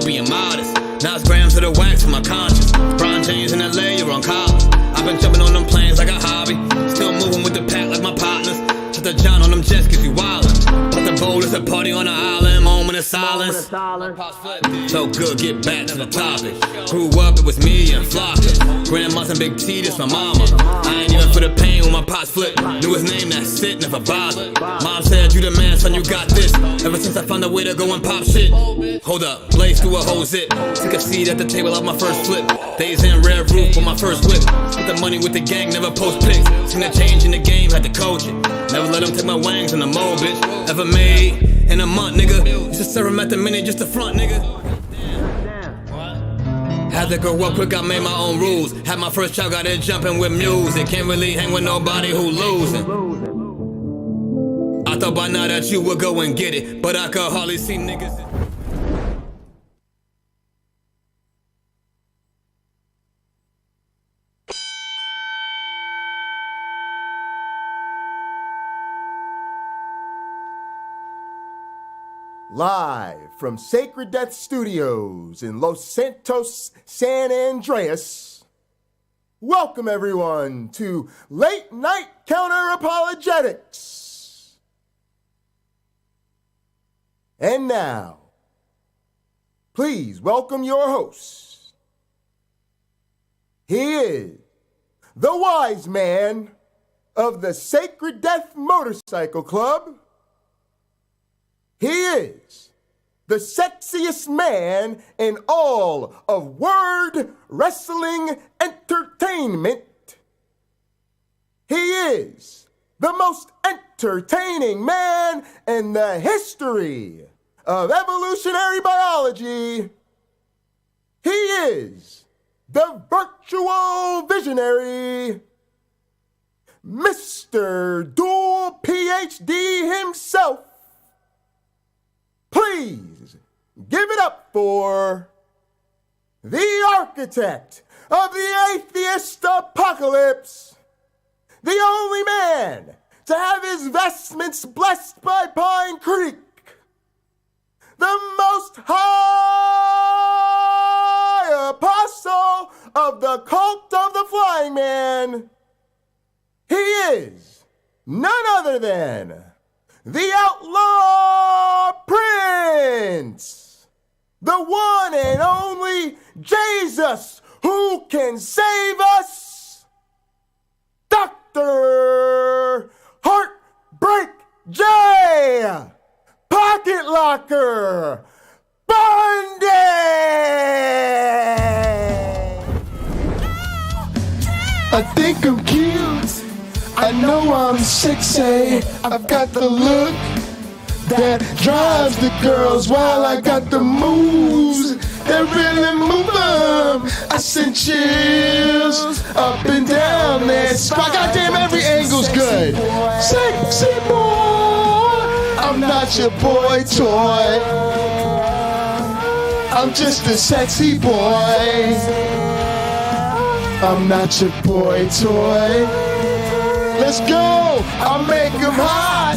being modest. Now it's grams of the wax in my conscience. Brian James in LA, you're on college. I've been jumping on them planes like a hobby. Still moving with the pack like my partners. Shut the John on them jets cause you wildin'. But the bowl is a party on the island. Moment of silence. So good, get back to the topic. Grew up, it was me and Flocka. Grandma's and Big T, this my mama. I ain't even for the pain when my pops flipped. Knew his name, that's it, never bothered. Mom said, you the man, son, you got this. Ever since I found a way to go and pop shit. Hold up, blaze through a whole zip. Took a seat at the table of my first flip. Days in red roof with my first whip. Spent the money with the gang, never post pics. Seen a change in the game, had to coach it. Never let them take my wangs in the mold, bitch. Ever made in a month, nigga. Used to serve him at the minute, just the front, nigga. Had to grow up quick, I made my own rules. Had my first child, got it jumping with music. Can't really hang with nobody who losing. I thought by now that you would go and get it, but I could hardly see niggas. Live from Sacred Death Studios in Los Santos, San Andreas. Welcome everyone to Late Night Counter-Apologetics. And now, please welcome your host. He is the wise man of the Sacred Death Motorcycle Club. He is the sexiest man in all of word wrestling entertainment. He is the most entertaining man in the history of evolutionary biology. He is the virtual visionary, Mr. Dual PhD himself. Please give it up for the architect of the atheist apocalypse, the only man to have his vestments blessed by PineCreek, the most high apostle of the cult of the flying man. He is none other than the outlaw prince, the one and only Jesus who can save us, Dr. Heartbreak J, Pocket Locker, BUNDY! I think I'm cute. I know I'm sexy. I've got the look that drives the girls, while I got the moves that really move them. I send chills up and down that spot. Goddamn, every angle's good. Sexy boy, I'm not your boy toy. I'm just a sexy boy. I'm not your boy toy. Let's go! I'll make them hot.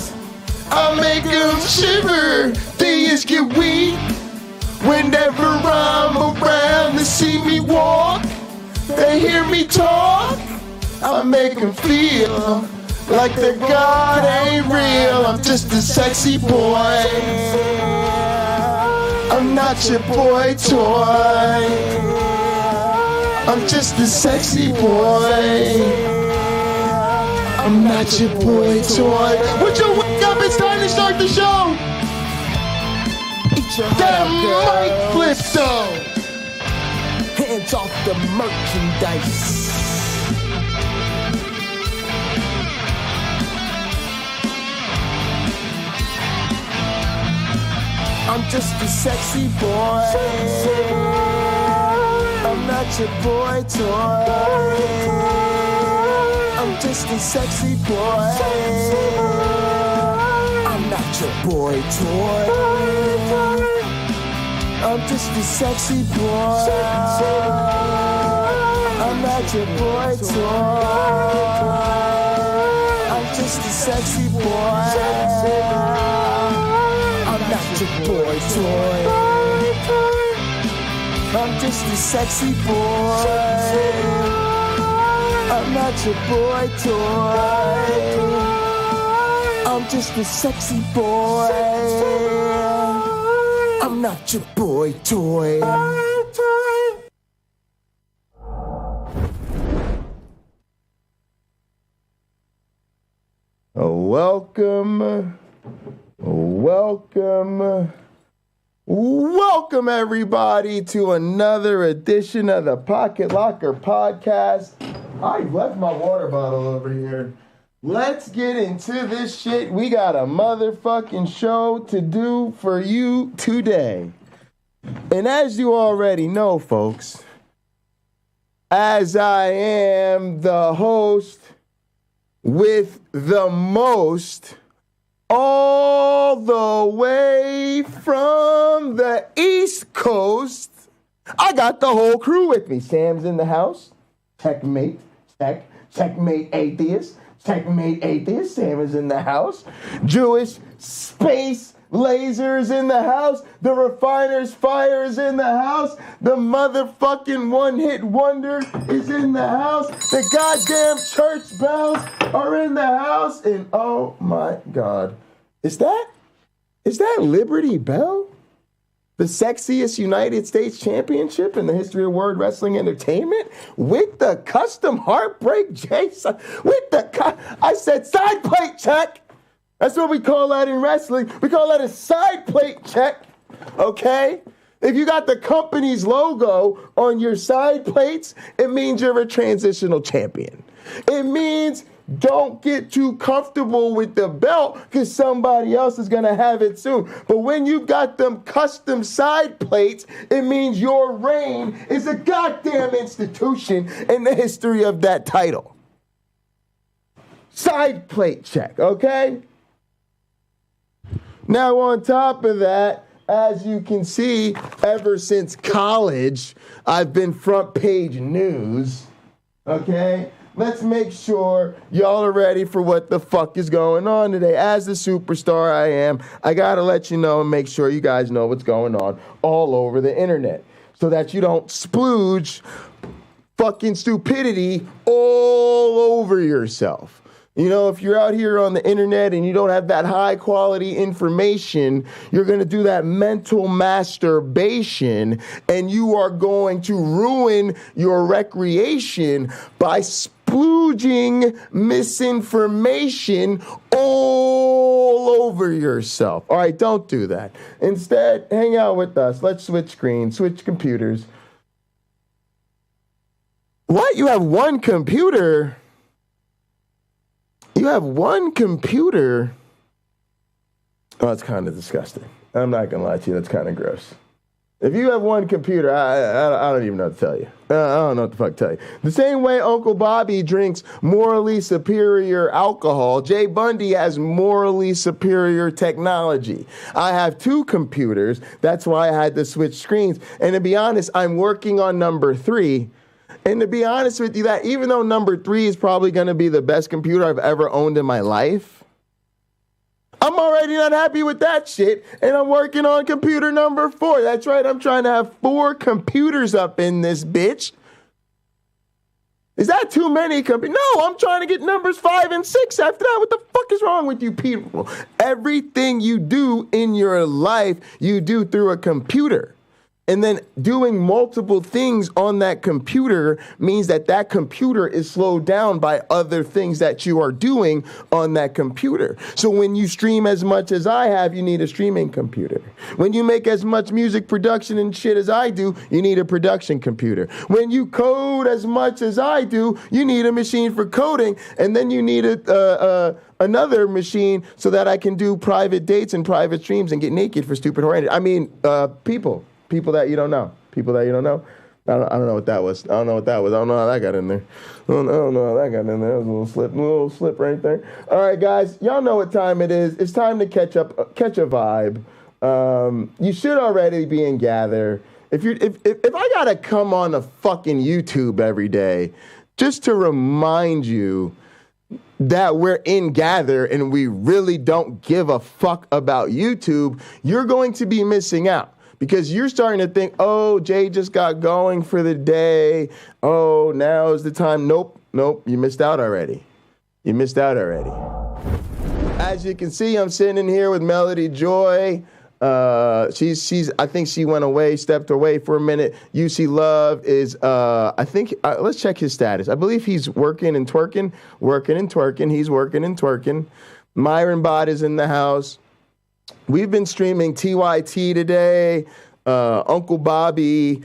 I'll make them shiver. They just get weak whenever I'm around. They see me walk, they hear me talk. I make them feel like their God ain't real. I'm just a sexy boy. I'm not your boy toy. I'm just a sexy boy. I'm not your boy toy. Would you wake up? It's time to start the show. That mic flip though. Hands off the merchandise. I'm just a sexy boy. I'm not your boy toy. I'm just a sexy boy. I'm not your boy toy. I'm just a sexy boy. I'm not your boy toy. I'm just a sexy boy. I'm not your boy toy. I'm just a sexy boy. I'm not your boy toy. I'm just a sexy boy. I'm not your boy toy. Welcome everybody to another edition of the Pocket Locker Podcast. I left my water bottle over here. Let's get into this shit. We got a motherfucking show to do for you today. And as you already know, folks, as I am the host with the most, all the way from the East Coast, I got the whole crew with me. Sam's in the house. Checkmate. Checkmate atheist. Checkmate atheist. Sam is in the house. Jewish space lasers in the house. The refiner's fire is in the house. The motherfucking one-hit wonder is in the house. The goddamn church bells are in the house. And oh my God, is that Liberty Bell? The sexiest United States championship in the history of World Wrestling Entertainment with the custom heartbreak Jason. I said side plate check. That's what we call that in wrestling. We call that a side plate check, okay? If you got the company's logo on your side plates, it means you're a transitional champion. It means don't get too comfortable with the belt because somebody else is going to have it soon. But when you got them custom side plates, it means your reign is a goddamn institution in the history of that title. Side plate check, okay? Now, on top of that, as you can see, ever since college, I've been front page news, okay? Let's make sure y'all are ready for what the fuck is going on today. As the superstar I am, I gotta let you know and make sure you guys know what's going on all over the internet so that you don't splooge fucking stupidity all over yourself. You know, if you're out here on the internet and you don't have that high quality information, you're going to do that mental masturbation and you are going to ruin your recreation by splooging misinformation all over yourself. All right, don't do that. Instead, hang out with us. Let's switch screens, switch computers. What? You have one computer? You have one computer? Oh, that's kind of disgusting. I'm not going to lie to you. That's kind of gross. If you have one computer, I don't even know what to tell you. I don't know what the fuck to tell you. The same way Uncle Bobby drinks morally superior alcohol, Jay Bundy has morally superior technology. I have two computers. That's why I had to switch screens. And to be honest, I'm working on number 3. And to be honest with you, that even though number 3 is probably going to be the best computer I've ever owned in my life, I'm already not happy with that shit, and I'm working on computer number 4. That's right, I'm trying to have 4 computers up in this bitch. Is that too many computers? No, I'm trying to get numbers 5 and 6 after that. What the fuck is wrong with you people? Everything you do in your life, you do through a computer. And then doing multiple things on that computer means that that computer is slowed down by other things that you are doing on that computer. So when you stream as much as I have, you need a streaming computer. When you make as much music production and shit as I do, you need a production computer. When you code as much as I do, you need a machine for coding. And then you need another machine so that I can do private dates and private streams and get naked for stupid horrendous. I mean, people that you don't know. People that you don't know. I don't know what that was. I don't know how that got in there. I don't know how that got in there. That was a little slip right there. All right, guys. Y'all know what time it is. It's time to catch a vibe. You should already be in Gather. If I gotta come on a fucking YouTube every day just to remind you that we're in Gather and we really don't give a fuck about YouTube, you're going to be missing out. because you're starting to think, oh, Jay just got going for the day. Oh, now is the time. Nope, you missed out already. As you can see, I'm sitting in here with Melody Joy. She's. I think she stepped away for a minute. UC Love is. I think. Let's check his status. I believe he's working and twerking. He's working and twerking. Myron Bot is in the house. We've been streaming TYT today. Uncle Bobby.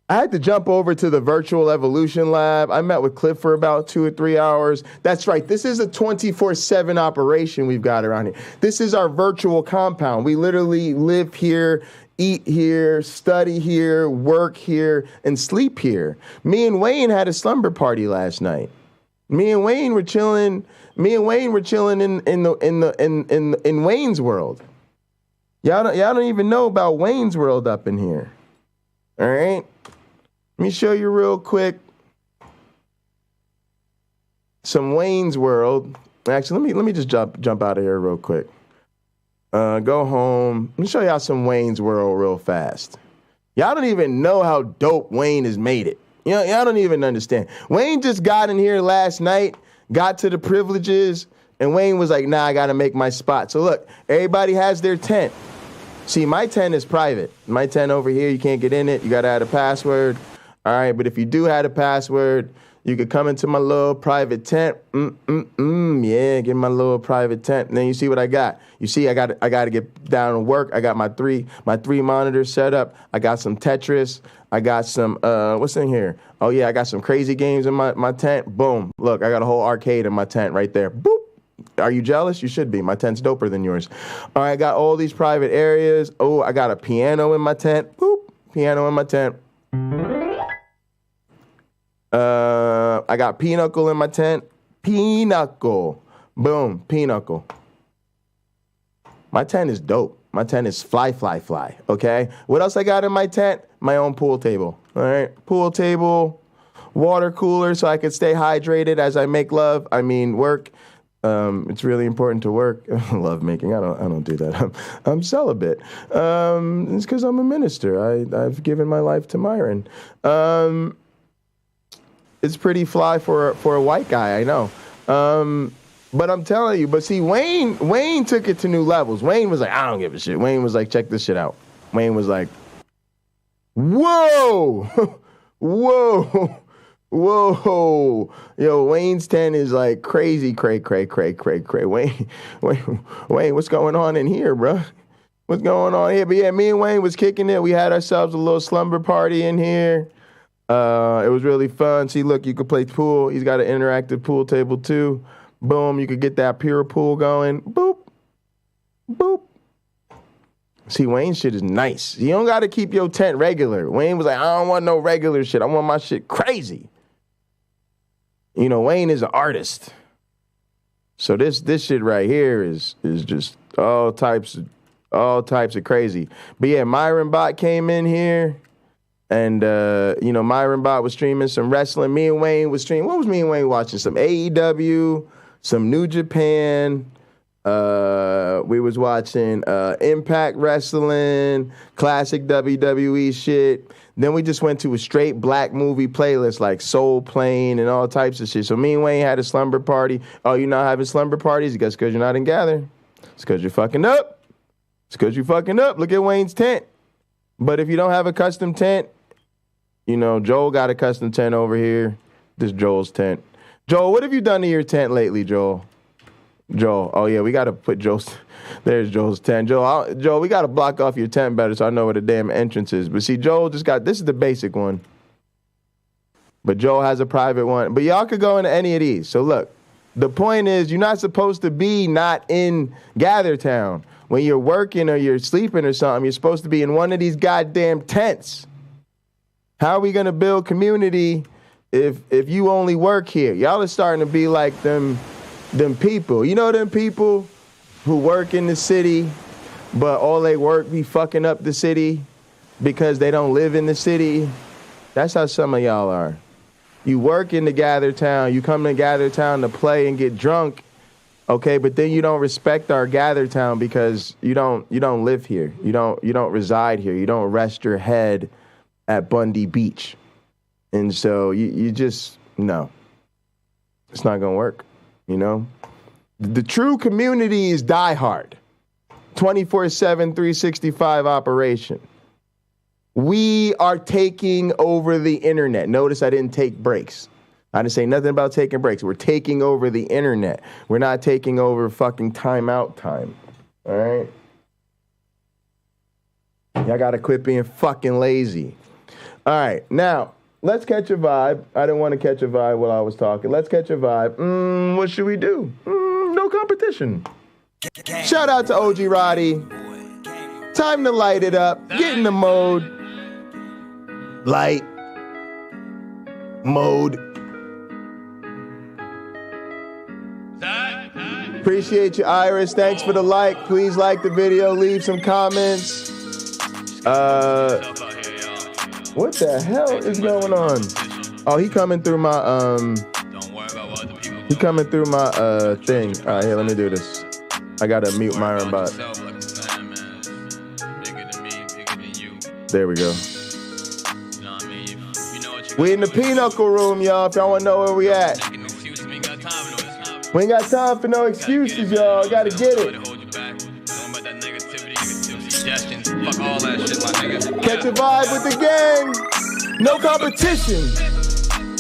I had to jump over to the Virtual Evolution Lab. I met with Cliff for about 2 or 3 hours. That's right. This is a 24/7 operation we've got around here. This is our virtual compound. We literally live here, eat here, study here, work here, and sleep here. Me and Wayne had a slumber party last night. Me and Wayne were chilling in Wayne's World. Y'all don't even know about Wayne's World up in here. All right? Let me show you real quick some Wayne's World. Actually, let me just jump out of here real quick. Go home. Let me show y'all some Wayne's World real fast. Y'all don't even know how dope Wayne has made it. Y'all don't even understand. Wayne just got in here last night, got to the privileges, and Wayne was like, nah, I got to make my spot. So look, everybody has their tent. See, my tent is private. My tent over here, you can't get in it. You got to add a password. All right, but if you do have a password, you could come into my little private tent. Yeah, get my little private tent. And then you see what I got. You see, I got to get down and work. I got my three monitors set up. I got some Tetris. I got some, what's in here? Oh, yeah, I got some crazy games in my tent. Boom. Look, I got a whole arcade in my tent right there. Boop. Are you jealous? You should be. My tent's doper than yours. All right, I got all these private areas. Oh, I got a piano in my tent. Boop. Piano in my tent. I got PINOCHLE in my tent. PINOCHLE. Boom. PINOCHLE. My tent is dope. My tent is fly. Okay? What else I got in my tent? My own pool table. All right? Pool table. Water cooler so I can stay hydrated as I make love. I mean, work. It's really important to work. Love making. I don't do that. I'm celibate. It's because I'm a minister. I've given my life to Myron. It's pretty fly for a white guy, I know. But I'm telling you, but see, Wayne took it to new levels. Wayne was like, I don't give a shit. Wayne was like, check this shit out. Wayne was like, whoa, whoa. Yo, Wayne's tent is like crazy, cray. Wayne, what's going on in here, bro? What's going on here? But yeah, me and Wayne was kicking it. We had ourselves a little slumber party in here. It was really fun. See, look, you could play pool. He's got an interactive pool table too. Boom, you could get that pure pool going. Boop, boop. See, Wayne's shit is nice. You don't got to keep your tent regular. Wayne was like, I don't want no regular shit. I want my shit crazy. You know, Wayne is an artist. So this shit right here is just all types of crazy. But yeah, Myron Bot came in here. And, Myron Bot was streaming some wrestling. Me and Wayne was streaming. What was me and Wayne watching? Some AEW, some New Japan. We was watching Impact Wrestling, classic WWE shit. Then we just went to a straight black movie playlist like Soul Plane and all types of shit. So me and Wayne had a slumber party. Oh, you're not having slumber parties? I guess because you're not in Gather. It's because you're fucking up. Look at Wayne's tent. But if you don't have a custom tent, Joel got a custom tent over here. This Joel's tent. Joel, what have you done to your tent lately, Joel? Oh yeah, we got to put Joel's. There's Joel's tent. Joel, we got to block off your tent better so I know where the damn entrance is. But see, Joel just got, this is the basic one. But Joel has a private one. But y'all could go into any of these. So look, the point is you're not supposed to be not in Gather Town. When you're working or you're sleeping or something, you're supposed to be in one of these goddamn tents. How are we going to build community if you only work here? Y'all are starting to be like them people. You know them people who work in the city, but all they work be fucking up the city because they don't live in the city? That's how some of y'all are. You work in the Gather Town. You come to Gather Town to play and get drunk, Okay, but then you don't respect our gather town because you don't live here. You don't reside here. You don't rest your head at Bundy Beach. And so you just, no. It's not gonna work, you know? The true community is diehard. 24/7, 365 operation. We are taking over the internet. Notice I didn't take breaks. I didn't say nothing about taking breaks. We're taking over the internet. We're not taking over fucking timeout time. All right? Y'all gotta quit being fucking lazy. All right, now, let's catch a vibe. I didn't want to catch a vibe while I was talking. Let's catch a vibe. What should we do? No competition. Shout out to OG Roddy. Time to light it up. Get in the mode. Light. Mode. Appreciate you, Iris. Thanks for the like. Please like the video. Leave some comments. What the hell is going on? Oh, he coming through my He coming through my thing. All right, here, let me do this. I gotta mute Myron bot. There we go. We in the PINOCHLE room, y'all. If y'all wanna know where we at. We ain't got time for no excuses, y'all. Gotta get it. Catch a vibe with the gang. No competition.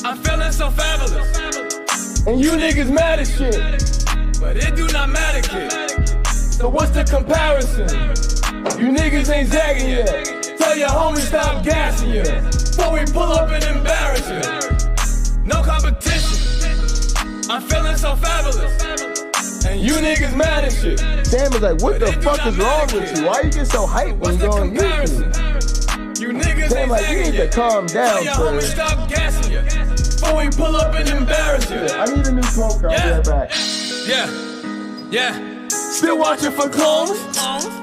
I'm feeling so fabulous. And you niggas mad as shit. But it do not matter, kid. So what's the comparison? You niggas ain't zagging yet. Tell your homies stop gassing you. Before we pull up and embarrass you. No competition. I'm feeling so fabulous. And you niggas mad as shit. Sam is like, what the fuck is wrong with you? Why you get so hyped when you go on YouTube? You niggas Sam ain't like, you need to calm down, Tell your homies stop gassing you. Before we pull up and embarrass you. I need a new smoker. I'll be right back. Yeah. Still watching for clones?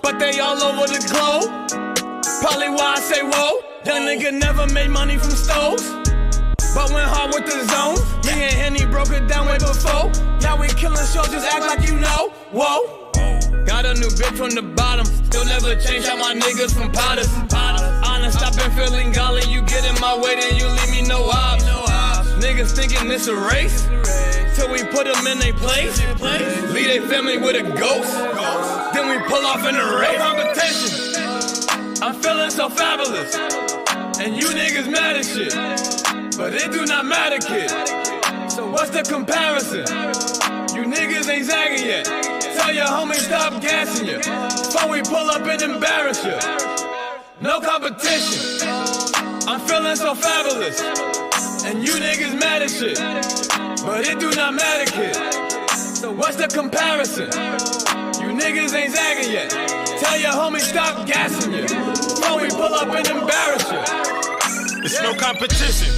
But they all over the globe. Probably why I say whoa. Young nigga never made money from stoves, but went hard with the zone. Me and Henny broke it down way before. Now we killing shows, just act like you know. Whoa. Got a new bitch from the bottom. Still never change out my niggas from potters. Honest, I've been feeling golly. You get in my way, then you leave me no ops. Niggas thinking this a race, till we put them in their place. Leave their family with a ghost, then we pull off in the race. Competition. I'm feeling so fabulous, and you niggas mad as shit, but it do not matter, kid. So what's the comparison? You niggas ain't zagging yet. Tell your homies stop gassing you, before we pull up and embarrass you. No competition. I'm feeling so fabulous, and you niggas mad as shit, but it do not matter, kid. So what's the comparison? You niggas ain't zagging yet. Tell your homies stop gassing you, before we pull up and embarrass you. It's no competition.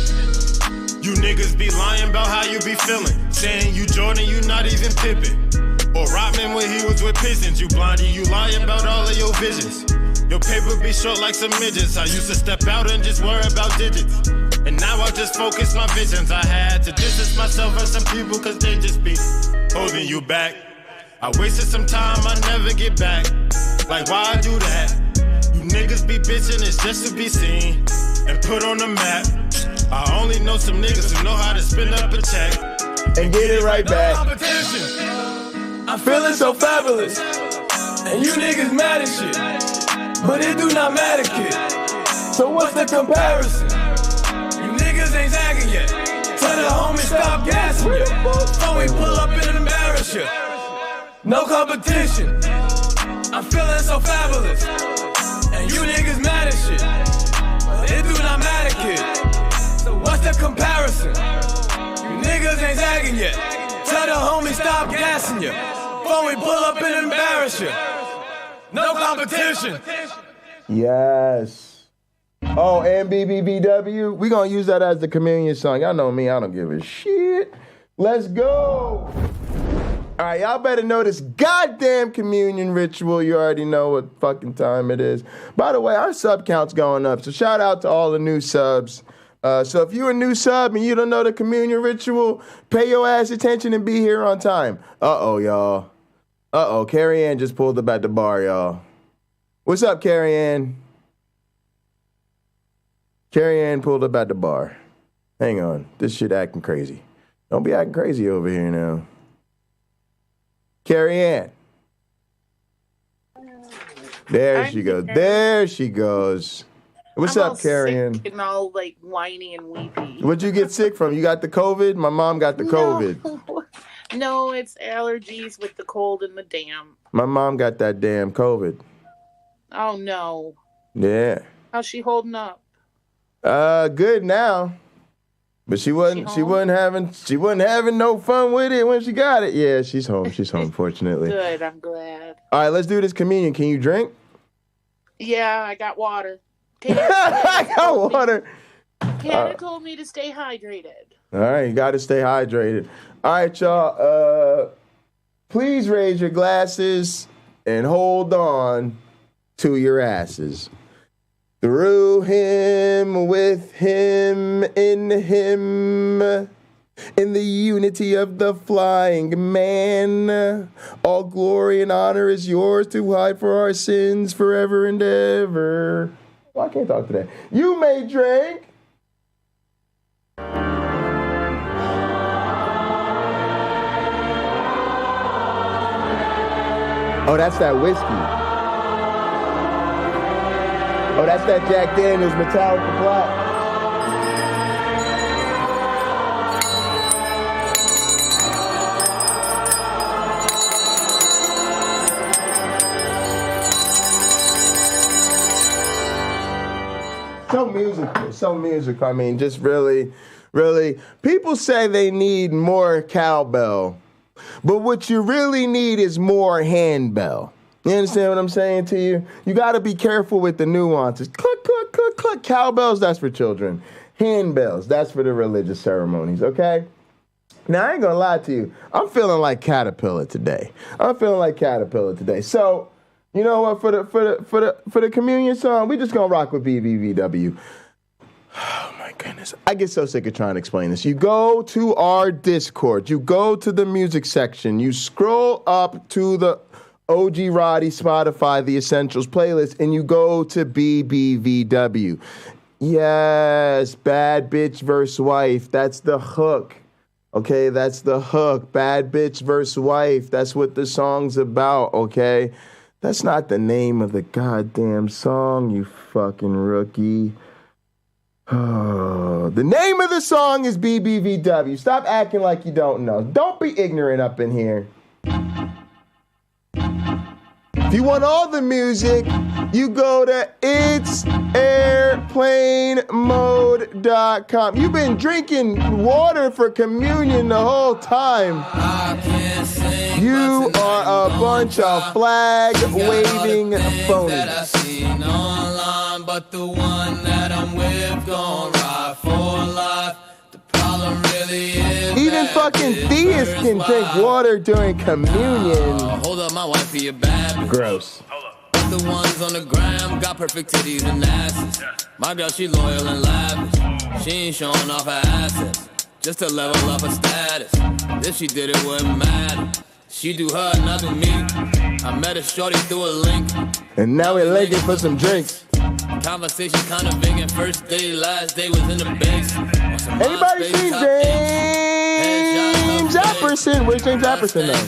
You niggas be lying about how you be feeling, saying you Jordan, you not even Pippen. Or Rodman when he was with Pistons. You blondie, you lying about all of your visions. Your paper be short like some midgets. I used to step out and just worry about digits, and now I just focus my visions. I had to distance myself from some people cause they just be holding you back. I wasted some time, I never get back. Like why I do that? You niggas be bitching, it's just to be seen and put on the map. I only know some niggas who know how to spin up a check and get it right back. Competition. I'm feeling so fabulous, and you niggas mad as shit, but it do not matter, kid. So what's the comparison? You niggas ain't zagging yet. Tell the homies stop gassing you, before we pull up and embarrass you. No competition. I'm feeling so fabulous, and you niggas mad as shit, but it do not matter, kid. So what's the comparison? You niggas ain't zagging yet. Tell the homies stop gassing you, before we pull up and embarrass you. No competition. Yes. Oh, and BBBW. We gonna use that as the communion song. Y'all know me, I don't give a shit. Let's go. All right, y'all better know this goddamn communion ritual. You already know what fucking time it is. By the way, our sub count's going up, so shout out to all the new subs. So if you're a new sub and you don't know the communion ritual, pay your ass attention and be here on time. Uh-oh, y'all. Uh-oh, Carrie Ann just pulled up at the bar, y'all. What's up, Carrie Ann? Carrie Ann pulled up at the bar. Hang on. This shit acting crazy. Don't be acting crazy over here now. Carrie Ann. There she goes. There she goes. What's up, Carrie Ann? And all like whiny and weepy. What'd you get sick from? You got the COVID? My mom got the COVID. No, it's allergies with the cold and the damp. My mom got that damn COVID. Oh no. Yeah. How's she holding up? Good now. But she wasn't having no fun with it when she got it. Yeah, she's home. She's home, fortunately. Good, I'm glad. All right, let's do this communion. Can you drink? Yeah, I got water. I got water. Hannah told me to stay hydrated. All right, you got to stay hydrated. All right, y'all. Please raise your glasses and hold on to your asses. Through him, with him, in the unity of the flying man. All glory and honor is yours to hide for our sins forever and ever. Well, I can't talk today. You may drink. Oh, that's that whiskey. Oh, that's that Jack Daniels Metallica Black. So musical. I mean, just really, people say they need more cowbell, but what you really need is more handbell. You understand what I'm saying to you? You got to be careful with the nuances. Click, click, click, click. Cowbells, that's for children. Handbells, that's for the religious ceremonies, okay? Now, I ain't going to lie to you. I'm feeling like Caterpillar today. So, you know what? For the communion song, we just going to rock with BBVW. Oh, my goodness. I get so sick of trying to explain this. You go to our Discord. You go to the music section. You scroll up to the OG Roddy Spotify, the Essentials playlist, and you go to BBVW. Yes, bad bitch versus wife. That's the hook. Okay, that's the hook. Bad bitch versus wife. That's what the song's about, okay? That's not the name of the goddamn song, you fucking rookie. Oh, the name of the song is BBVW. Stop acting like you don't know. Don't be ignorant up in here. If you want all the music, you go to itsairplanemode.com. You've been drinking water for communion the whole time. You are a bunch of flag-waving phonies. But the one that I'm with gon' ride for life. The problem really is even fucking theists can drink water during communion. Hold up, my wife for your bad. Gross. The ones on the gram got perfect titties and asses. My girl, she loyal and lavish. She ain't showing off her assets just to level up her status. If she did, it wouldn't matter. She do her, not do me. I met a shorty through a link, and now we're linking for some drinks. Conversation kind of big, and first day, last day was in the base. Anybody seen James Apperson? Where's James Apperson though?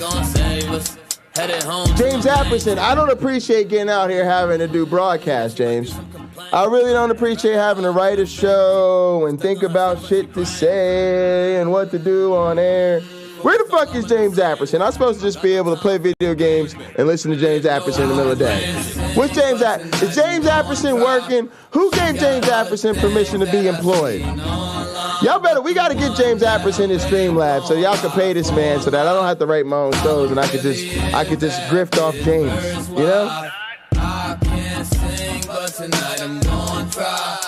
James Apperson, I don't appreciate getting out here having to do broadcast, James. I really don't appreciate having to write a show and think about shit to say and what to do on air. Where the fuck is James Apperson? I'm supposed to just be able to play video games and listen to James Apperson in the middle of the day. Where's James Apperson? Is James Apperson working? Who gave James Apperson permission to be employed? Y'all better, we got to get James Apperson in Streamlabs so y'all can pay this man so that I don't have to write my own shows and I could just grift off James, you know? I can't sing, but tonight I'm gonna try.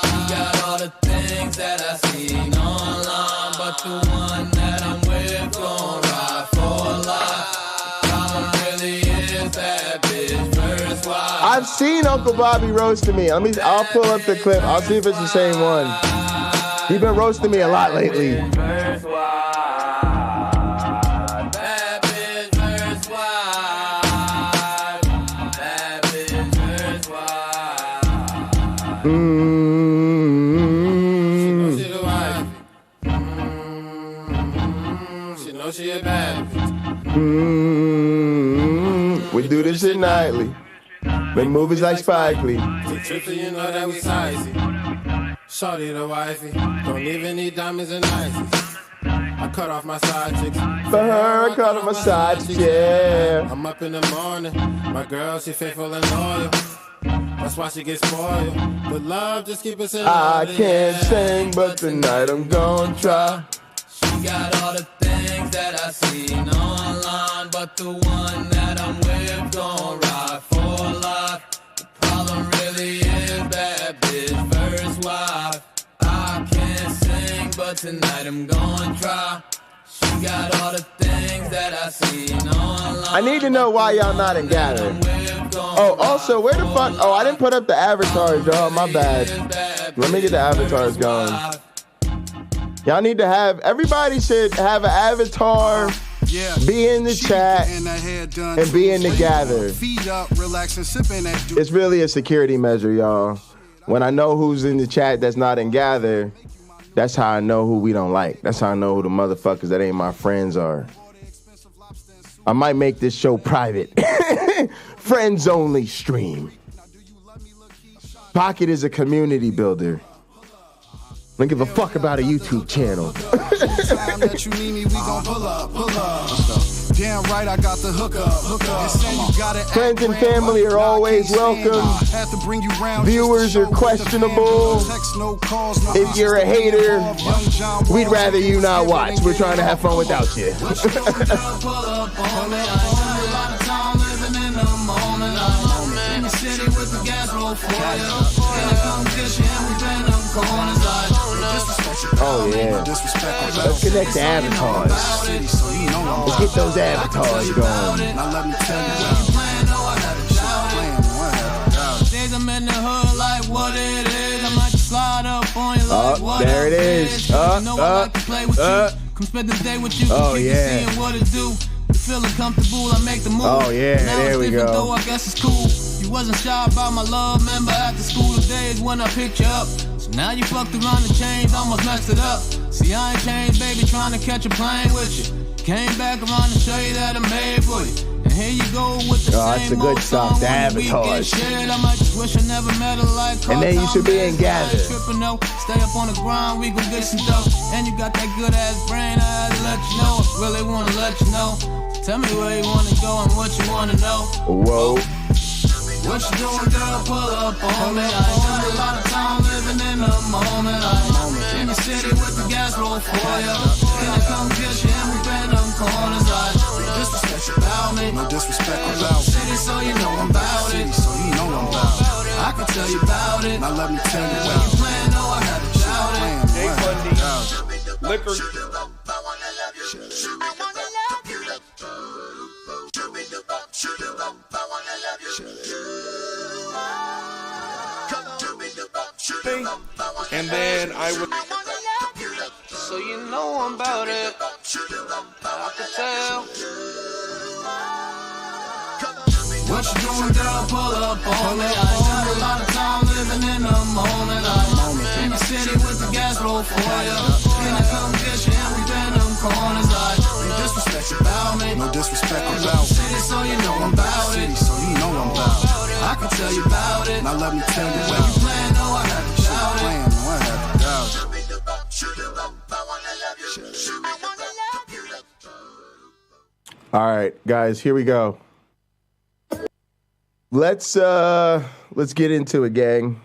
You got all the things that I seen online, but the one that I'm with gon' ride for life. Problem really is that bitch versus wife. I've seen Uncle Bobby roast to me. I'll pull up the clip. I'll see if it's the same one. You've been roasting me a lot lately. She a bad. We do this shit nightly. Make movies like Spike Lee. You know that we spicy. Shorty the wifey. Don't even need diamonds and ices. I cut off my side chicks. For her, I cut off my side chicks, yeah. I'm up in the morning. My girl, she faithful and loyal. That's why she gets spoiled. But love, just keep us in I order, can't yeah. sing, but tonight I'm gonna try. She got all the things that I seen online, but the one that I'm with gon' ride for life. The problem really is bad bitch first wife. I can't sing, but tonight I'm gon' try. She got all the things that I seen online. I need to know why y'all not in Gather. Oh, also, where the fuck? Oh, I didn't put up the avatars, y'all. My bad. Let me get the avatars going. Y'all need to have, everybody should have an avatar, be in the chat, and be in the Gather. It's really a security measure, y'all. When I know who's in the chat that's not in Gather, that's how I know who we don't like. That's how I know who the motherfuckers that ain't my friends are. I might make this show private. Friends only stream. Pocket is a community builder. Don't give a fuck about a YouTube channel. Time that you need me, we gon' pull up. Damn right, I got the hook up. Friends and family are always welcome. Viewers are questionable. If you're a hater, we'd rather you not watch. We're trying to have fun without you. Oh yeah. Let's connect the avatars. Let's get those avatars going. Oh, there it is. Oh yeah. Feeling comfortable, I make the move. Oh yeah, now there we go. Though I guess it's cool. You wasn't shy about my love, remember after school days when I picked you up. So now you fucked around and changed, almost messed it up. See, I ain't changed, baby, trying to catch a plane with you. Came back around to show you that I'm made for you. And here you go with the that's a same good old stuff, song the when the avatars. weekend shared. I might just wish I never met her like And then you should be in Gather. Tripping, no. Stay up on the grind, we gon' get some dough. And you got that good ass brain, I had to let you know. Really wanna let you know. Tell me where you wanna go and what you wanna know. Whoa. What you doing, girl? Pull up on me. I ain't got a lot of time living in the moment. I'm in the city with the gas roll for ya. Can I come get you in between them corners? No disrespect about me. No disrespect about me. City, so you know I'm about it. So you know I'm about it. I can tell you about it. Now let me tell you When you playing, no, I had to shout it. Jay Bundy, liquor. And then I would. So you know I'm about it. I can tell. What you doing, girl? Pull up on me. I ain't got a lot of time living in the moment. I'm in the city with the gas roll for ya. Can I come get you in between them corners? No disrespect about me. No disrespect about me. City, so you know I'm about it. So you know I'm about it. I can tell you about it. Now let me tell you When you playing, no, I had to shout it. Playing, no, I have to doubt it. All right, guys, here we go. Let's get into it, gang.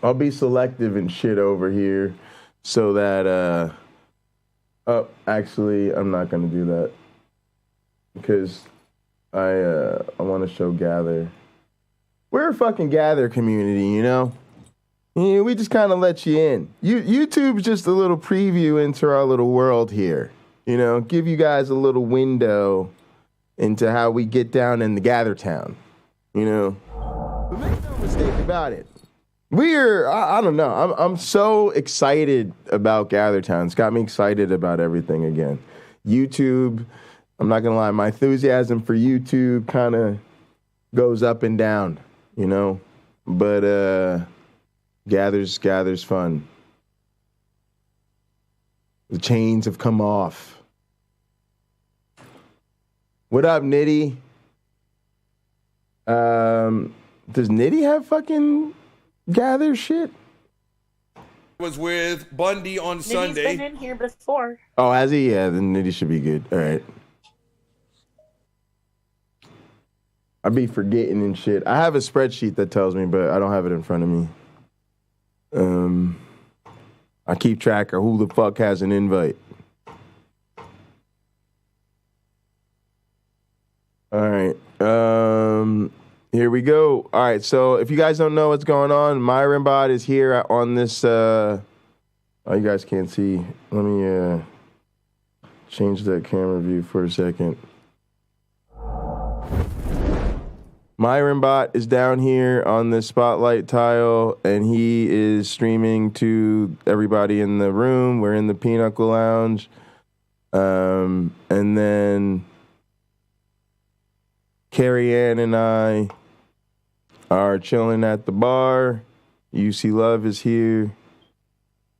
I'll be selective and shit over here so that oh, actually, I'm not gonna do that because I want to show Gather. We're a fucking Gather community, you know. Yeah, we just kind of let you in. YouTube's just a little preview into our little world here. You know, give you guys a little window into how we get down in the Gather Town. You know, but make no mistake about it. I don't know. I'm so excited about GatherTown. It's got me excited about everything again. YouTube, I'm not gonna lie, my enthusiasm for YouTube kind of goes up and down, you know. But Gather's fun. The chains have come off. What up, Nitty? Does Nitty have fucking Gather shit? Was with Bundy on Sunday. He's been in here before. Oh, has he? Yeah, then Nitty should be good. All right. I be forgetting and shit. I have a spreadsheet that tells me, but I don't have it in front of me. I keep track of who the fuck has an invite. All right. Here we go. All right. So if you guys don't know what's going on, MyronBot is here on this. Oh, you guys can't see. Let me change that camera view for a second. MyronBot is down here on the spotlight tile, and he is streaming to everybody in the room. We're in the PINOCHLE Lounge. And then Carrie Ann and I are chilling at the bar. UC Love is here.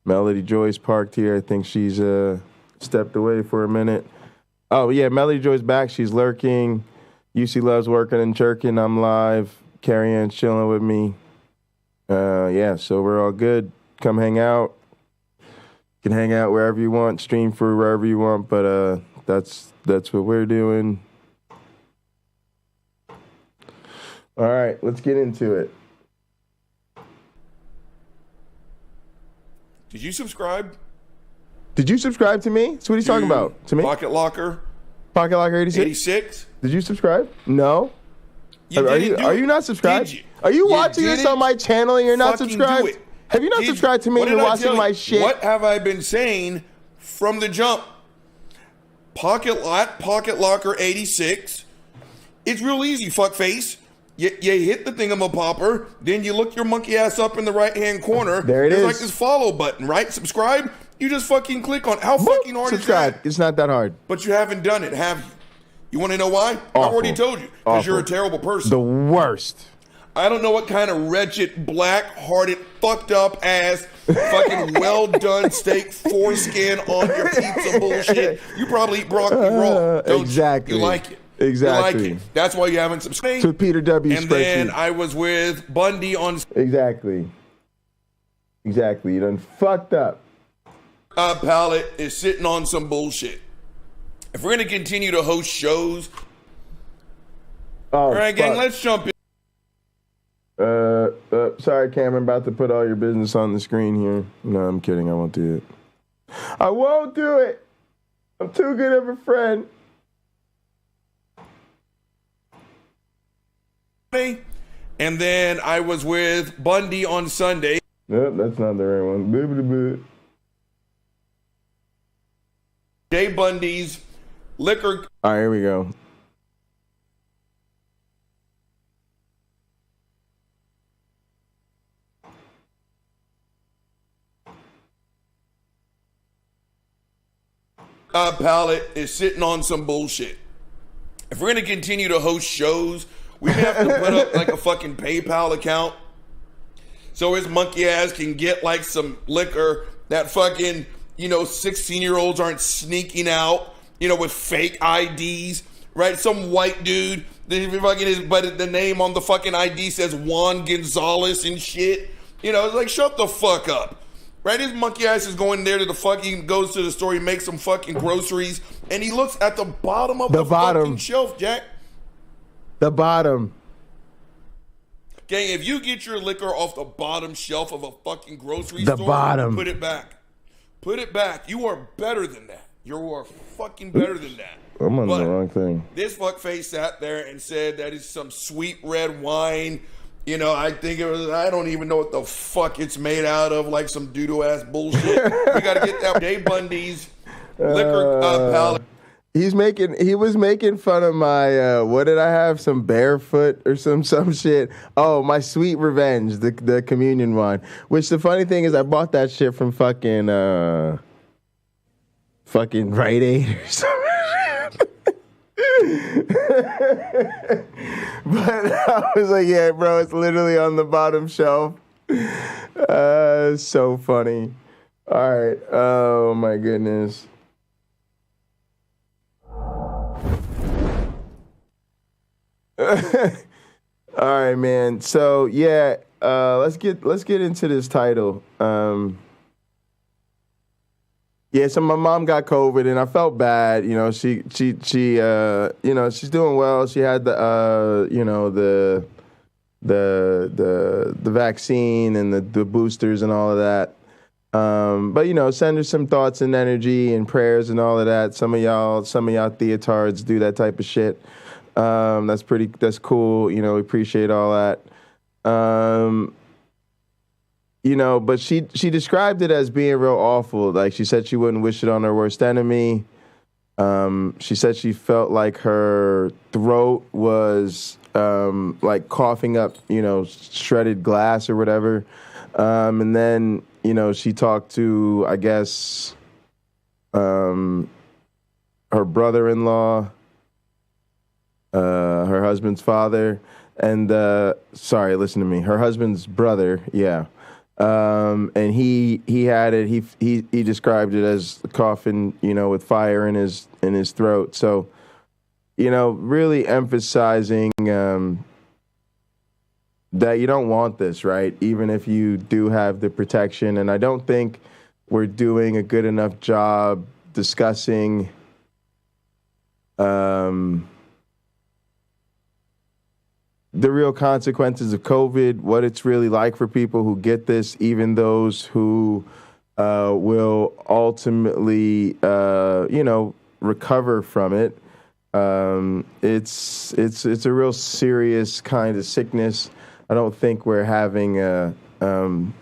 Melody Joy's parked here. I think she's stepped away for a minute. Oh, yeah, Melody Joy's back. She's lurking. UC Love's working and chirking. I'm live. Carrie Ann's chilling with me. Yeah, so we're all good. Come hang out. You can hang out wherever you want, stream for wherever you want, but that's what we're doing. All right, let's get into it. Did you subscribe? Did you subscribe to me? So what are you talking about? To me? Pocket Locker Pocket Locker 86? 86? Did you subscribe? No. Are you not subscribed? Did you? Are you watching this on my channel and you're not fucking subscribed? do it. Have you not subscribed to me and you're watching my shit? What have I been saying from the jump? Pocket Locker 86. It's real easy, fuckface. You hit the thingamapopper, then you look your monkey ass up in the right-hand corner. There it is. There's like this follow button, right? Subscribe. You just fucking click on it. How fucking hard subscribe. is that? It's not that hard. But you haven't done it, have you? You want to know why? Awful. I already told you. Because you're a terrible person. The worst. I don't know what kind of wretched, black-hearted, fucked-up ass, fucking well-done steak foreskin on your pizza bullshit. You probably eat broccoli raw, don't exactly. you? You like it. Exactly. You like it. That's why you haven't subscribed. To Peter W. And then I was with Bundy on... Exactly. You done fucked up. Palette is sitting on some bullshit. If we're going to continue to host shows... all right, gang, let's jump in. Sorry, Cameron, about to put all your business on the screen here. No, I'm kidding. I won't do it. I won't do it. I'm too good of a friend. And then I was with Bundy on Sunday. Nope, that's not the right one. Jay Bundy's liquor. All right, here we go. Palette is sitting on some bullshit. If we're going to continue to host shows, we may have to put up like a fucking PayPal account so his monkey ass can get like some liquor that fucking, 16-year-olds aren't sneaking out, with fake IDs, right? Some white dude, but the name on the fucking ID says Juan Gonzalez and shit. It's like, shut the fuck up. Right? His monkey ass is going there to the fucking, goes to the store, he makes some fucking groceries, and he looks at the bottom of the fucking shelf, Jack. The bottom. Gang, if you get your liquor off the bottom shelf of a fucking grocery store, bottom. Put it back. Put it back. You are better than that. You are fucking better than that. I'm on the wrong thing. This fuckface sat there and said that is some sweet red wine. I think it was, I don't even know what the fuck it's made out of, like some doo-doo ass bullshit. We got to get that Jay Bundy's liquor palette. He was making fun of my what did I have? Some barefoot or some shit. Oh, my Sweet Revenge, the communion wine. Which the funny thing is I bought that shit from fucking Rite Aid or something. But I was like, yeah, bro, it's literally on the bottom shelf. So funny. All right. Oh my goodness. All right, man. So yeah, let's get into this title. Yeah, so my mom got COVID and I felt bad. You know, she you know, she's doing well. She had the you know, the vaccine and the boosters and all of that. But you know, send her some thoughts and energy and prayers and all of that. Some of y'all theotards do that type of shit. That's cool. You know, we appreciate all that. You know, but she described it as being real awful. Like she said she wouldn't wish it on her worst enemy. She said she felt like her throat was like coughing up, you know, shredded glass or whatever. And then, you know, she talked to, I guess, her brother-in-law, her husband's father, and sorry, listen to me. Her husband's brother, yeah. And he had it. He described it as coughing, you know, with fire in his throat. So, you know, really emphasizing that you don't want this, right? Even if you do have the protection. And I don't think we're doing a good enough job discussing the real consequences of COVID, what it's really like for people who get this, even those who will ultimately, you know, recover from it. It's a real serious kind of sickness. I don't think we're having I don't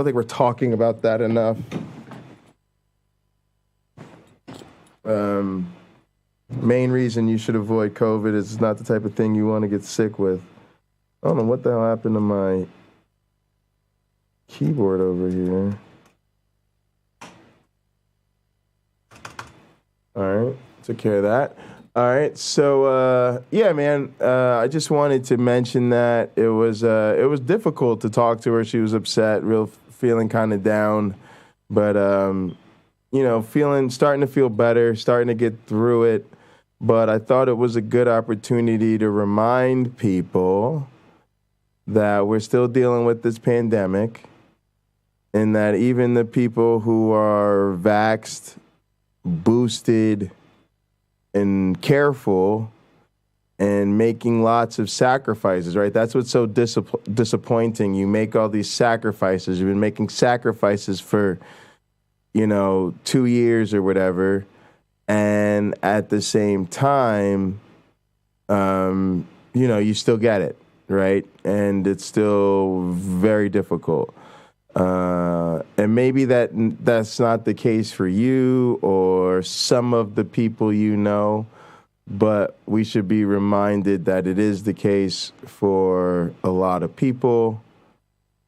think we're talking about that enough. Main reason you should avoid COVID is it's not the type of thing you want to get sick with. I don't know what the hell happened to my keyboard over here. All right, took care of that. All right, so yeah, man, I just wanted to mention that it was difficult to talk to her. She was upset, feeling kind of down, but you know, starting to feel better, starting to get through it. But I thought it was a good opportunity to remind people that we're still dealing with this pandemic and that even the people who are vaxxed, boosted, and careful and making lots of sacrifices, right? That's what's so disappointing. You make all these sacrifices. You've been making sacrifices for, you know, 2 years or whatever. And at the same time, you know, you still get it, right? And it's still very difficult. And maybe that's not the case for you or some of the people you know, but we should be reminded that it is the case for a lot of people.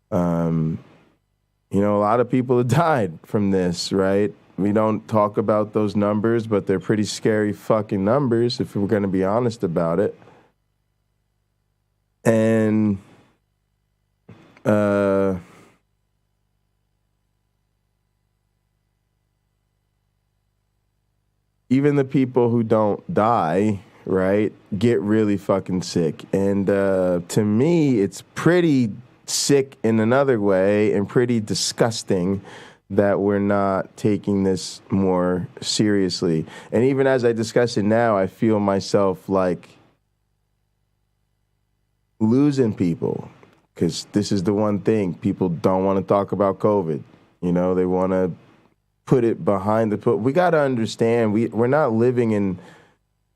You know, a lot of people have died from this, right? We don't talk about those numbers, but they're pretty scary fucking numbers if we're going to be honest about it. And even the people who don't die, right, get really fucking sick. And to me, it's pretty sick in another way and pretty disgusting that we're not taking this more seriously. And even as I discuss it now, I feel myself like losing people because this is the one thing. People don't want to talk about COVID. You know, they want to put it behind the... We got to understand, we're not living in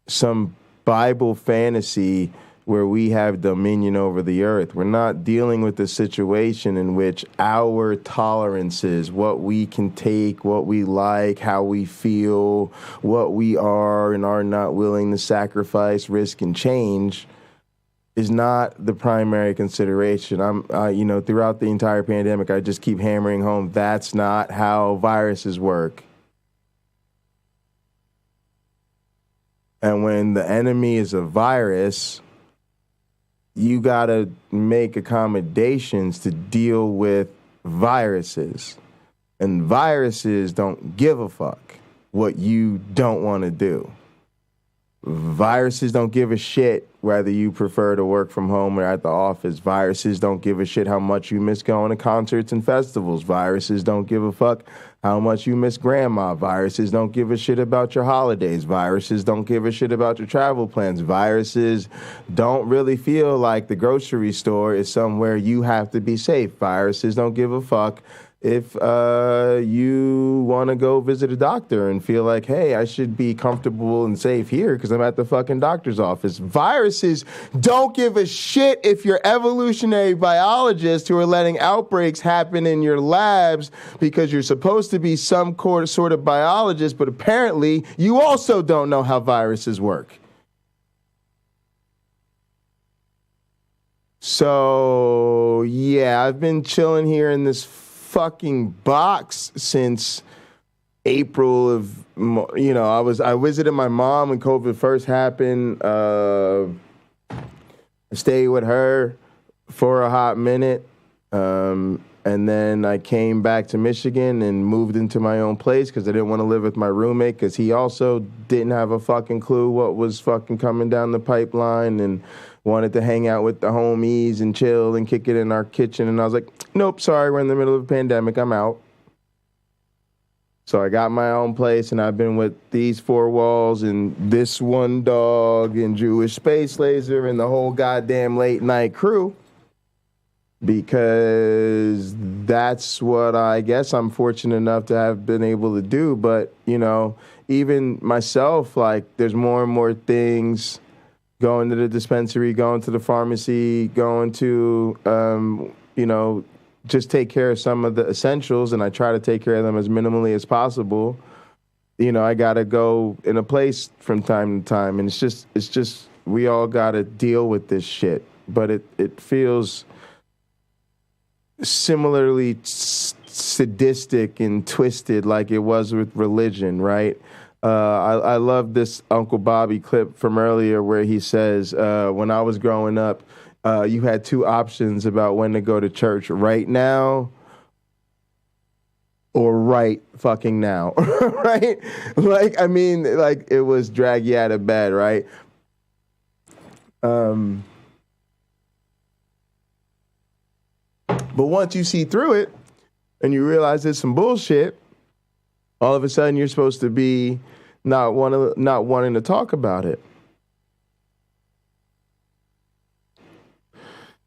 some Bible fantasy where we have dominion over the earth. We're not dealing with a situation in which our tolerances, what we can take, what we like, how we feel, what we are and are not willing to sacrifice, risk, and change is not the primary consideration. Throughout the entire pandemic, I just keep hammering home that's not how viruses work. And when the enemy is a virus, you gotta make accommodations to deal with viruses. And viruses don't give a fuck what you don't want to do. Viruses don't give a shit whether you prefer to work from home or at the office. Viruses don't give a shit how much you miss going to concerts and festivals. Viruses don't give a fuck how much you miss grandma. Viruses don't give a shit about your holidays. Viruses don't give a shit about your travel plans. Viruses don't really feel like the grocery store is somewhere you have to be safe. Viruses don't give a fuck if you want to go visit a doctor and feel like, hey, I should be comfortable and safe here because I'm at the fucking doctor's office. Viruses don't give a shit if you're evolutionary biologists who are letting outbreaks happen in your labs because you're supposed to be some sort of biologist, but apparently you also don't know how viruses work. So, yeah, I've been chilling here in this fucking box since April of, I visited my mom when COVID first happened. I stayed with her for a hot minute. And then I came back to Michigan and moved into my own place because I didn't want to live with my roommate because he also didn't have a fucking clue what was fucking coming down the pipeline and wanted to hang out with the homies and chill and kick it in our kitchen. And I was like, nope, sorry, we're in the middle of a pandemic. I'm out. So I got my own place, and I've been with these four walls and this one dog and Jewish Space Laser and the whole goddamn late night crew because that's what I guess I'm fortunate enough to have been able to do. But, even myself, like, there's more and more things. Going to the dispensary, going to the pharmacy, going to, just take care of some of the essentials, and I try to take care of them as minimally as possible. I got to go in a place from time to time, and it's just we all got to deal with this shit. But it feels similarly sadistic and twisted like it was with religion, right? I love this Uncle Bobby clip from earlier where he says, when I was growing up, you had two options about when to go to church, right now or right fucking now, right? Like it was drag you out of bed, right? But once you see through it and you realize it's some bullshit, all of a sudden you're supposed to be not wanting to talk about it.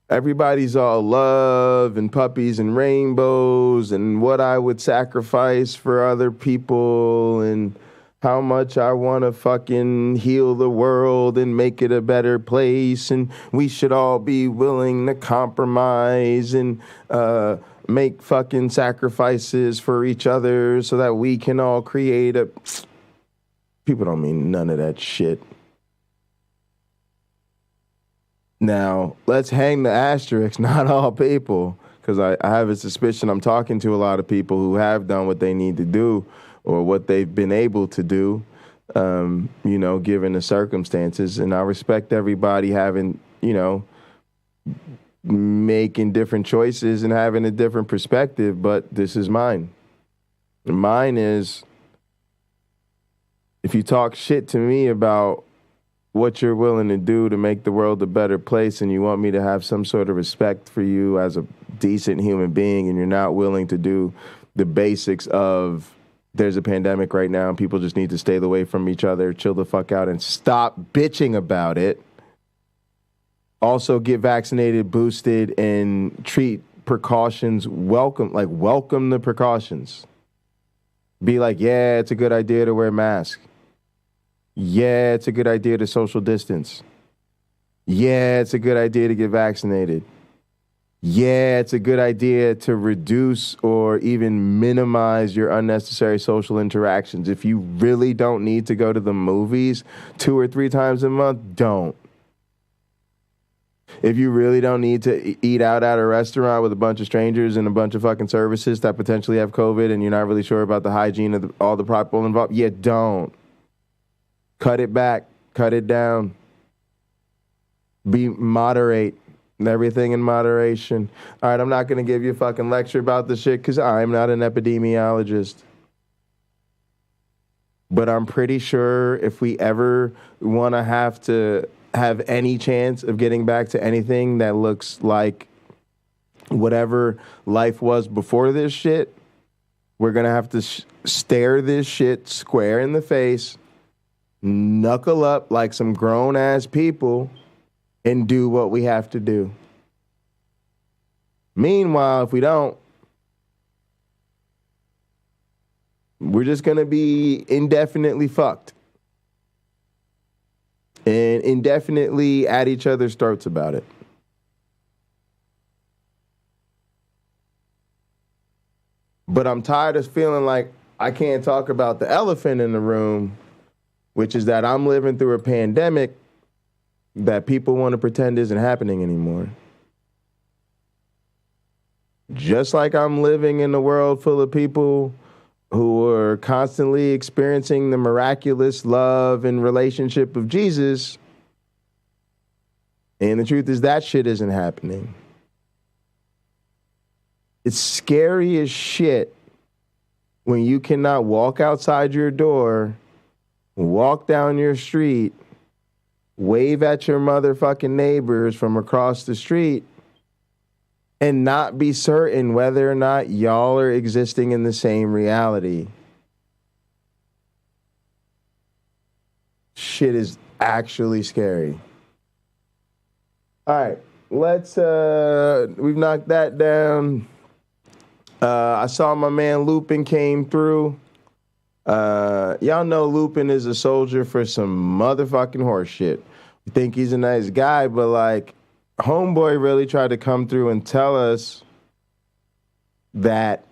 Everybody's all love and puppies and rainbows and what I would sacrifice for other people and how much I want to fucking heal the world and make it a better place, and we should all be willing to compromise and make fucking sacrifices for each other so that we can all create a... People don't mean none of that shit. Now, let's hang the asterisk, not all people, because I have a suspicion I'm talking to a lot of people who have done what they need to do or what they've been able to do, given the circumstances. And I respect everybody having, making different choices and having a different perspective, but this is mine. And mine is, if you talk shit to me about what you're willing to do to make the world a better place and you want me to have some sort of respect for you as a decent human being and you're not willing to do the basics of there's a pandemic right now and people just need to stay away from each other, chill the fuck out and stop bitching about it. Also get vaccinated, boosted, and treat precautions. Welcome the precautions. Be like, yeah, it's a good idea to wear a mask. Yeah, it's a good idea to social distance. Yeah, it's a good idea to get vaccinated. Yeah, it's a good idea to reduce or even minimize your unnecessary social interactions. If you really don't need to go to the movies 2 or 3 times a month, don't. If you really don't need to eat out at a restaurant with a bunch of strangers and a bunch of fucking services that potentially have COVID and you're not really sure about the hygiene of all the people involved, yeah, don't. Cut it back. Cut it down. Be moderate. Everything in moderation. All right, I'm not going to give you a fucking lecture about this shit because I'm not an epidemiologist. But I'm pretty sure if we ever want to have any chance of getting back to anything that looks like whatever life was before this shit, we're going to have to stare this shit square in the face, knuckle up like some grown-ass people, and do what we have to do. Meanwhile, if we don't, we're just going to be indefinitely fucked. And indefinitely at each other's throats about it. But I'm tired of feeling like I can't talk about the elephant in the room, which is that I'm living through a pandemic that people want to pretend isn't happening anymore. Just like I'm living in a world full of people who are constantly experiencing the miraculous love and relationship of Jesus, and the truth is that shit isn't happening. It's scary as shit when you cannot walk outside your door, walk down your street, wave at your motherfucking neighbors from across the street, and not be certain whether or not y'all are existing in the same reality. Shit is actually scary. All right, we've knocked that down. I saw my man Lupin came through. Y'all know Lupin is a soldier for some motherfucking horse shit. You think he's a nice guy, but like, homeboy really tried to come through and tell us that,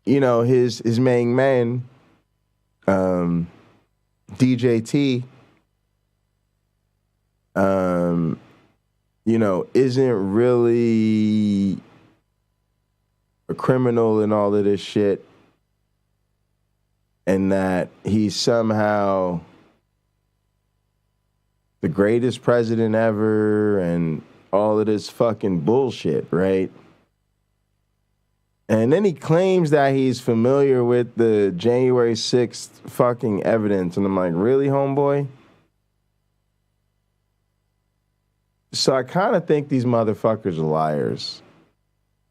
you know, his main man, DJT, you know, isn't really a criminal in all of this shit, and that he's somehow the greatest president ever and all of this fucking bullshit, right? And then he claims that he's familiar with the January 6th fucking evidence. And I'm like, really, homeboy? So I kind of think these motherfuckers are liars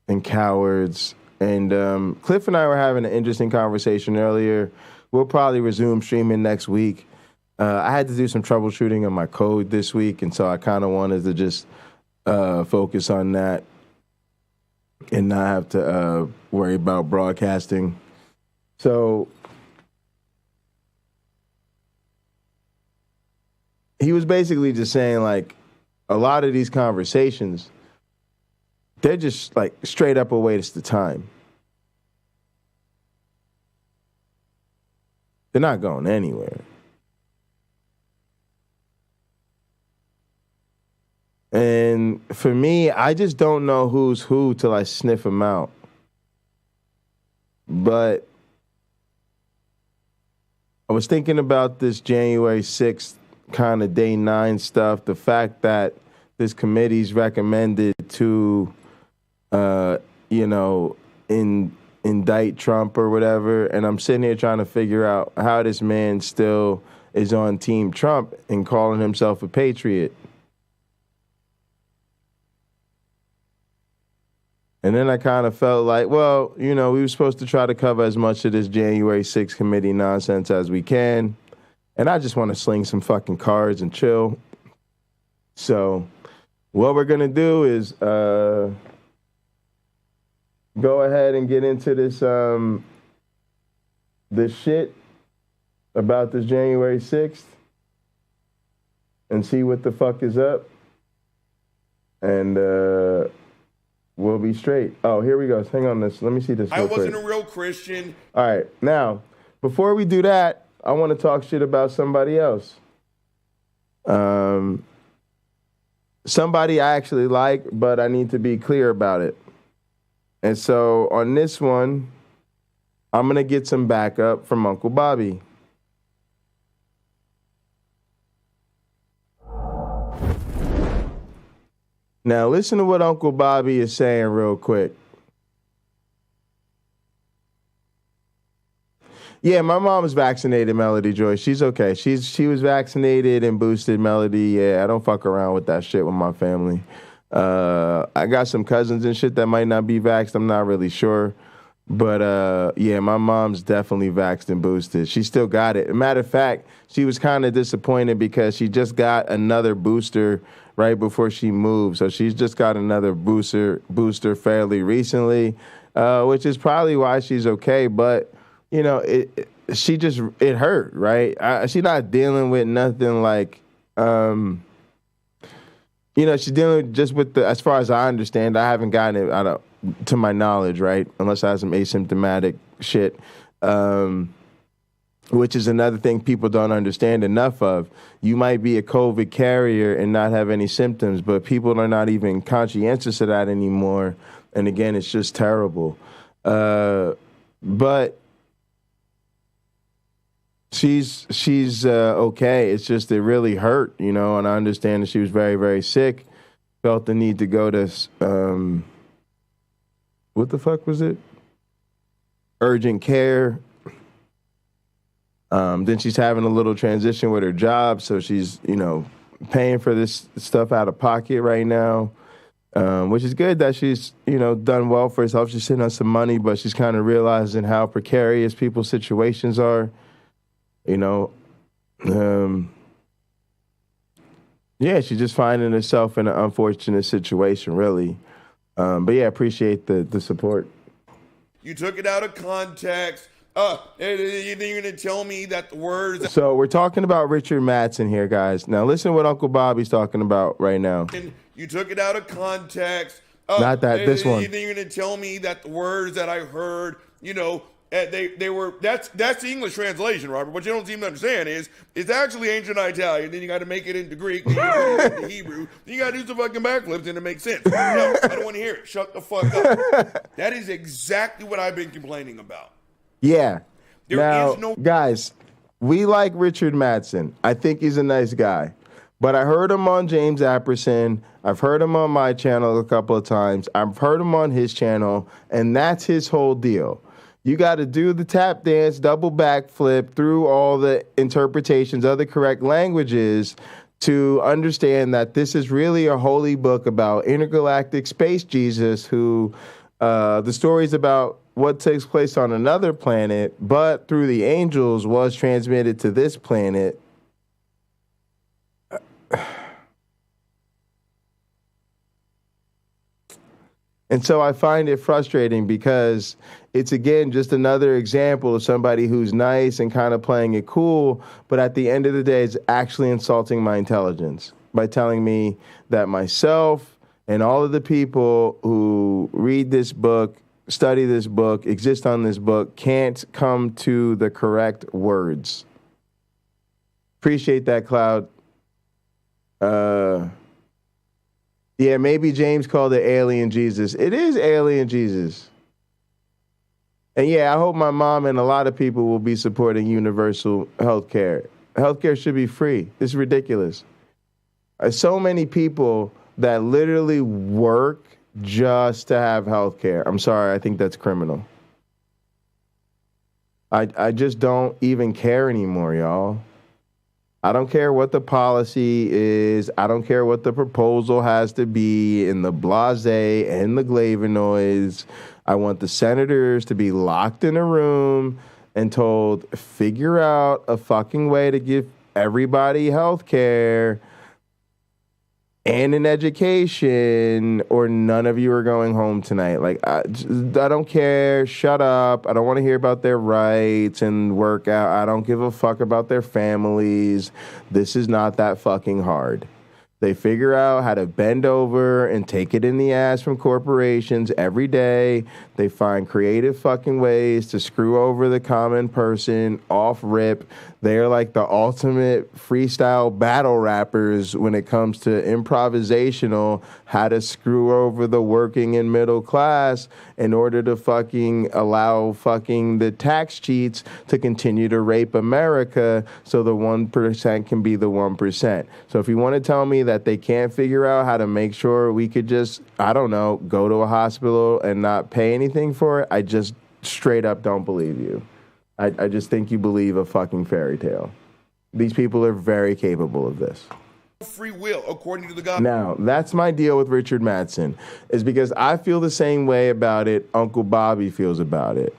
and cowards. And Cliff and I were having an interesting conversation earlier. We'll probably resume streaming next week. I had to do some troubleshooting on my code this week, and so I kind of wanted to just focus on that and not have to worry about broadcasting. So he was basically just saying, like, a lot of these conversations, they're just like straight up a waste of time. They're not going anywhere. And for me, I just don't know who's who till I sniff them out. But I was thinking about this January 6th kind of day 9 stuff, the fact that this committee's recommended to, you know, indict Trump or whatever, and I'm sitting here trying to figure out how this man still is on Team Trump and calling himself a patriot. And then I kind of felt like, well, you know, we were supposed to try to cover as much of this January 6th committee nonsense as we can. And I just want to sling some fucking cards and chill. So what we're going to do is go ahead and get into this shit about this January 6th. and see what the fuck is up. And we'll be straight. Oh, here we go. Hang on this. Let me see this real quick. I wasn't a real Christian. All right. Now, before we do that, I want to talk shit about somebody else. Somebody I actually like, but I need to be clear about it. And so on this one, I'm going to get some backup from Uncle Bobby. Now, listen to what Uncle Bobby is saying real quick. Yeah, my mom's vaccinated, Melody Joy. She's okay. She was vaccinated and boosted, Melody. Yeah, I don't fuck around with that shit with my family. I got some cousins and shit that might not be vaxxed. I'm not really sure. But, yeah, my mom's definitely vaxxed and boosted. She still got it. Matter of fact, she was kind of disappointed because she just got another booster right before she moved. So she's just got another booster fairly recently, which is probably why she's okay. But, you know, it hurt, right? She's not dealing with nothing like, you know, she's dealing just with as far as I understand, I haven't gotten it to my knowledge, right? Unless I have some asymptomatic shit, which is another thing people don't understand enough of. You might be a COVID carrier and not have any symptoms, but people are not even conscientious of that anymore. And again, it's just terrible. But she's okay. It's just it really hurt, you know, and I understand that she was very, very sick. Felt the need to go to what the fuck was it? Urgent care. Then she's having a little transition with her job, so she's, you know, paying for this stuff out of pocket right now, which is good that she's, you know, done well for herself. She's sitting on some money, but she's kind of realizing how precarious people's situations are, you know. Yeah, she's just finding herself in an unfortunate situation, really. But yeah, appreciate the support. You took it out of context. You're going to tell me that the words... So we're talking about Richard Madsen here, guys. Now listen to what Uncle Bobby's talking about right now. You took it out of context. Not that, this one. You're going to tell me that the words that I heard, you know, they were... That's the English translation, Robert. What you don't seem to understand is it's actually ancient Italian. Then you got to make it into Greek. Then you got to make it into Hebrew. Then you got to do some fucking backflips and it makes sense. No, I don't want to hear it. Shut the fuck up. That is exactly what I've been complaining about. Yeah. There is no... Guys, we like Richard Madsen. I think he's a nice guy. But I heard him on James Apperson. I've heard him on my channel a couple of times. I've heard him on his channel, and that's his whole deal. You got to do the tap dance, double backflip through all the interpretations of the correct languages to understand that this is really a holy book about intergalactic space Jesus who the stories about what takes place on another planet, but through the angels was transmitted to this planet. And so I find it frustrating because it's, again, just another example of somebody who's nice and kind of playing it cool, but at the end of the day, it's actually insulting my intelligence by telling me that myself and all of the people who read this book, study this book, exist on this book, can't come to the correct words. Appreciate that, Cloud. Yeah, maybe James called it Alien Jesus. It is Alien Jesus. And yeah, I hope my mom and a lot of people will be supporting universal health care. Healthcare should be free. It's ridiculous. There's so many people that literally work just to have health care. I'm sorry, I think that's criminal. I just don't even care anymore, y'all. I don't care what the policy is. I don't care what the proposal has to be in the blase and the Glavinoids. I want the senators to be locked in a room and told, figure out a fucking way to give everybody health care. and an education, or none of you are going home tonight. Like, I don't care. Shut up. I don't want to hear about their rights and workout. I don't give a fuck about their families. This is not that fucking hard. They figure out how to bend over and take it in the ass from corporations every day. They find creative fucking ways to screw over the common person off rip. They're like the ultimate freestyle battle rappers when it comes to improvisational, how to screw over the working and middle class in order to fucking allow fucking the tax cheats to continue to rape America so the 1% can be the 1%. So if you want to tell me that they can't figure out how to make sure we could just, I don't know, go to a hospital and not pay anything for it, I just straight up don't believe you. I just think you believe a fucking fairy tale. These people are very capable of this. Free will, according to the God. Now, that's my deal with Richard Mattson, is because I feel the same way about it Uncle Bobby feels about it.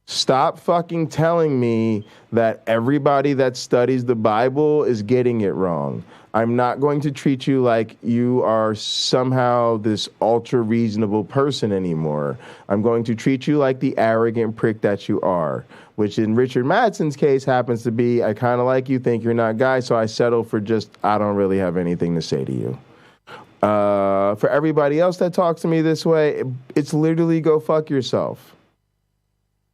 Stop fucking telling me that everybody that studies the Bible is getting it wrong. I'm not going to treat you like you are somehow this ultra reasonable person anymore. I'm going to treat you like the arrogant prick that you are, which in Richard Mattson's case happens to be, I kind of like you, think you're not guy, so I settle for just, I don't really have anything to say to you. For everybody else that talks to me this way, it's literally go fuck yourself.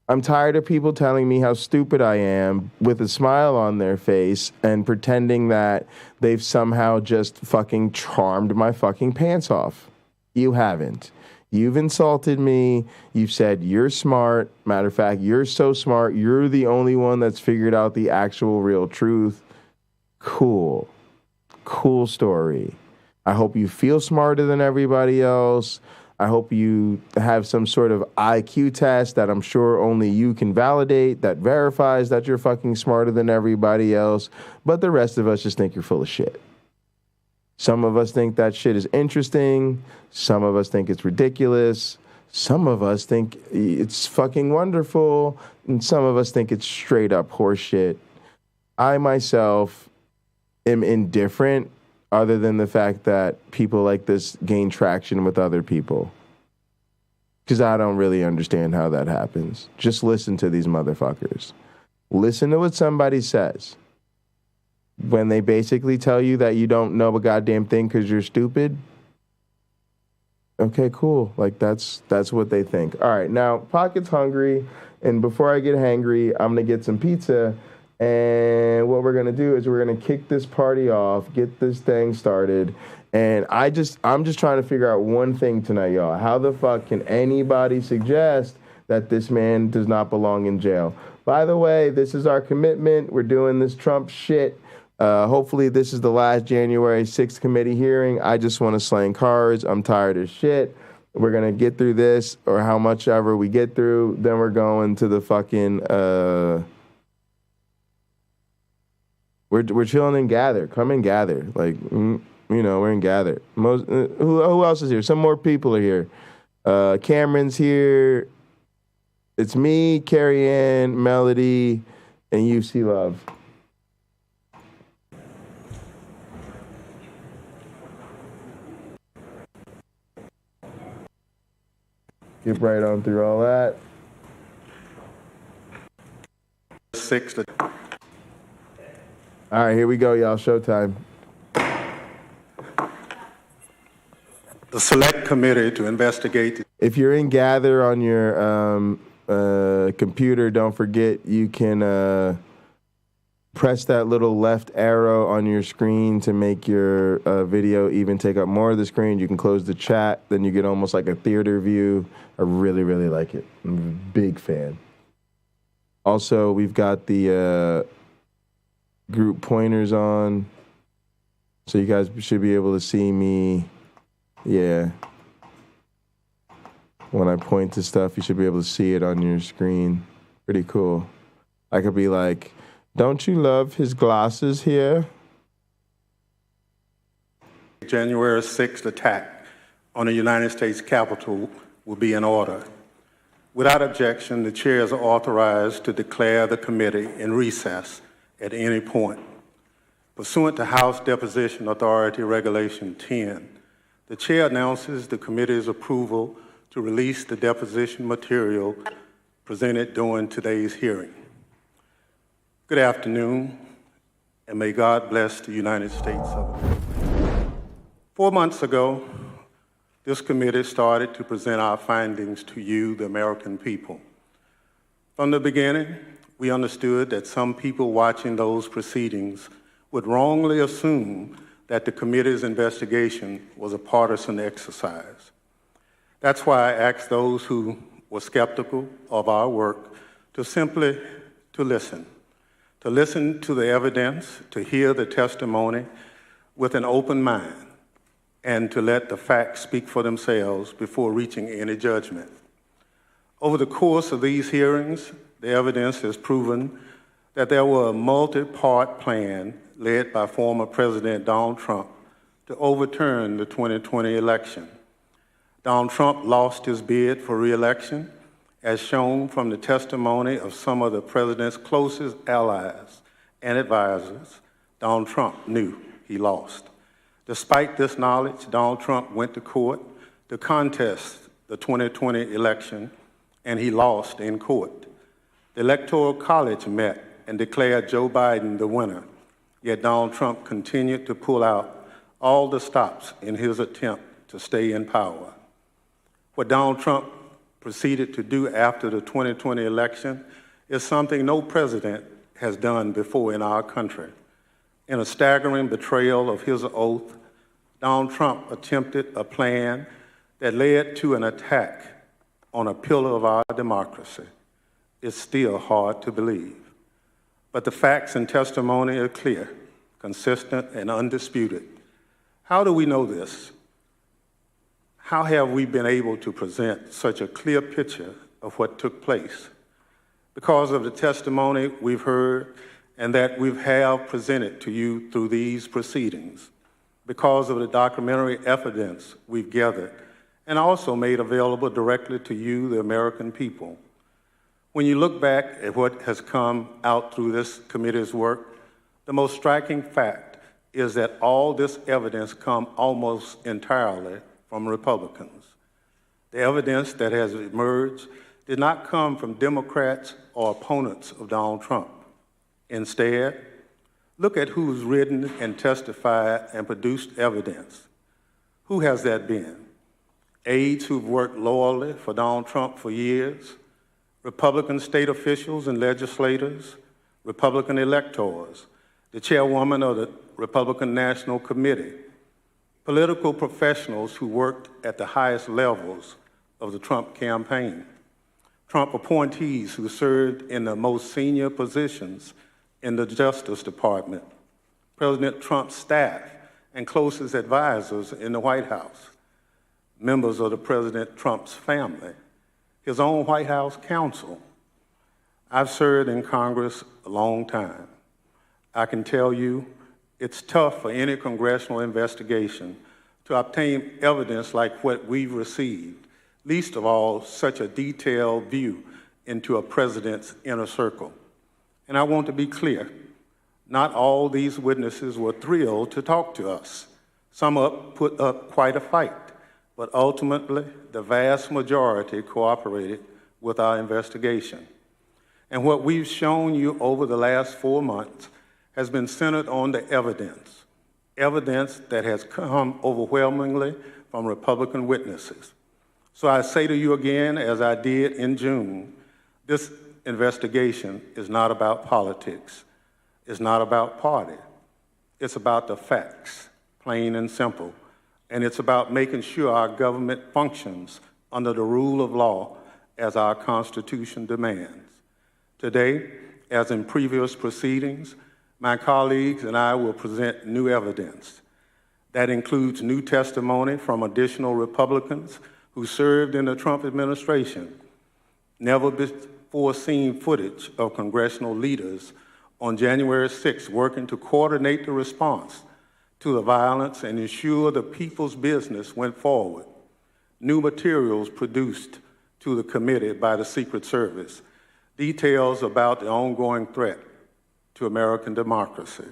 I'm tired of people telling me how stupid I am with a smile on their face and pretending that they've somehow just fucking charmed my fucking pants off. You haven't. You've insulted me. You've said you're smart. Matter of fact, you're so smart. You're the only one that's figured out the actual real truth. Cool. Cool story. I hope you feel smarter than everybody else. I hope you have some sort of IQ test that I'm sure only you can validate that verifies that you're fucking smarter than everybody else. But the rest of us just think you're full of shit. Some of us think that shit is interesting. Some of us think it's ridiculous. Some of us think it's fucking wonderful. And some of us think it's straight up horseshit. I myself am indifferent, other than the fact that people like this gain traction with other people. Because I don't really understand how that happens. Just listen to these motherfuckers. Listen to what somebody says. When they basically tell you that you don't know a goddamn thing because you're stupid. Okay, cool. Like, that's what they think. All right, now, Pocket's hungry. And before I get hangry, I'm going to get some pizza. And what we're going to do is we're going to kick this party off, get this thing started. And I'm just trying to figure out one thing tonight, y'all. How the fuck can anybody suggest that this man does not belong in jail? By the way, this is our commitment. We're doing this Trump shit. Hopefully this is the last January 6th committee hearing. I just want to slang cards. I'm tired of shit. We're going to get through this, or how much ever we get through. Then we're going to the fucking... We're chilling in Gather. Come and gather. Like, you know, we're in Gather. Who else is here? Some more people are here. Cameron's here. It's me, Carrie Ann, Melody, and UC Love. Get right on through all that. 6 All right, here we go, y'all. Showtime. The select committee to investigate. If you're in Gather on your computer, don't forget you can press that little left arrow on your screen to make your video even take up more of the screen. You can close the chat, then you get almost like a theater view. I really, really like it. I'm a big fan. Also, we've got the group pointers on, so you guys should be able to see me. Yeah, when I point to stuff, you should be able to see it on your screen. Pretty cool. I could be like, don't you love his glasses here? January 6th attack on the United States Capitol will be in order. Without objection, the chairs are authorized to declare the committee in recess at any point. Pursuant to House Deposition Authority Regulation 10, the chair announces the committee's approval to release the deposition material presented during today's hearing. Good afternoon, and may God bless the United States of America. 4 months ago, this committee started to present our findings to you, the American people. From the beginning, we understood that some people watching those proceedings would wrongly assume that the committee's investigation was a partisan exercise. That's why I asked those who were skeptical of our work to simply listen to the evidence, to hear the testimony with an open mind, and to let the facts speak for themselves before reaching any judgment. Over the course of these hearings, the evidence has proven that there was a multi-part plan led by former President Donald Trump to overturn the 2020 election. Donald Trump lost his bid for re-election, as shown from the testimony of some of the president's closest allies and advisors. Donald Trump knew he lost. Despite this knowledge, Donald Trump went to court to contest the 2020 election, and he lost in court. The Electoral College met and declared Joe Biden the winner, yet Donald Trump continued to pull out all the stops in his attempt to stay in power. What Donald Trump proceeded to do after the 2020 election is something no president has done before in our country. In a staggering betrayal of his oath, Donald Trump attempted a plan that led to an attack on a pillar of our democracy. It's still hard to believe. But the facts and testimony are clear, consistent, and undisputed. How do we know this? How have we been able to present such a clear picture of what took place? Because of the testimony we've heard and that we have presented to you through these proceedings, because of the documentary evidence we've gathered and also made available directly to you, the American people. When you look back at what has come out through this committee's work, the most striking fact is that all this evidence comes almost entirely from Republicans. The evidence that has emerged did not come from Democrats or opponents of Donald Trump. Instead, look at who's written and testified and produced evidence. Who has that been? Aides who've worked loyally for Donald Trump for years, Republican state officials and legislators, Republican electors, the chairwoman of the Republican National Committee, political professionals who worked at the highest levels of the Trump campaign, Trump appointees who served in the most senior positions in the Justice Department, President Trump's staff and closest advisors in the White House, members of the President Trump's family, his own White House counsel. I've served in Congress a long time. I can tell you it's tough for any congressional investigation to obtain evidence like what we've received, least of all such a detailed view into a president's inner circle. And I want to be clear, not all these witnesses were thrilled to talk to us. Some put up quite a fight, but ultimately the vast majority cooperated with our investigation. And what we've shown you over the last 4 months has been centered on the evidence that has come overwhelmingly from Republican witnesses. So I say to you again, as I did in June, this investigation is not about politics. It's not about party. It's about the facts, plain and simple. And it's about making sure our government functions under the rule of law as our Constitution demands. Today, as in previous proceedings, my colleagues and I will present new evidence. That includes new testimony from additional Republicans who served in the Trump administration, never before seen footage of congressional leaders on January 6th working to coordinate the response to the violence and ensure the people's business went forward. New materials produced to the committee by the Secret Service, details about the ongoing threat to American democracy.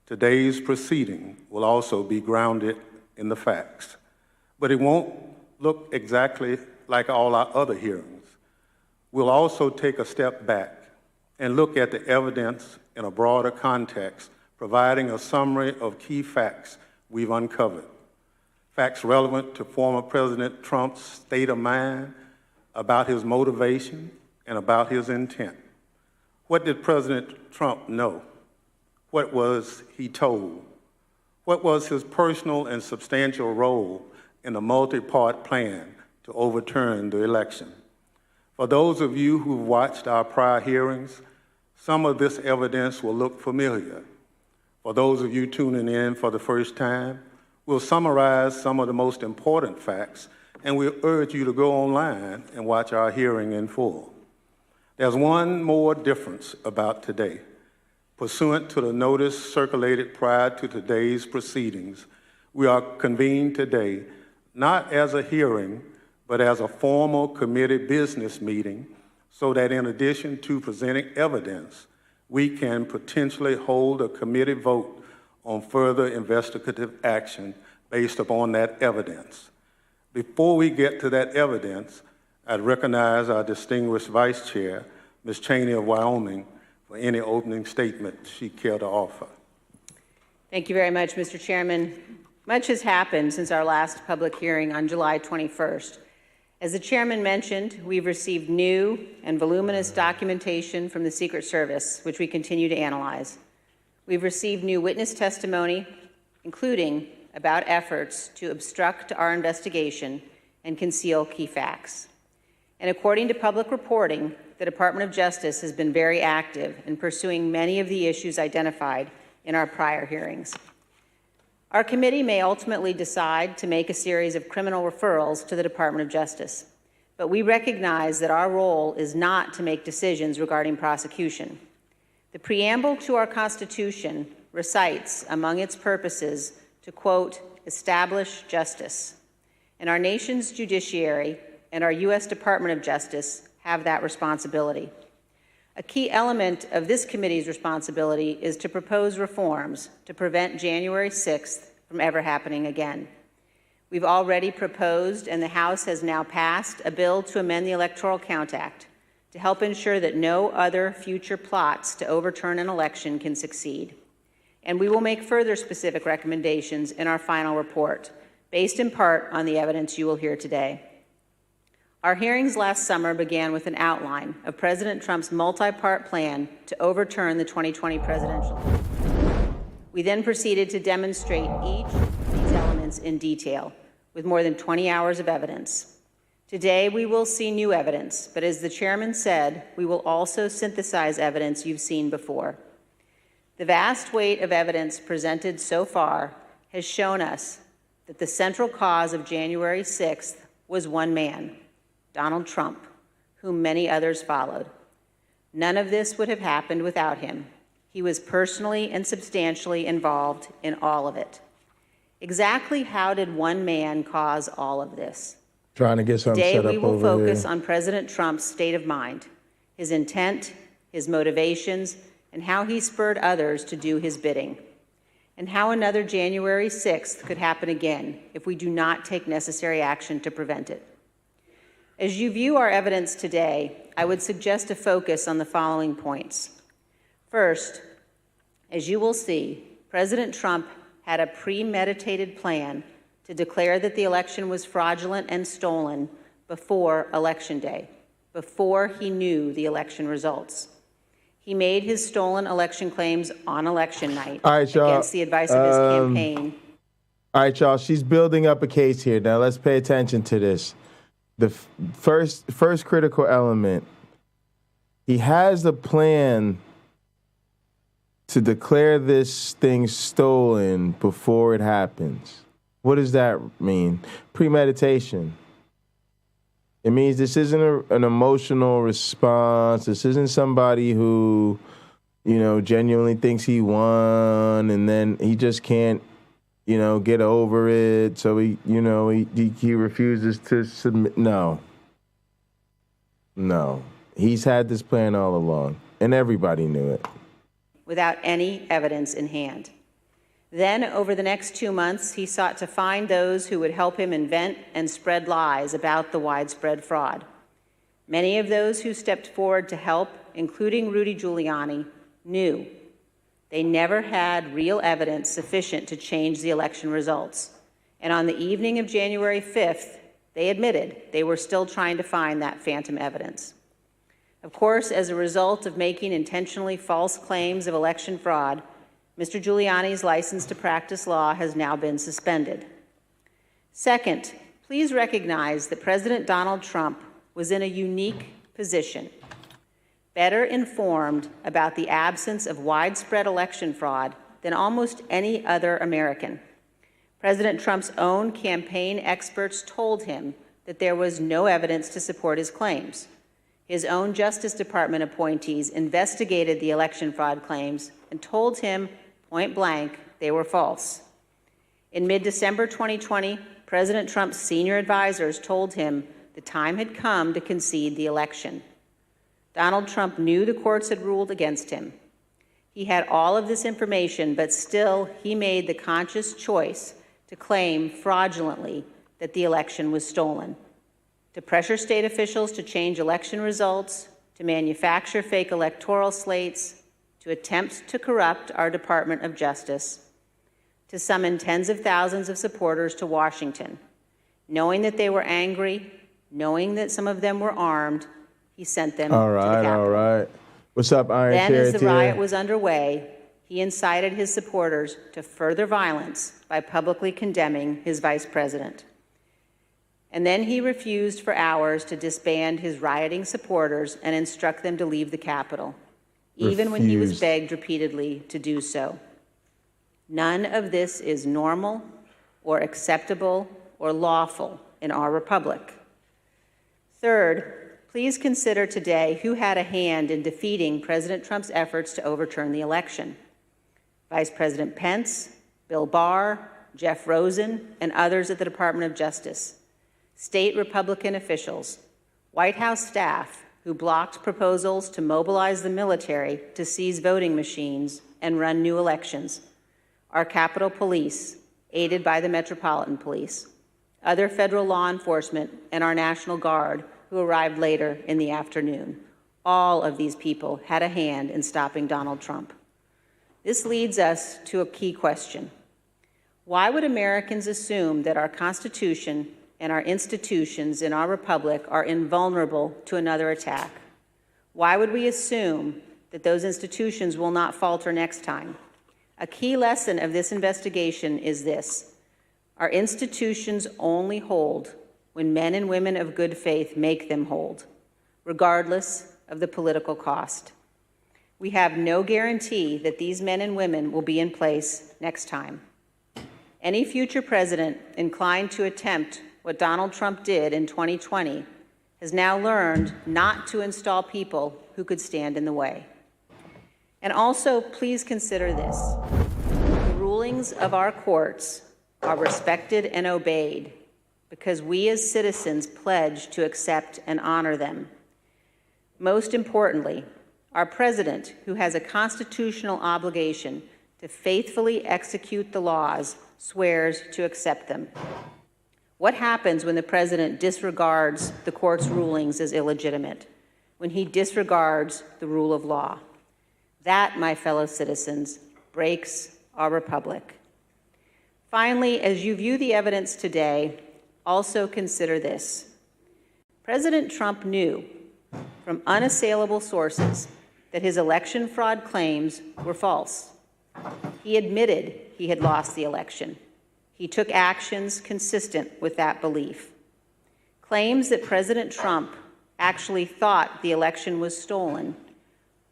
Today's proceeding will also be grounded in the facts, but it won't look exactly like all our other hearings. We'll also take a step back and look at the evidence in a broader context, providing a summary of key facts we've uncovered. Facts relevant to former President Trump's state of mind, about his motivation, and about his intent. What did President Trump know? What was he told? What was his personal and substantial role in the multi-part plan to overturn the election? For those of you who've watched our prior hearings, some of this evidence will look familiar. For those of you tuning in for the first time, we'll summarize some of the most important facts, and we'll urge you to go online and watch our hearing in full. There's one more difference about today. Pursuant to the notice circulated prior to today's proceedings, we are convened today not as a hearing, but as a formal committee business meeting, so that in addition to presenting evidence, we can potentially hold a committee vote on further investigative action based upon that evidence. Before we get to that evidence, I'd recognize our distinguished Vice Chair, Ms. Cheney of Wyoming, for any opening statement she'd care to offer. Thank you very much, Mr. Chairman. Much has happened since our last public hearing on July 21st. As the chairman mentioned, we've received new and voluminous documentation from the Secret Service, which we continue to analyze. We've received new witness testimony, including about efforts to obstruct our investigation and conceal key facts. And according to public reporting, the Department of Justice has been very active in pursuing many of the issues identified in our prior hearings. Our committee may ultimately decide to make a series of criminal referrals to the Department of Justice, but we recognize that our role is not to make decisions regarding prosecution. The preamble to our Constitution recites among its purposes to, quote, establish justice, and our nation's judiciary and our U.S. Department of Justice have that responsibility. A key element of this committee's responsibility is to propose reforms to prevent January 6th from ever happening again. We've already proposed, and the House has now passed, a bill to amend the Electoral Count Act to help ensure that no other future plots to overturn an election can succeed. And we will make further specific recommendations in our final report, based in part on the evidence you will hear today. Our hearings last summer began with an outline of President Trump's multi-part plan to overturn the 2020 presidential election. We then proceeded to demonstrate each of these elements in detail, with more than 20 hours of evidence. Today, we will see new evidence, but as the chairman said, we will also synthesize evidence you've seen before. The vast weight of evidence presented so far has shown us that the central cause of January 6th was one man, Donald Trump, whom many others followed. None of this would have happened without him. He was personally and substantially involved in all of it. Exactly how did one man cause all of this? Trying to get something set up over here. Today we will focus on President Trump's state of mind, his intent, his motivations, and how he spurred others to do his bidding, and how another January 6th could happen again if we do not take necessary action to prevent it. As you view our evidence today, I would suggest a focus on the following points. First, as you will see, President Trump had a premeditated plan to declare that the election was fraudulent and stolen before Election Day, before he knew the election results. He made his stolen election claims on election night against the advice of his campaign. All right, y'all, she's building up a case here. Now let's pay attention to this. The first critical element, he has a plan to declare this thing stolen before it happens. What does that mean? Premeditation. It means this isn't an emotional response. This isn't somebody who, genuinely thinks he won and then he just can't, get over it. So he refuses to submit. No. He's had this plan all along, and everybody knew it. Without any evidence in hand. Then, over the next 2 months, he sought to find those who would help him invent and spread lies about the widespread fraud. Many of those who stepped forward to help, including Rudy Giuliani, knew they never had real evidence sufficient to change the election results. And on the evening of January 5th, they admitted they were still trying to find that phantom evidence. Of course, as a result of making intentionally false claims of election fraud, Mr. Giuliani's license to practice law has now been suspended. Second, please recognize that President Donald Trump was in a unique position, better informed about the absence of widespread election fraud than almost any other American. President Trump's own campaign experts told him that there was no evidence to support his claims. His own Justice Department appointees investigated the election fraud claims and told him point blank they were false. In mid-December 2020, President Trump's senior advisors told him the time had come to concede the election. Donald Trump knew the courts had ruled against him. He had all of this information, but still he made the conscious choice to claim fraudulently that the election was stolen, to pressure state officials to change election results, to manufacture fake electoral slates, to attempt to corrupt our Department of Justice, to summon tens of thousands of supporters to Washington. Knowing that they were angry, knowing that some of them were armed, he sent them to the Capitol. All right. What's up, Iron Then, Carrot? as the riot was underway, he incited his supporters to further violence by publicly condemning his vice president. And then he refused for hours to disband his rioting supporters and instruct them to leave the Capitol, even when he was begged repeatedly to do so. None of this is normal or acceptable or lawful in our republic. Third, please consider today who had a hand in defeating President Trump's efforts to overturn the election. Vice President Pence, Bill Barr, Jeff Rosen, and others at the Department of Justice, state Republican officials, White House staff who blocked proposals to mobilize the military to seize voting machines and run new elections, our Capitol Police, aided by the Metropolitan Police, other federal law enforcement, and our National Guard, who arrived later in the afternoon. All of these people had a hand in stopping Donald Trump. This leads us to a key question. Why would Americans assume that our Constitution and our institutions in our republic are invulnerable to another attack? Why would we assume that those institutions will not falter next time? A key lesson of this investigation is this: our institutions only hold when men and women of good faith make them hold, regardless of the political cost. We have no guarantee that these men and women will be in place next time. Any future president inclined to attempt what Donald Trump did in 2020 has now learned not to install people who could stand in the way. And also, please consider this: the rulings of our courts are respected and obeyed because we as citizens pledge to accept and honor them. Most importantly, our president, who has a constitutional obligation to faithfully execute the laws, swears to accept them. What happens when the president disregards the court's rulings as illegitimate, when he disregards the rule of law? That, my fellow citizens, breaks our republic. Finally, as you view the evidence today, also consider this. President Trump knew from unassailable sources that his election fraud claims were false. He admitted he had lost the election. He took actions consistent with that belief. Claims that President Trump actually thought the election was stolen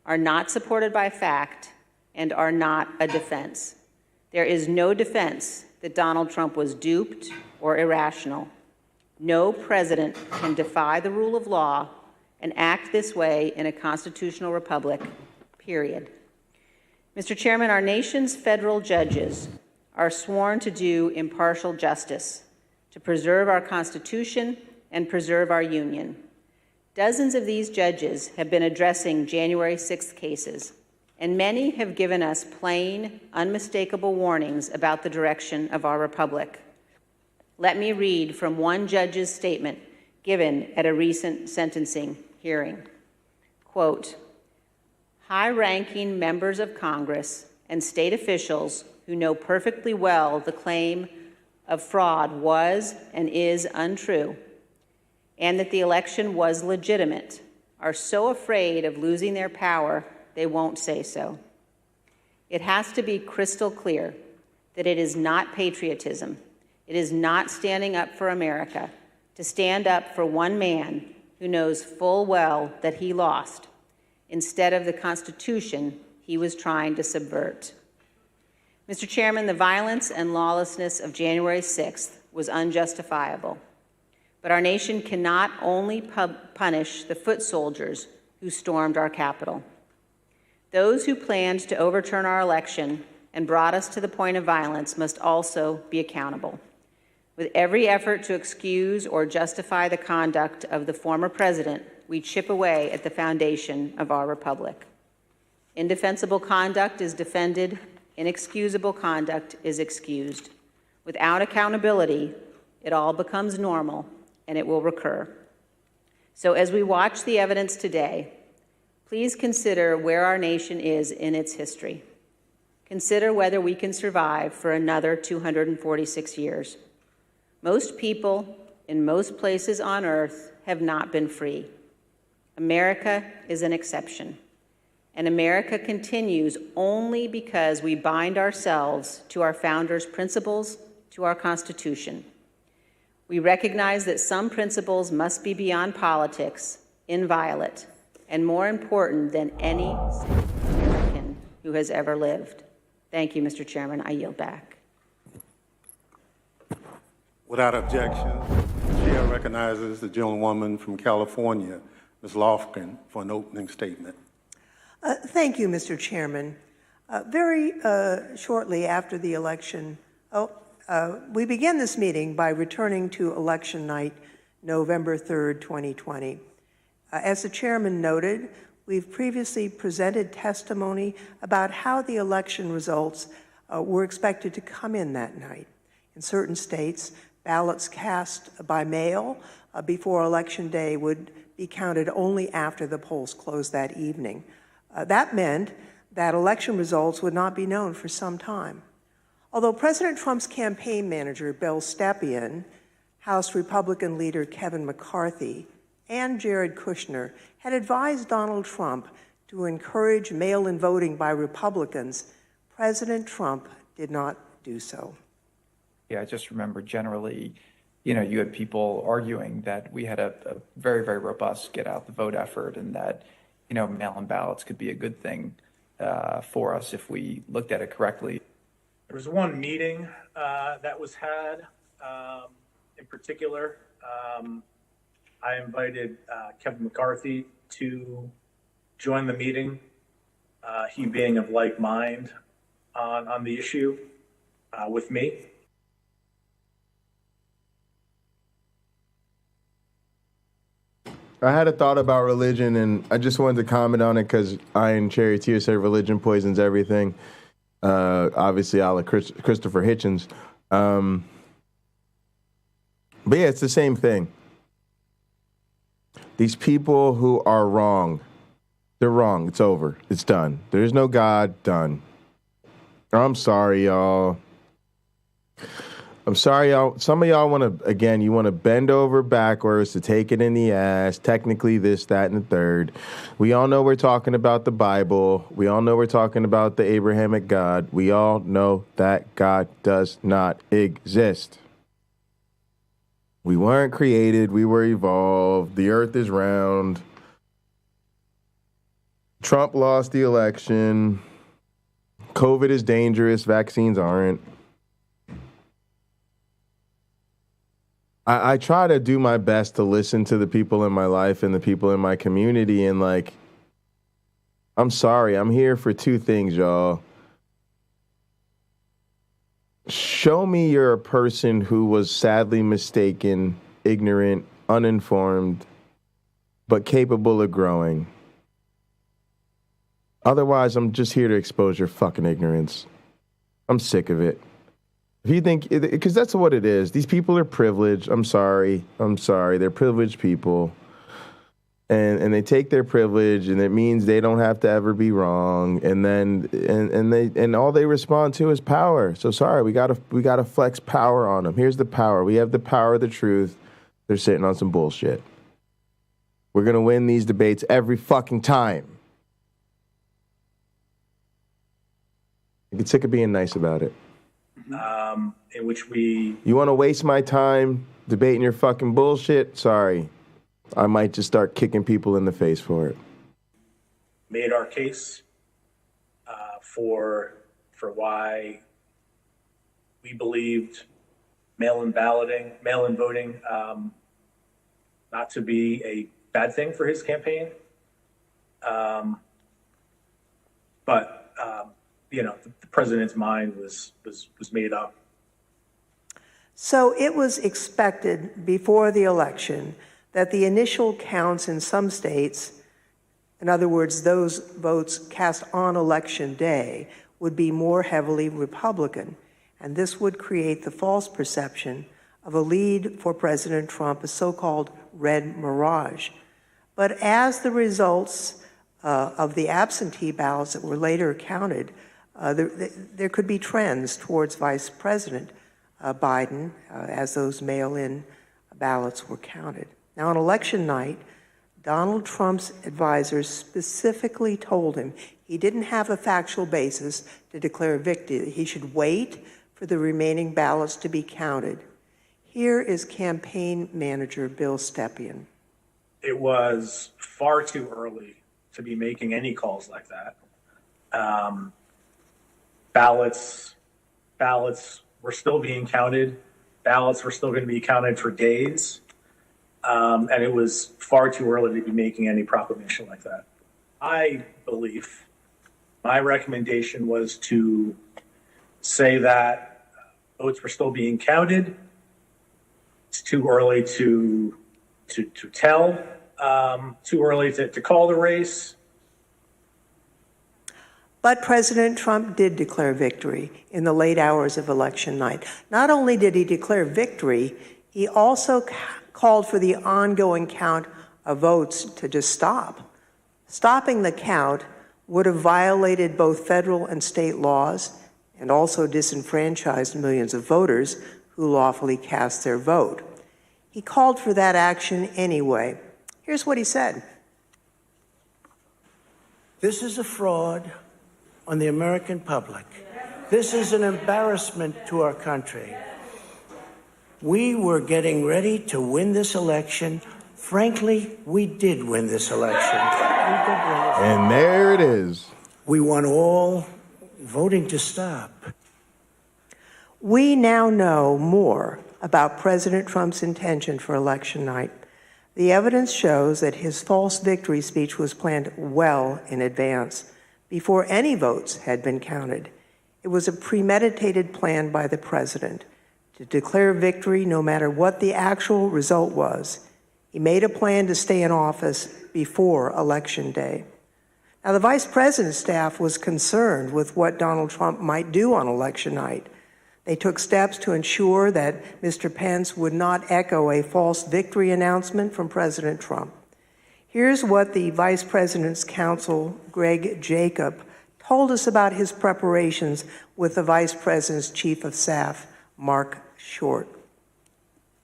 are not supported by fact and are not a defense. There is no defense that Donald Trump was duped or irrational. No president can defy the rule of law and act this way in a constitutional republic, period. Mr. Chairman, our nation's federal judges are sworn to do impartial justice, to preserve our Constitution and preserve our Union. Dozens of these judges have been addressing January 6th cases. and many have given us plain, unmistakable warnings about the direction of our republic. Let me read from one judge's statement given at a recent sentencing hearing. Quote, "High-ranking members of Congress and state officials who know perfectly well the claim of fraud was and is untrue, and that the election was legitimate, are so afraid of losing their power they won't say so. It has to be crystal clear that it is not patriotism, it is not standing up for America, to stand up for one man who knows full well that he lost, instead of the Constitution he was trying to subvert." Mr. Chairman, the violence and lawlessness of January 6th was unjustifiable, but our nation cannot only punish the foot soldiers who stormed our Capitol. Those who planned to overturn our election and brought us to the point of violence must also be accountable. With every effort to excuse or justify the conduct of the former president, we chip away at the foundation of our republic. Indefensible conduct is defended, inexcusable conduct is excused. Without accountability, it all becomes normal and it will recur. So as we watch the evidence today, please consider where our nation is in its history. Consider whether we can survive for another 246 years. Most people in most places on earth have not been free. America is an exception. And America continues only because we bind ourselves to our founders' principles, to our Constitution. We recognize that some principles must be beyond politics, inviolate, and more important than any American who has ever lived. Thank you, Mr. Chairman. I yield back. Without objection, the chair recognizes the gentlewoman from California, Ms. Lofgren, for an opening statement. Thank you, Mr. Chairman. Very shortly after the election, we began this meeting by returning to election night, November 3rd, 2020. As the chairman noted, we've previously presented testimony about how the election results were expected to come in that night. In certain states, ballots cast by mail before Election Day would be counted only after the polls closed that evening. That meant that election results would not be known for some time. Although President Trump's campaign manager, Bill Stepien, House Republican leader Kevin McCarthy, and Jared Kushner had advised Donald Trump to encourage mail-in voting by Republicans, President Trump did not do so. Yeah, I just remember generally, you had people arguing that we had a very, very robust get out the vote effort and that, mail-in ballots could be a good thing for us if we looked at it correctly. There was one meeting that was had in particular. I invited Kevin McCarthy to join the meeting, he being of like mind on the issue with me. I had a thought about religion, and I just wanted to comment on it because I and Cherry Tear say religion poisons everything. Obviously, a la Christopher Hitchens. But yeah, it's the same thing. These people who are wrong, they're wrong. It's over. It's done. There's no God. Done. I'm sorry, y'all. I'm sorry, y'all. Some of y'all want to, again, you want to bend over backwards to take it in the ass. Technically this, that, and the third. We all know we're talking about the Bible. We all know we're talking about the Abrahamic God. We all know that God does not exist. We weren't created. We were evolved. The earth is round. Trump lost the election. COVID is dangerous. Vaccines aren't. I try to do my best to listen to the people in my life and the people in my community. And I'm sorry, I'm here for two things, y'all. Show me you're a person who was sadly mistaken, ignorant, uninformed, but capable of growing. Otherwise, I'm just here to expose your fucking ignorance. I'm sick of it. If you think, because that's what it is. These people are privileged. I'm sorry. They're privileged people. And they take their privilege, and it means they don't have to ever be wrong. And then and all they respond to is power. So sorry, we gotta flex power on them. Here's the power. We have the power of the truth. They're sitting on some bullshit. We're gonna win these debates every fucking time. I get sick of being nice about it. In which we... You want to waste my time debating your fucking bullshit? Sorry. I might just start kicking people in the face for it. Made our case for why we believed mail-in voting not to be a bad thing for his campaign. But the president's mind was made up. So it was expected before the election that the initial counts in some states, in other words, those votes cast on election day, would be more heavily Republican, and this would create the false perception of a lead for President Trump, a so-called red mirage. But as the results of the absentee ballots that were later counted, there could be trends towards Vice President Biden as those mail-in ballots were counted. Now, on election night, Donald Trump's advisors specifically told him he didn't have a factual basis to declare victory. He should wait for the remaining ballots to be counted. Here is campaign manager Bill Stepien. It was far too early to be making any calls like that. Ballots were still being counted. Ballots were still going to be counted for days. And it was far too early to be making any proclamation like that. My recommendation was to say that votes were still being counted. It's too early to tell, too early to call the race. But President Trump did declare victory in the late hours of election night. Not only did he declare victory, he also called for the ongoing count of votes to just stop. Stopping the count would have violated both federal and state laws and also disenfranchised millions of voters who lawfully cast their vote. He called for that action anyway. Here's what he said. This is a fraud on the American public. This is an embarrassment to our country. We were getting ready to win this election. Frankly, we did win this election. And there it is. We want all voting to stop. We now know more about President Trump's intention for election night. The evidence shows that his false victory speech was planned well in advance, before any votes had been counted. It was a premeditated plan by the president to declare victory no matter what the actual result was. He made a plan to stay in office before Election Day. Now, the vice president's staff was concerned with what Donald Trump might do on election night. They took steps to ensure that Mr. Pence would not echo a false victory announcement from President Trump. Here's what the Vice President's counsel, Greg Jacob, told us about his preparations with the Vice President's Chief of Staff, Mark Short.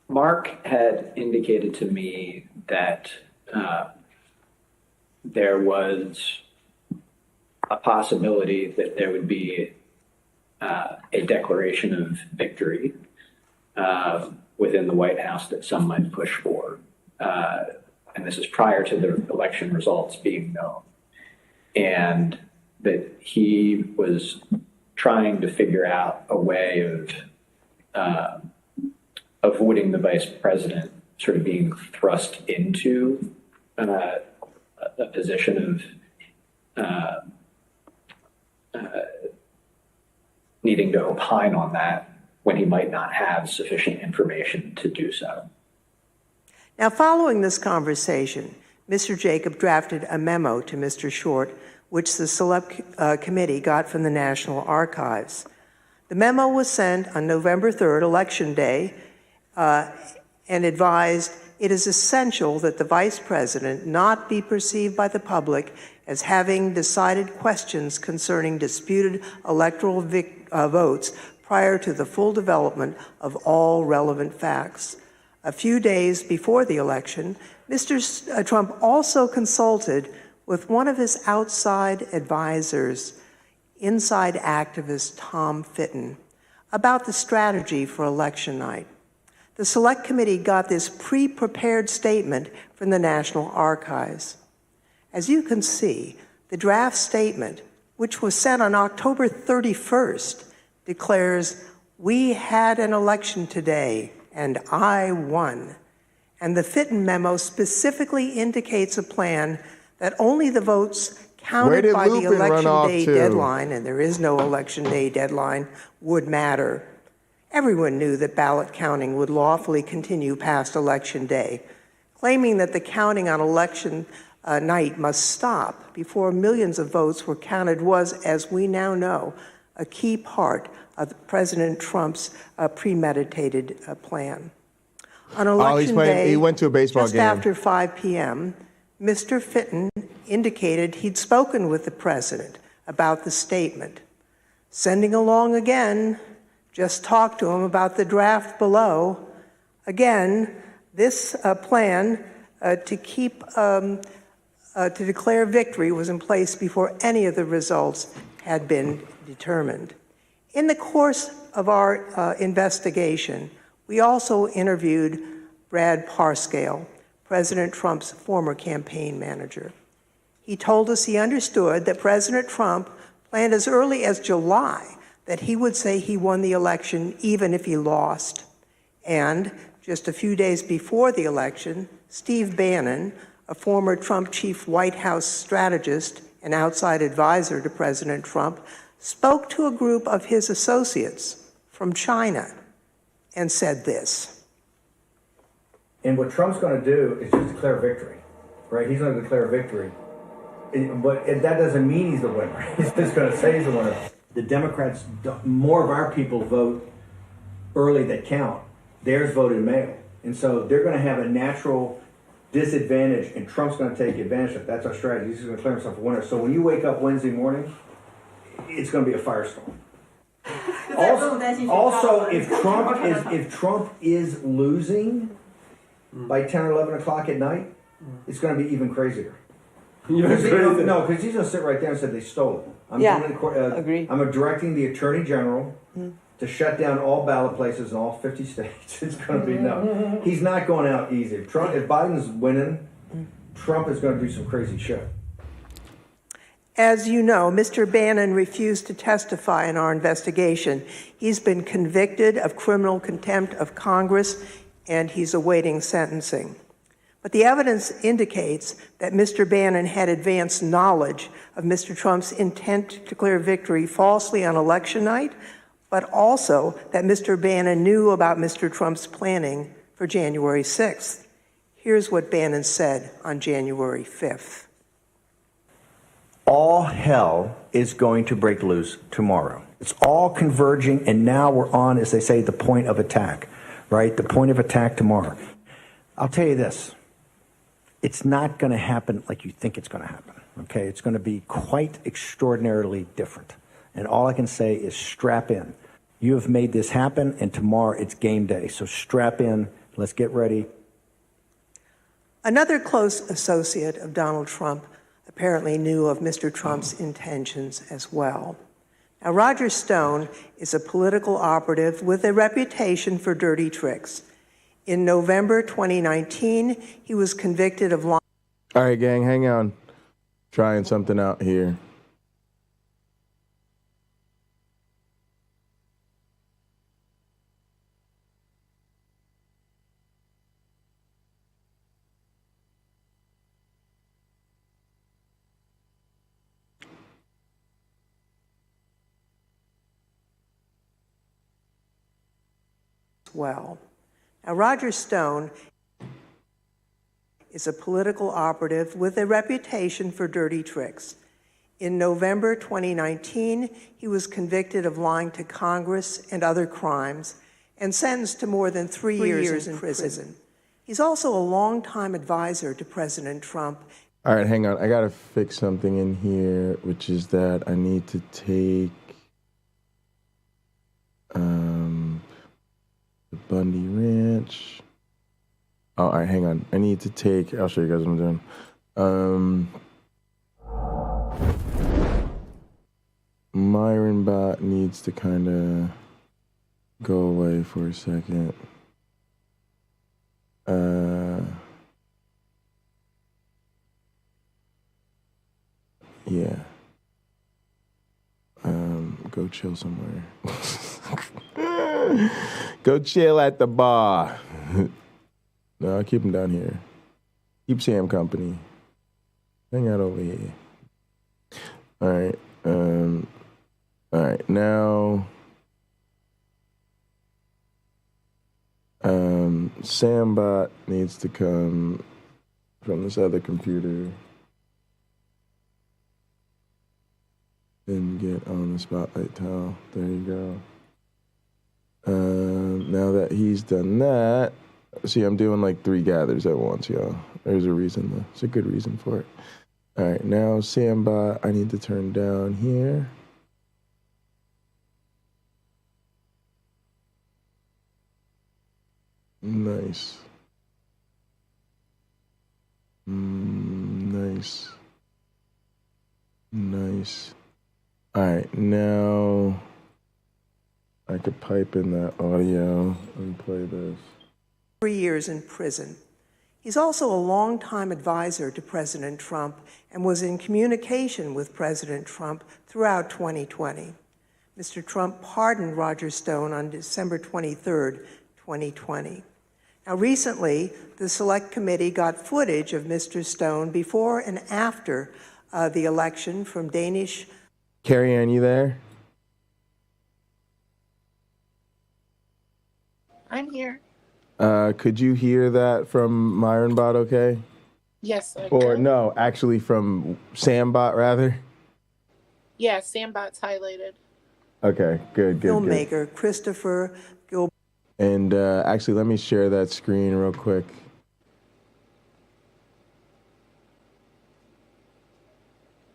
Mark had indicated to me that there was a possibility that there would be a declaration of victory within the White House that some might push for. And this is prior to the election results being known. And that he was trying to figure out a way of avoiding the vice president sort of being thrust into a position of needing to opine on that when he might not have sufficient information to do so. Now, following this conversation, Mr. Jacob drafted a memo to Mr. Short which the Select Committee got from the National Archives. The memo was sent on November 3rd, Election Day, and advised it is essential that the Vice President not be perceived by the public as having decided questions concerning disputed electoral votes prior to the full development of all relevant facts. A few days before the election, Mr. Trump also consulted with one of his outside advisors, inside activist Tom Fitton, about the strategy for election night. The Select Committee got this pre-prepared statement from the National Archives. As you can see, the draft statement, which was sent on October 31st, declares, "We had an election today, and I won." And the Fitton memo specifically indicates a plan that only the votes counted by the election day deadline, and there is no election day deadline, would matter. Everyone knew that ballot counting would lawfully continue past Election Day. Claiming that the counting on election night must stop before millions of votes were counted was, as we now know, a key part of President Trump's premeditated plan. On Election Day, he went to a baseball just game. after 5 p.m., Mr. Fitton indicated he'd spoken with the president about the statement. Sending along again, just talked to him about the draft below. Again, this plan to declare victory was in place before any of the results had been determined. In the course of our investigation, we also interviewed Brad Parscale, President Trump's former campaign manager. He told us he understood that President Trump planned as early as July that he would say he won the election even if he lost. And just a few days before the election, Steve Bannon, a former Trump chief White House strategist and outside advisor to President Trump, spoke to a group of his associates from China and said this. And what Trump's going to do is just declare victory, right? He's going to declare victory. But that doesn't mean he's the winner. He's just going to say he's the winner. The Democrats, more of our people vote early that count. Theirs voted mail. And so they're going to have a natural disadvantage, and Trump's going to take advantage of it. That's our strategy. He's going to declare himself a winner. So when you wake up Wednesday morning, it's going to be a firestorm. Also, if Trump is losing by 10 or 11 o'clock at night, it's going to be even crazier. No, because he's going to sit right there and say they stole it. Agree. I'm directing the Attorney General to shut down all ballot places in all 50 states. It's going to be no. He's not going out easy. If Biden's winning, Trump is going to do some crazy shit. As you know, Mr. Bannon refused to testify in our investigation. He's been convicted of criminal contempt of Congress, and he's awaiting sentencing. But the evidence indicates that Mr. Bannon had advanced knowledge of Mr. Trump's intent to declare victory falsely on election night, but also that Mr. Bannon knew about Mr. Trump's planning for January 6th. Here's what Bannon said on January 5th. All hell is going to break loose tomorrow. It's all converging, and now we're on, as they say, the point of attack, right? The point of attack tomorrow. I'll tell you this. It's not going to happen like you think it's going to happen, okay? It's going to be quite extraordinarily different. And all I can say is strap in. You have made this happen, and tomorrow it's game day. So strap in. Let's get ready. Another close associate of Donald Trump apparently knew of Mr. Trump's intentions as well. Now, Roger Stone is a political operative with a reputation for dirty tricks. In November 2019, he was convicted of lying. All right, gang, hang on. Trying something out here. Well. Now, Roger Stone is a political operative with a reputation for dirty tricks. In November 2019, he was convicted of lying to Congress and other crimes and sentenced to more than 3 years in prison. He's also a longtime advisor to President Trump. All right, hang on. I got to fix something in here, which is that I need to take the Bundy Ranch. Oh, all right, hang on. I need to take, I'll show you guys what I'm doing. Myron Bot needs to kind of go away for a second. Yeah. Go chill somewhere. Go chill at the bar. No, I'll keep him down here. Keep Sam company. Hang out over here. All right. All right. Now, Sambot needs to come from this other computer and get on the spotlight towel. There you go. Now that he's done that, see, I'm doing like 3 gathers at once, y'all. There's a reason, though. It's a good reason for it. All right, now Sambot, I need to turn down here. Nice. Nice. Nice. All right, now I could pipe in that audio and play this. 3 years in prison. He's also a longtime advisor to President Trump and was in communication with President Trump throughout 2020. Mr. Trump pardoned Roger Stone on December 23rd, 2020. Now, recently, the Select Committee got footage of Mr. Stone before and after the election from Danish. Carrie Ann, you there? I'm here. Could you hear that from Myron Bot, okay? Yes, I Or can. no, actually from Sambot, rather? Yeah, Sambot's highlighted. Okay, good. Filmmaker Christopher Gilbert. And actually, let me share that screen real quick.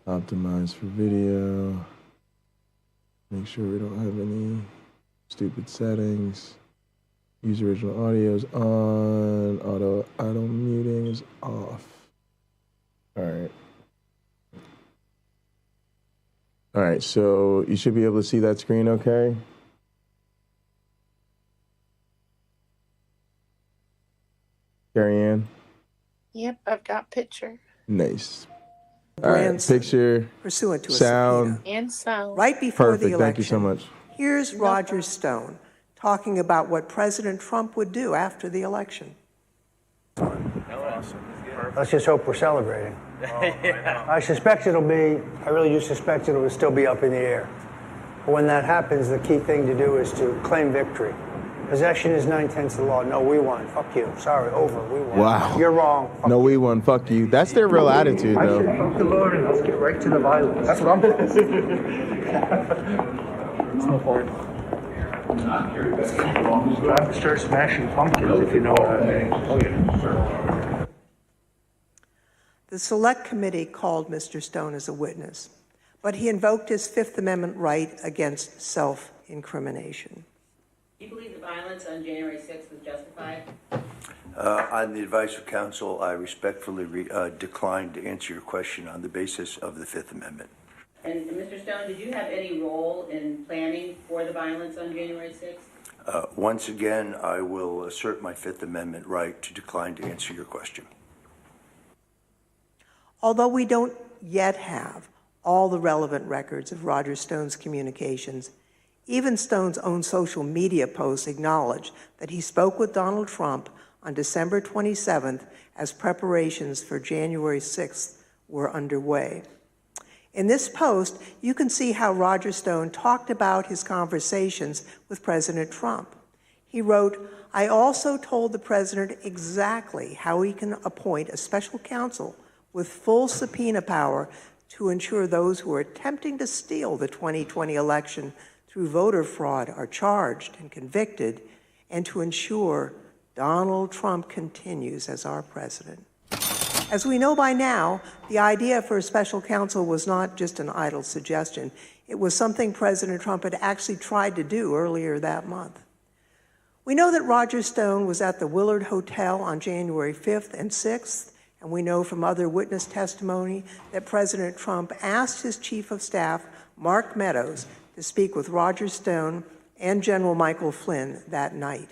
Optimize for video. Make sure we don't have any stupid settings. Use original audio is on. Auto muting is off. All right. All right, so you should be able to see that screen okay? Carrie Ann? Yep, I've got picture. Nice. All right, picture, pursuant to a sound. And sound. Right before Perfect, the election. thank you so much. Here's Roger Stone talking about what President Trump would do after the election. Let's just hope we're celebrating. I really do suspect it'll still be up in the air. But when that happens, the key thing to do is to claim victory. Possession is 9/10 of the law. No, we won. Fuck you. Sorry, over. We won. Wow. You're wrong. No, we won. Fuck you. That's their real attitude, though. Fuck the Lord and let's get right to the violence. That's what I'm doing. It's no point. You have to start smashing pumpkins if you know what I mean. Oh, yeah. The Select Committee called Mr. Stone as a witness, but he invoked his Fifth Amendment right against self-incrimination. Do you believe the violence on January 6th was justified? On the advice of counsel, I respectfully decline to answer your question on the basis of the Fifth Amendment. And Mr. Stone, did you have any role in planning for the violence on January 6th? Once again, I will assert my Fifth Amendment right to decline to answer your question. Although we don't yet have all the relevant records of Roger Stone's communications, even Stone's own social media posts acknowledge that he spoke with Donald Trump on December 27th as preparations for January 6th were underway. In this post, you can see how Roger Stone talked about his conversations with President Trump. He wrote, "I also told the president exactly how he can appoint a special counsel with full subpoena power to ensure those who are attempting to steal the 2020 election through voter fraud are charged and convicted, and to ensure Donald Trump continues as our president. As we know by now, the idea for a special counsel was not just an idle suggestion. It was something President Trump had actually tried to do earlier that month. We know that Roger Stone was at the Willard Hotel on January 5th and 6th, and we know from other witness testimony that President Trump asked his chief of staff, Mark Meadows, to speak with Roger Stone and General Michael Flynn that night.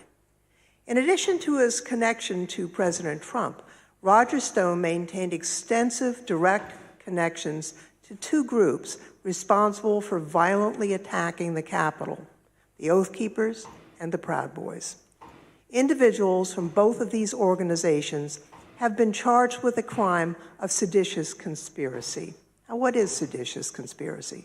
In addition to his connection to President Trump, Roger Stone maintained extensive direct connections to two groups responsible for violently attacking the Capitol, the Oath Keepers and the Proud Boys. Individuals from both of these organizations have been charged with the crime of seditious conspiracy. Now, what is seditious conspiracy?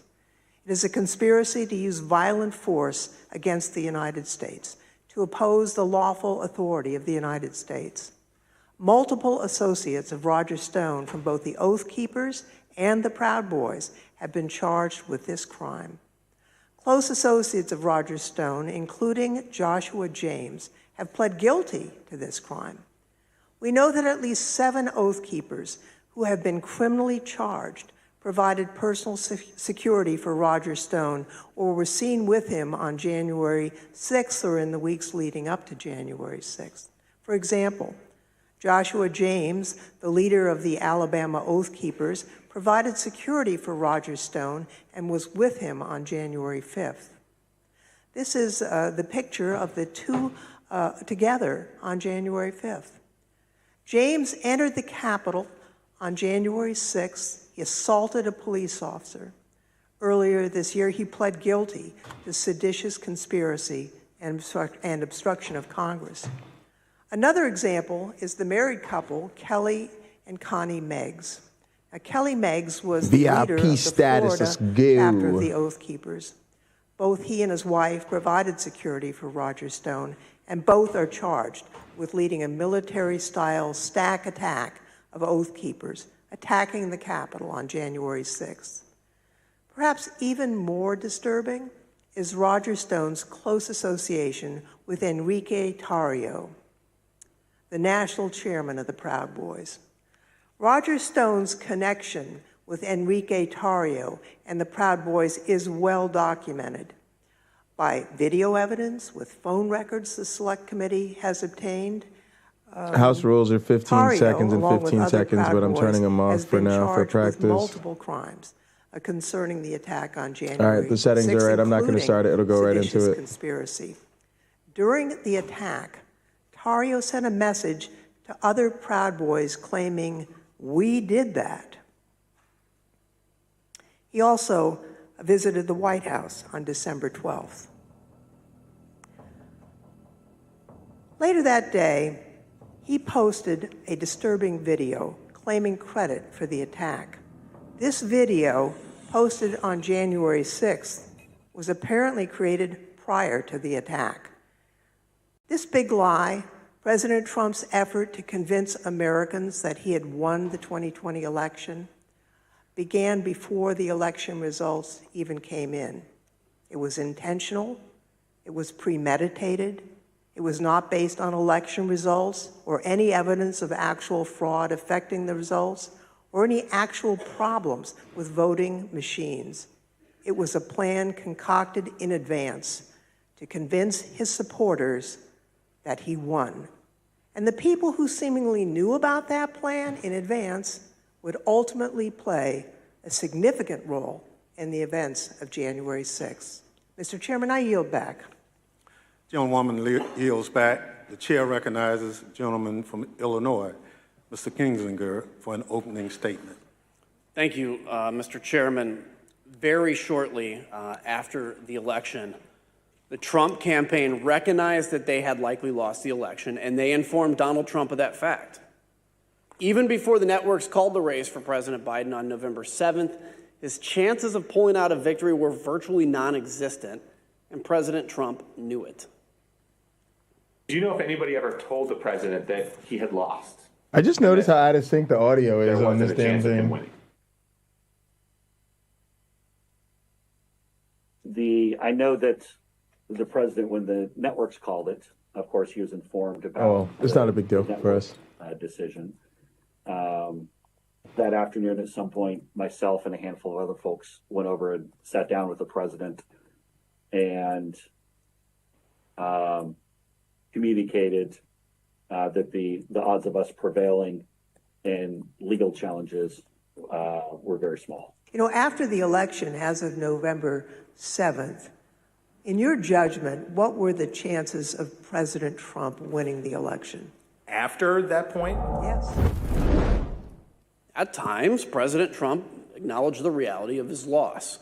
It is a conspiracy to use violent force against the United States, to oppose the lawful authority of the United States. Multiple associates of Roger Stone from both the Oath Keepers and the Proud Boys have been charged with this crime. Close associates of Roger Stone, including Joshua James, have pled guilty to this crime. We know that at least 7 Oath Keepers who have been criminally charged provided personal security for Roger Stone or were seen with him on January 6th or in the weeks leading up to January 6th. For example, Joshua James, the leader of the Alabama Oath Keepers, provided security for Roger Stone and was with him on January 5th. This is the picture of the two together on January 5th. James entered the Capitol on January 6th. He assaulted a police officer. Earlier this year, he pled guilty to seditious conspiracy and obstruction of Congress. Another example is the married couple, Kelly and Connie Meggs. Now, Kelly Meggs was the leader of the Florida chapter of the Oath Keepers. Both he and his wife provided security for Roger Stone, and both are charged with leading a military-style stack attack of Oath Keepers, attacking the Capitol on January 6th. Perhaps even more disturbing is Roger Stone's close association with Enrique Tarrio, the national chairman of the Proud Boys. Roger Stone's connection with Enrique Tarrio and the Proud Boys is well documented by video evidence with phone records the Select Committee has obtained. House rules are 15 Tarrio, seconds and along with 15 other seconds, Proud but I'm Boys, turning them off has for been now for charged with practice. multiple crimes concerning the attack on January All right, the settings 6th, are right. I'm not going to start it. It'll go right into seditious it. Conspiracy. During the attack, Tarrio sent a message to other Proud Boys claiming, "We did that." He also visited the White House on December 12th. Later that day, he posted a disturbing video claiming credit for the attack. This video, posted on January 6th, was apparently created prior to the attack. This big lie, President Trump's effort to convince Americans that he had won the 2020 election, began before the election results even came in. It was intentional, it was premeditated, it was not based on election results or any evidence of actual fraud affecting the results or any actual problems with voting machines. It was a plan concocted in advance to convince his supporters that he won. And the people who seemingly knew about that plan in advance would ultimately play a significant role in the events of January 6th. Mr. Chairman, I yield back. Gentlewoman yields back. The chair recognizes the gentleman from Illinois, Mr. Kinzinger, for an opening statement. Thank you, Mr. Chairman. Very shortly after the election, the Trump campaign recognized that they had likely lost the election, and they informed Donald Trump of that fact. Even before the networks called the race for President Biden on November 7th, his chances of pulling out a victory were virtually non-existent, and President Trump knew it. Do you know if anybody ever told the president that he had lost? I just noticed how out of sync the audio is on this damn thing. I know that the president, when the networks called it, of course, he was informed about. Oh, it's not a big deal for us. Decision. That afternoon, at some point, myself and a handful of other folks went over and sat down with the president and communicated that the odds of us prevailing in legal challenges were very small. You know, after the election, as of November 7th, in your judgment, what were the chances of President Trump winning the election? After that point? Yes. At times, President Trump acknowledged the reality of his loss.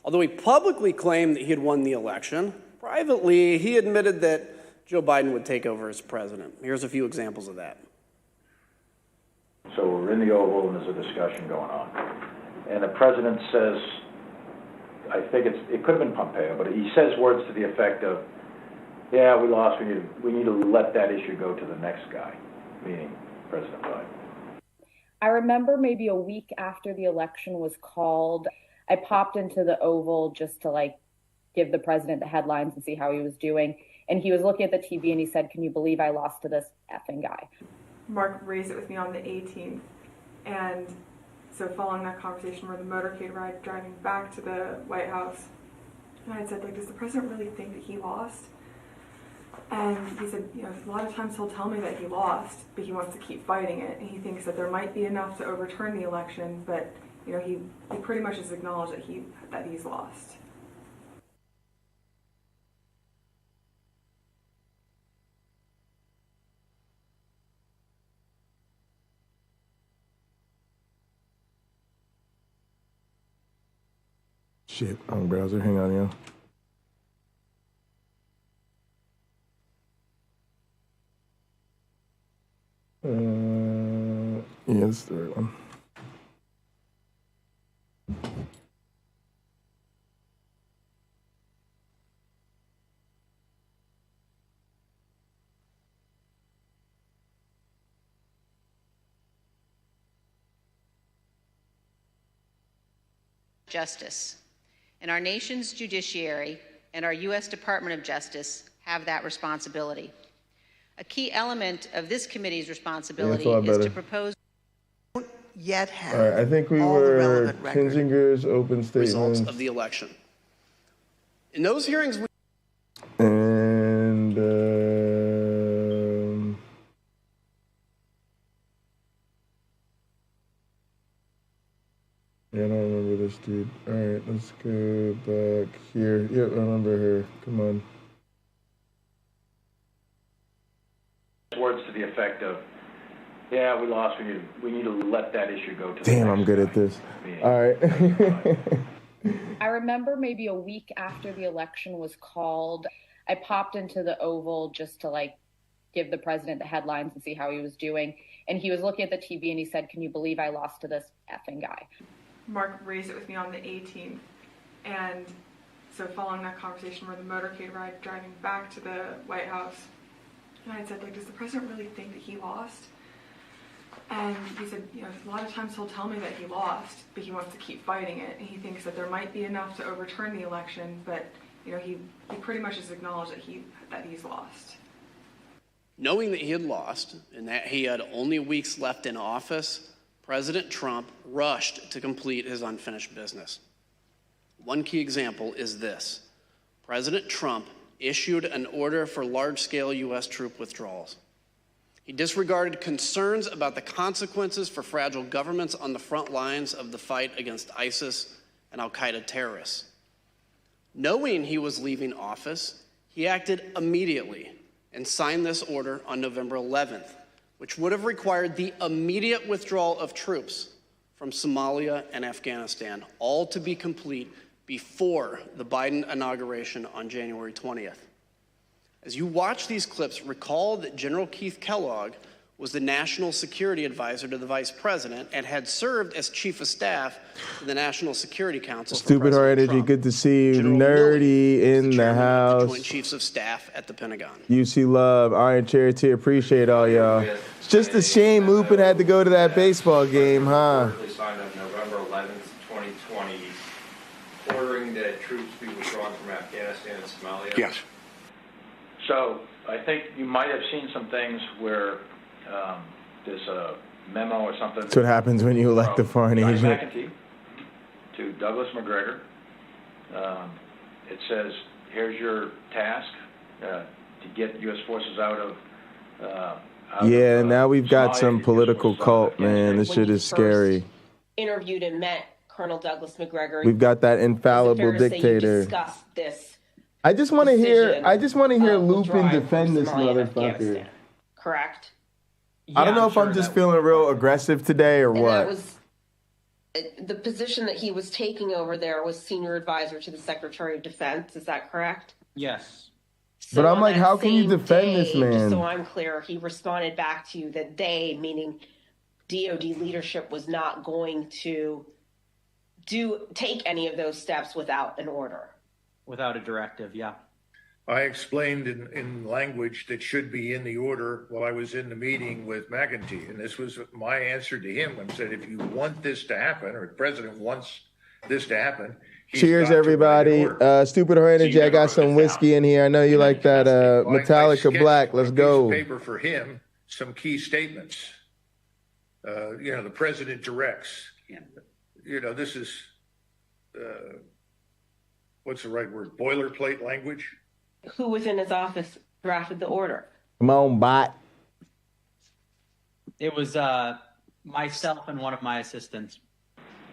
Although he publicly claimed that he had won the election, privately he admitted that Joe Biden would take over as president. Here's a few examples of that. So we're in the Oval and there's a discussion going on. And the president says, I think it could have been Pompeo, but he says words to the effect of, yeah, we lost, we need to let that issue go to the next guy, meaning President Biden. I remember maybe a week after the election was called, I popped into the Oval just to give the president the headlines and see how he was doing. And he was looking at the TV and he said, "Can you believe I lost to this effing guy?" Mark raised it with me on the 18th. And so following that conversation, we're the motorcade ride driving back to the White House. And I said, does the president really think that he lost? And he said, a lot of times he'll tell me that he lost, but he wants to keep fighting it. And he thinks that there might be enough to overturn the election, but he pretty much has acknowledged that he's lost. Shit, on browser. Hang on, yo. Yeah, it's the right one. Justice. And our nation's judiciary and our U.S. Department of Justice have that responsibility. A key element of this committee's responsibility is to propose. Yet have. All right, I think we were Kinzinger's open statements. Results of the election. In those hearings, and yeah, I don't remember this dude. All right, let's go back here. Yep, I remember her. Come on. Words to the effect of, yeah, we lost, we need to let that issue go to the Damn, next I'm good guy. at this. All right. I remember maybe a week after the election was called, I popped into the Oval just to give the president the headlines and see how he was doing. And he was looking at the TV and he said, "Can you believe I lost to this effing guy?" Mark raised it with me on the 18th. And so following that conversation, we're the motorcade ride driving back to the White House. And I said, does the president really think that he lost? And he said, a lot of times he'll tell me that he lost, but he wants to keep fighting it. And he thinks that there might be enough to overturn the election, but he pretty much has acknowledged that he's lost. knowing that he had lost and that he had only weeks left in office, President Trump rushed to complete his unfinished business. One key example is this. President Trump issued an order for large-scale U.S. troop withdrawals. He disregarded concerns about the consequences for fragile governments on the front lines of the fight against ISIS and al-Qaeda terrorists. Knowing he was leaving office, he acted immediately and signed this order on November 11th, which would have required the immediate withdrawal of troops from Somalia and Afghanistan, all to be complete before the Biden inauguration on January 20th. As you watch these clips, recall that General Keith Kellogg was the national security advisor to the vice president and had served as chief of staff to the National Security Council. Stupid Heart Energy, good to see you. Nerdy in the house. Joint Chiefs of Staff at the Pentagon. UC Love, Iron Charity, appreciate all y'all. It's just a shame Lupin had to go to that baseball game, huh? Signed on November 11th, 2020, ordering ordering that troops be withdrawn from Afghanistan and Somalia? Yes. So I think you might have seen some things where there's a memo or something. That's what happens when you elect a foreign John agent. McEntee to Douglas McGregor. It says, here's your task to get U.S. forces out of Yeah, now we've got Somalia, some political cult, man. This shit is scary. Interviewed and met Colonel Douglas McGregor. We've got that infallible Is it fair to say you dictator. discussed this, I just want to hear. decision I just want to hear of Lupin withdrawing defend from this Somalia and motherfucker. Afghanistan, correct? I don't know if I'm just feeling real aggressive today or And what. that was the position that he was taking over there was senior advisor to the Secretary of Defense. Is that correct? Yes. But I'm on like, that how can you same defend this day, man? Just so I'm clear, he responded back to you that they, meaning DOD leadership, was not going to take any of those steps without an order. Without a directive, yeah. I explained in language that should be in the order while I was in the meeting with McEntee, and this was my answer to him. I said, if you want this to happen, or the president wants this to happen, he's Cheers, got to everybody. Stupid Her Energy. I got some whiskey in here. I know you like that Metallica Black. Let's go. paper for him some key statements. The president directs. This is what's the right word? Boilerplate language. Who within his office drafted the order? Come on, bot. It was myself and one of my assistants.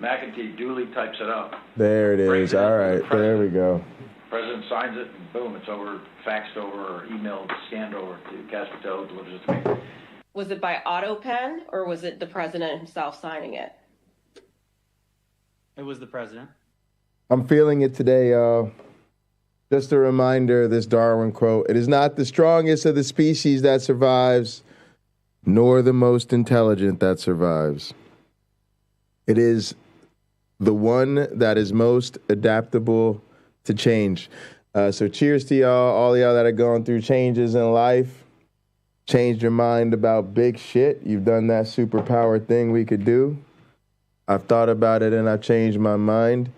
McEntee duly types it up. There it is. All right. There we go. President signs it, and boom, it's over, faxed over, or emailed, scanned over to Caspertel, delivers it to me. Was it by auto pen or was it the president himself signing it? It was the president. I'm feeling it today, y'all. Just a reminder, this Darwin quote, it is not the strongest of the species that survives, nor the most intelligent that survives. It is the one that is most adaptable to change. So cheers to y'all, all y'all that are going through changes in life. Changed your mind about big shit. You've done that superpower thing we could do. I've thought about it and I've changed my mind.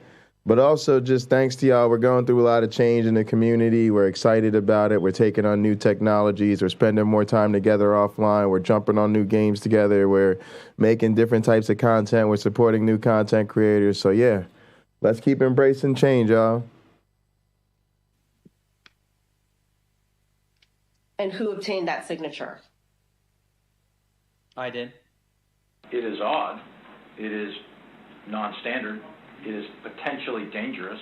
But also just thanks to y'all, we're going through a lot of change in the community. We're excited about it. We're taking on new technologies. We're spending more time together offline. We're jumping on new games together. We're making different types of content. We're supporting new content creators. So yeah, let's keep embracing change, y'all. And who obtained that signature? I did. It is odd. It is non-standard. It is potentially dangerous.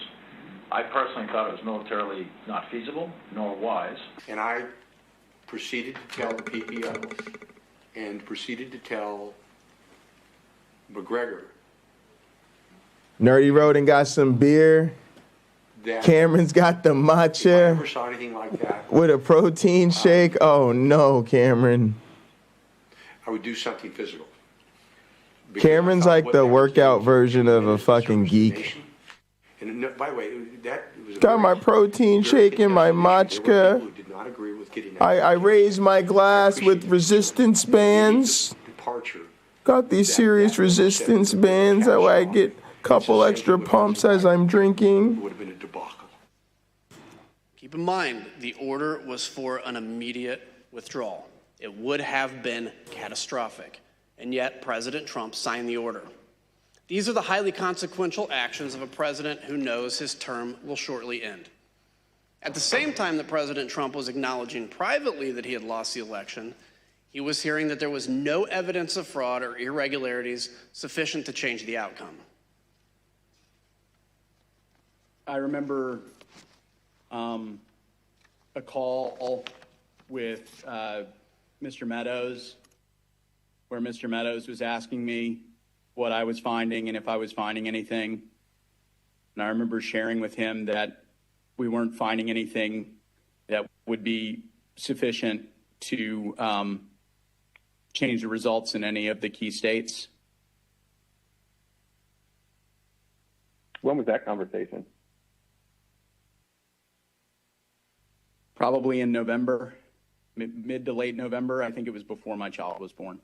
I personally thought it was militarily not feasible nor wise. And I proceeded to tell the PPO and proceeded to tell McGregor. Nerdy Road and got some beer. Cameron's got the matcha. I never saw anything like that. With a protein shake. Oh no, Cameron. I would do something physical. Cameron's like the workout version of a fucking geek. And no, by the way, that was Got my protein shake and my matcha. who did not agree with getting I raised my glass with resistance bands. departure. Got these serious resistance bands that way I get a couple extra pumps as I'm drinking. Would have been a debacle. Keep in mind, the order was for an immediate withdrawal. It would have been catastrophic. And yet, President Trump signed the order. These are the highly consequential actions of a president who knows his term will shortly end. At the same time that President Trump was acknowledging privately that he had lost the election, he was hearing that there was no evidence of fraud or irregularities sufficient to change the outcome. I remember a call with Mr. Meadows, where Mr. Meadows was asking me what I was finding and if I was finding anything. And I remember sharing with him that we weren't finding anything that would be sufficient to change the results in any of the key states. When was that conversation? Probably in November, mid to late November. I think it was before my child was born.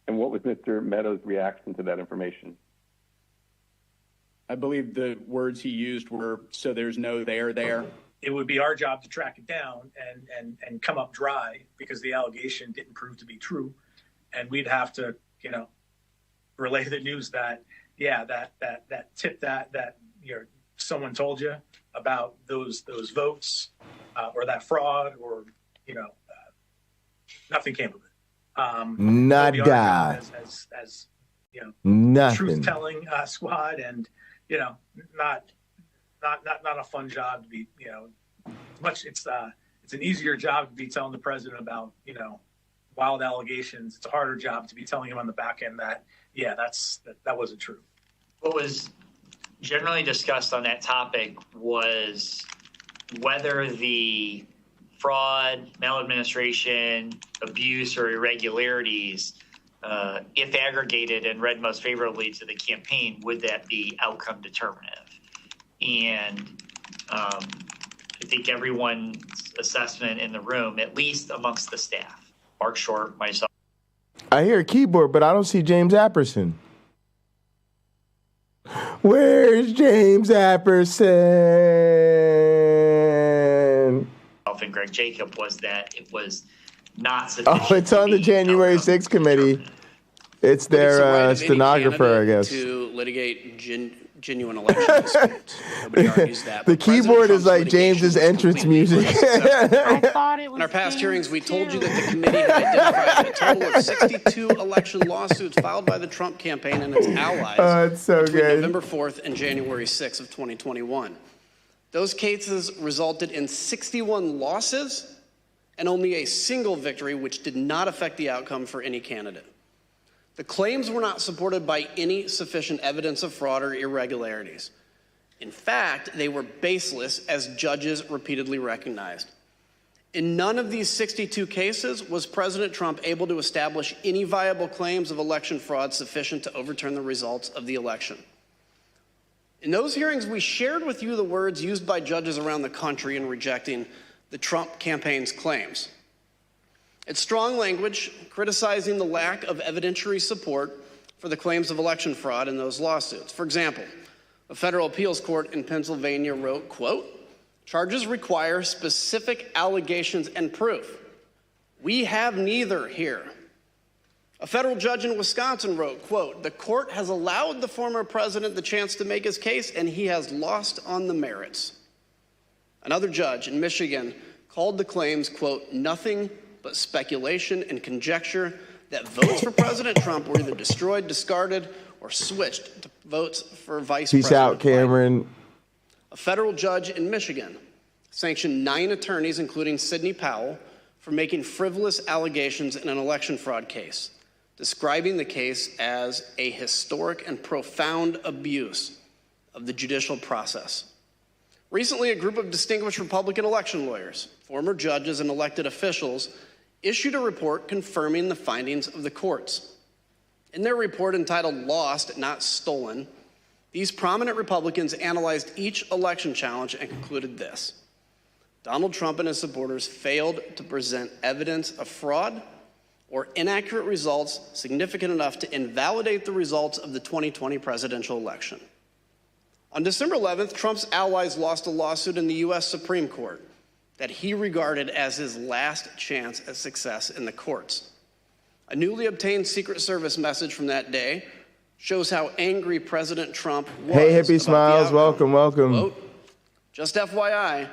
And what was Mr. Meadows' reaction to that information? I believe the words he used were, so there's no there. It would be our job to track it down and come up dry because the allegation didn't prove to be true. And we'd have to, relay the news that, that tip that someone told you about those votes or that fraud or, nothing came of it. Nada. As Nothing. Truth-telling squad, and not a fun job to be. It's an easier job to be telling the president about wild allegations. It's a harder job to be telling him on the back end that that wasn't true. What was generally discussed on that topic was whether the fraud, maladministration, abuse, or irregularities, if aggregated and read most favorably to the campaign, would that be outcome determinative? And I think everyone's assessment in the room, at least amongst the staff, Mark Short, myself. I hear a keyboard, but I don't see James Apperson. Where's James Apperson? And Greg Jacob was that it was not sufficient. Oh, it's on the January 6th committee. It's their stenographer, I guess. To litigate genuine election disputes. Nobody argues that. The keyboard is like James's entrance music. I thought it was in our past hearings, we told you that the committee had identified a total of 62 election lawsuits filed by the Trump campaign and its allies it's so between good. November 4th and January 6th of 2021. Those cases resulted in 61 losses and only a single victory, which did not affect the outcome for any candidate. The claims were not supported by any sufficient evidence of fraud or irregularities. In fact, they were baseless, as judges repeatedly recognized. In none of these 62 cases was President Trump able to establish any viable claims of election fraud sufficient to overturn the results of the election. In those hearings, we shared with you the words used by judges around the country in rejecting the Trump campaign's claims. It's strong language criticizing the lack of evidentiary support for the claims of election fraud in those lawsuits. For example, a federal appeals court in Pennsylvania wrote, quote, "Charges require specific allegations and proof. We have neither here." A federal judge in Wisconsin wrote, quote, "The court has allowed the former president the chance to make his case, and he has lost on the merits." Another judge in Michigan called the claims, quote, "nothing but speculation and conjecture that votes for President Trump were either destroyed, discarded, or switched to votes for Vice Peace President out, Cameron. A federal judge in Michigan sanctioned 9 attorneys, including Sidney Powell, for making frivolous allegations in an election fraud case, describing the case as a historic and profound abuse of the judicial process. Recently, a group of distinguished Republican election lawyers, former judges, and elected officials issued a report confirming the findings of the courts. In their report entitled "Lost, Not Stolen," these prominent Republicans analyzed each election challenge and concluded this: Donald Trump and his supporters failed to present evidence of fraud or inaccurate results significant enough to invalidate the results of the 2020 presidential election. On December 11th, Trump's allies lost a lawsuit in the U.S. Supreme Court that he regarded as his last chance at success in the courts. A newly obtained Secret Service message from that day shows how angry President Trump was. Hey, Hippie Smiles, welcome. Quote, "Just FYI,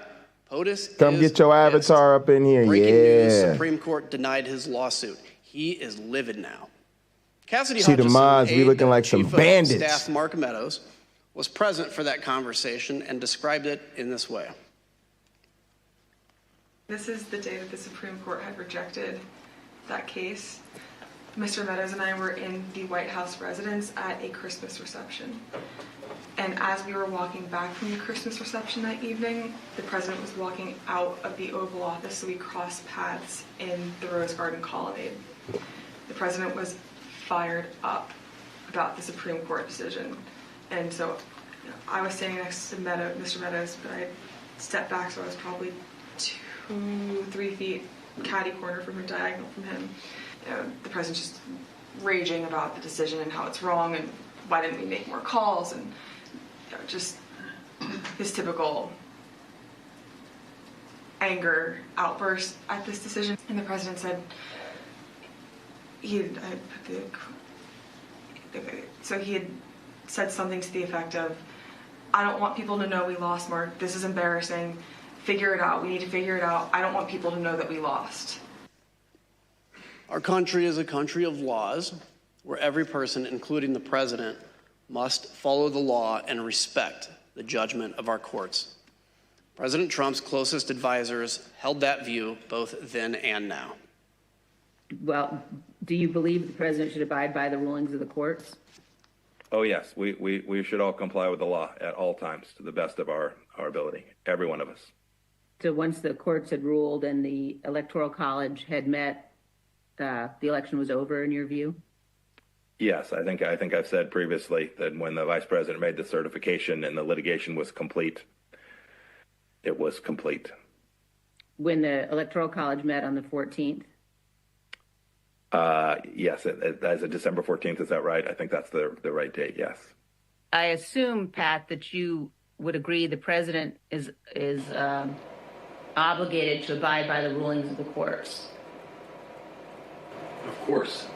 POTUS Come get your avatar up in here, breaking news, yeah. Supreme Court denied his lawsuit. He is livid now." Cassidy See the Hutchinson, mods, we aide looking to like some Chief of bandits. Staff Mark Meadows, was present for that conversation and described it in this way. This is the day that the Supreme Court had rejected that case. Mr. Meadows and I were in the White House residence at a Christmas reception. And as we were walking back from the Christmas reception that evening, the president was walking out of the Oval Office, so we crossed paths in the Rose Garden colonnade. The president was fired up about the Supreme Court decision. And so I was standing next to Mr. Meadows, but I stepped back, so I was probably 2-3 feet catty corner from him, diagonal from him. The president's just raging about the decision and how it's wrong and why didn't we make more calls. And just his typical anger outburst at this decision. And the president said, he had said something to the effect of, I don't want people to know we lost, Mark. This is embarrassing. Figure it out. We need to figure it out. I don't want people to know that we lost. Our country is a country of laws where every person, including the president, must follow the law and respect the judgment of our courts. President Trump's closest advisors held that view both then and now. Well, do you believe the president should abide by the rulings of the courts? Oh, yes. We should all comply with the law at all times to the best of our ability, every one of us. So once the courts had ruled and the Electoral College had met, the election was over in your view? Yes, I think I've said previously that when the vice president made the certification and the litigation was complete, it was complete. When the Electoral College met on the 14th? Yes, as of December 14th, is that right? I think that's the right date, yes. I assume, Pat, that you would agree the president is obligated to abide by the rulings of the courts. Of course.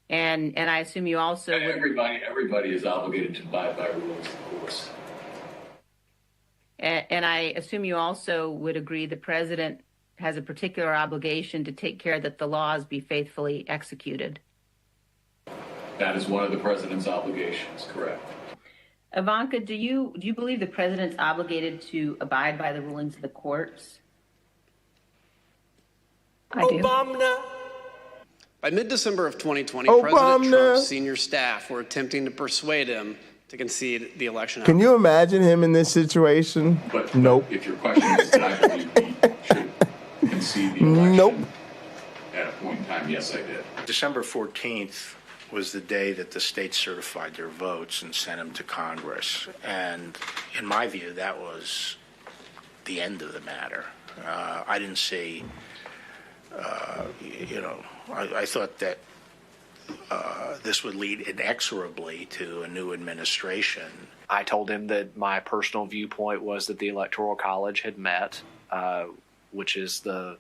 And I assume you also would... Everybody is obligated to abide by rules, of course. And I assume you also would agree the president has a particular obligation to take care that the laws be faithfully executed. That is one of the president's obligations, correct. Ivanka, do you believe the president's obligated to abide by the rulings of the courts? I do. By mid-December of 2020, President Trump's senior staff were attempting to persuade him to concede the election. Can you imagine him in this situation? Nope. If your question is that I believe he should concede the election nope. at a point in time, yes, I did. December 14th was the day that the states certified their votes and sent them to Congress. And in my view, that was the end of the matter. I didn't see, I thought that this would lead inexorably to a new administration. I told him that my personal viewpoint was that the Electoral College had met, which is the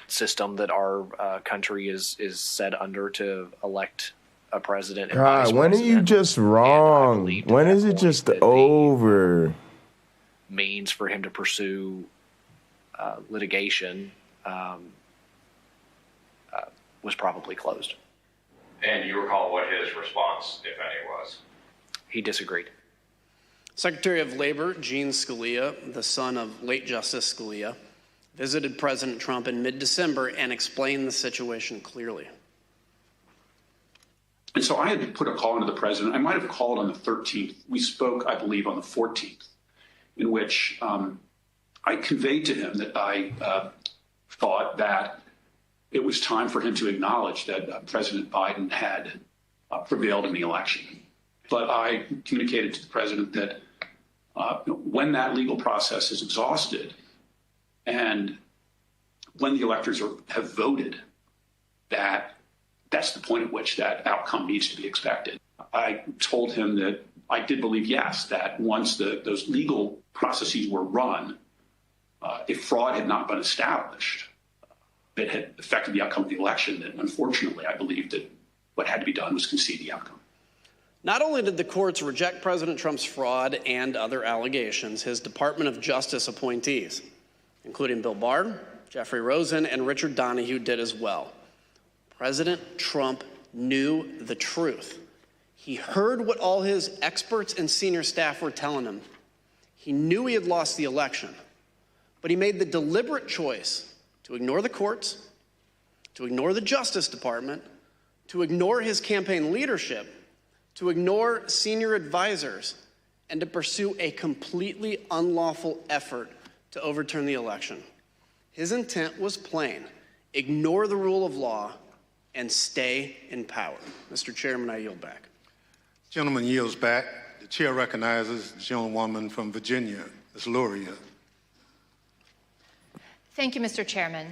system that our country is set under to elect a president and vice God, when president. are you just wrong? When is it just over? Means for him to pursue litigation was probably closed. And you recall what his response, if any, was? He disagreed. Secretary of Labor Gene Scalia, the son of late Justice Scalia, visited President Trump in mid-December and explained the situation clearly. And so I had to put a call into the president. I might have called on the 13th. We spoke, I believe, on the 14th, in which I conveyed to him that I thought that it was time for him to acknowledge that President Biden had prevailed in the election. But I communicated to the president that when that legal process is exhausted and when the electors have voted, that's the point at which that outcome needs to be expected. I told him that I did believe, yes, that once those legal processes were run, if fraud had not been established, that had affected the outcome of the election, then unfortunately I believed that what had to be done was concede the outcome. Not only did the courts reject President Trump's fraud and other allegations, his Department of Justice appointees, including Bill Barr, Jeffrey Rosen, and Richard Donahue, did as well. President Trump knew the truth. He heard what all his experts and senior staff were telling him. He knew he had lost the election, but he made the deliberate choice to ignore the courts, to ignore the Justice Department, to ignore his campaign leadership, to ignore senior advisors, and to pursue a completely unlawful effort to overturn the election. His intent was plain: ignore the rule of law and stay in power. Mr. Chairman, I yield back. Gentleman yields back. The chair recognizes the gentlewoman from Virginia, Ms. Luria. Thank you, Mr. Chairman.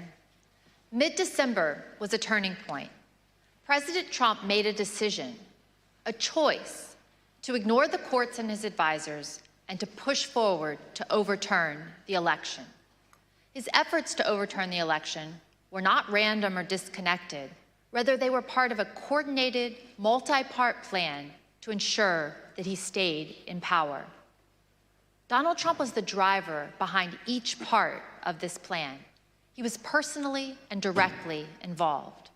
Mid-December was a turning point. President Trump made a decision a choice to ignore the courts and his advisors and to push forward to overturn the election. His efforts to overturn the election were not random or disconnected. Rather, they were part of a coordinated, multi-part plan to ensure that he stayed in power. Donald Trump was the driver behind each part of this plan. He was personally and directly involved.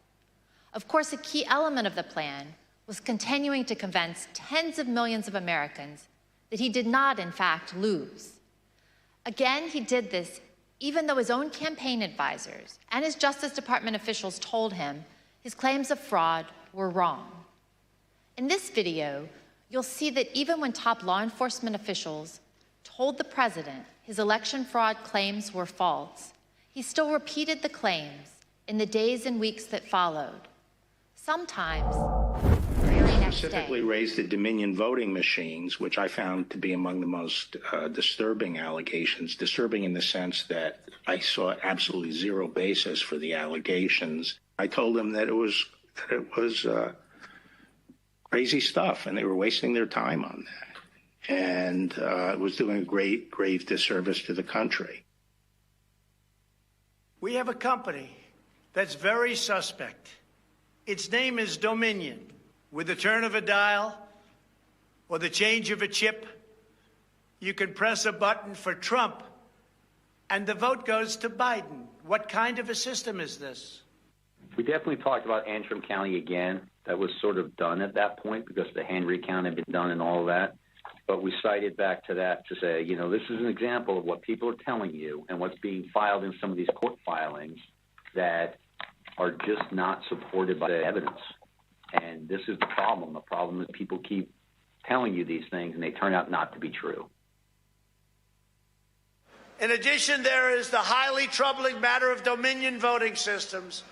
Of course, a key element of the plan was continuing to convince tens of millions of Americans that he did not, in fact, lose. Again, he did this even though his own campaign advisors and his Justice Department officials told him his claims of fraud were wrong. In this video, you'll see that even when top law enforcement officials told the president his election fraud claims were false, he still repeated the claims in the days and weeks that followed. Sometimes, the very next Specifically day. raised the Dominion voting machines, which I found to be among the most disturbing allegations. Disturbing in the sense that I saw absolutely zero basis for the allegations. I told him that it was crazy stuff, and they were wasting their time on that, and it was doing a grave disservice to the country. We have a company that's very suspect. Its name is Dominion. With the turn of a dial or the change of a chip, you can press a button for Trump and the vote goes to Biden. What kind of a system is this? We definitely talked about Antrim County again. That was sort of done at that point because the hand recount had been done and all of that. But we cited back to that to say, you know, this is an example of what people are telling you and what's being filed in some of these court filings that are just not supported by the evidence. And this is the problem. The problem is people keep telling you these things and they turn out not to be true. In addition, there is the highly troubling matter of Dominion voting systems.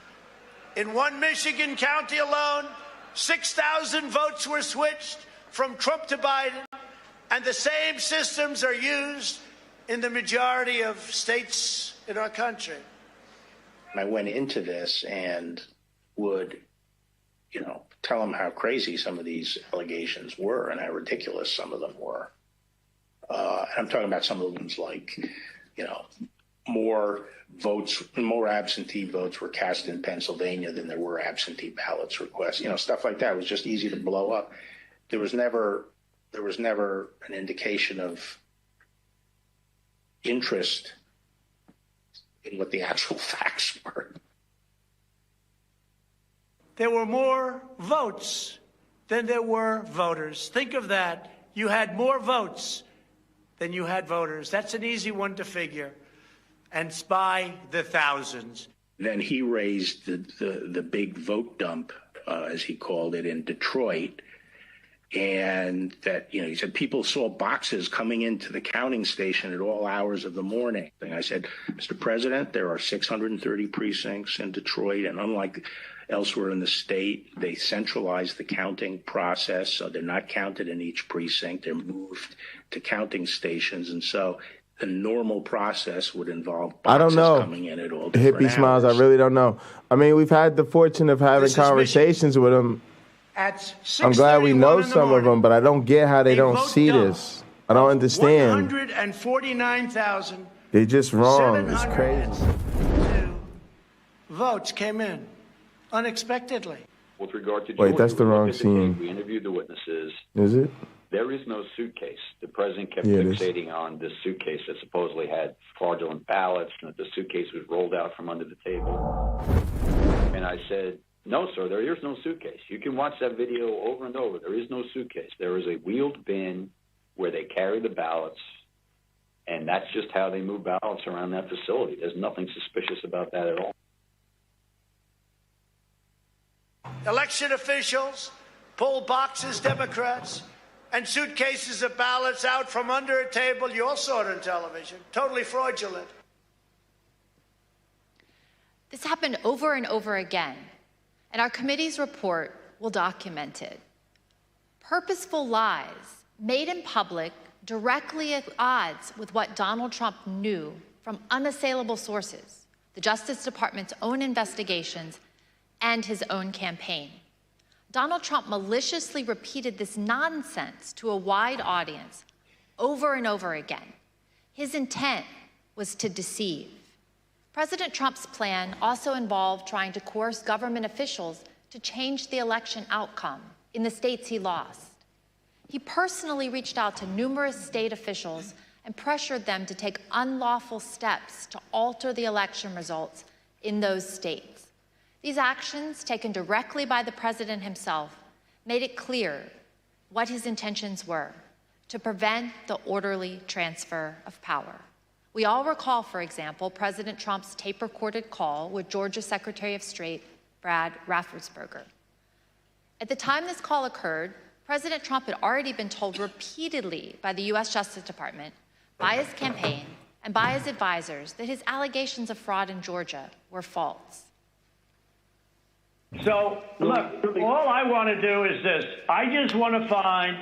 In one Michigan county alone, 6,000 votes were switched from Trump to Biden, and the same systems are used in the majority of states in our country. I went into this and would, tell them how crazy some of these allegations were and how ridiculous some of them were. I'm talking about some of the ones like, more absentee votes were cast in Pennsylvania than there were absentee ballots requests. Stuff like that. It was just easy to blow up. There was never an indication of interest in what the actual facts were. There were more votes than there were voters. Think of that. You had more votes than you had voters. That's an easy one to figure. And it's by the thousands. Then he raised the big vote dump, as he called it, in Detroit. And that, he said people saw boxes coming into the counting station at all hours of the morning. And I said, Mr. President, there are 630 precincts in Detroit, and unlike elsewhere in the state, they centralized the counting process, so they're not counted in each precinct. They're moved to counting stations, and so the normal process would involve boxes coming in at all different Hippie hours. smiles, I really don't know. I mean, we've had the fortune of having conversations with him. I'm glad we know some of them, but I don't get how they don't see this. I don't understand. 149,000. They're just wrong. It's crazy. Votes came in unexpectedly. With regard to Wait, Georgia, that's the we wrong looked at the scene. tape, we interviewed the witnesses. Is it? There is no suitcase. The president kept Yeah, it is. fixating on this suitcase that supposedly had fraudulent ballots and that the suitcase was rolled out from under the table. And I said, no, sir, there is no suitcase. You can watch that video over and over. There is no suitcase. There is a wheeled bin where they carry the ballots, and that's just how they move ballots around that facility. There's nothing suspicious about that at all. Election officials pulled boxes, Democrats, and suitcases of ballots out from under a table. You all saw it on television. Totally fraudulent. This happened over and over again, and our committee's report will document it. Purposeful lies made in public directly at odds with what Donald Trump knew from unassailable sources, the Justice Department's own investigations and his own campaign. Donald Trump maliciously repeated this nonsense to a wide audience over and over again. His intent was to deceive. President Trump's plan also involved trying to coerce government officials to change the election outcome in the states he lost. He personally reached out to numerous state officials and pressured them to take unlawful steps to alter the election results in those states. These actions, taken directly by the president himself, made it clear what his intentions were: to prevent the orderly transfer of power. We all recall, for example, President Trump's tape-recorded call with Georgia Secretary of State Brad Raffensperger. At the time this call occurred, President Trump had already been told repeatedly by the U.S. Justice Department, by his campaign, and by his advisors that his allegations of fraud in Georgia were false. So, look, all I want to do is this. I just want to find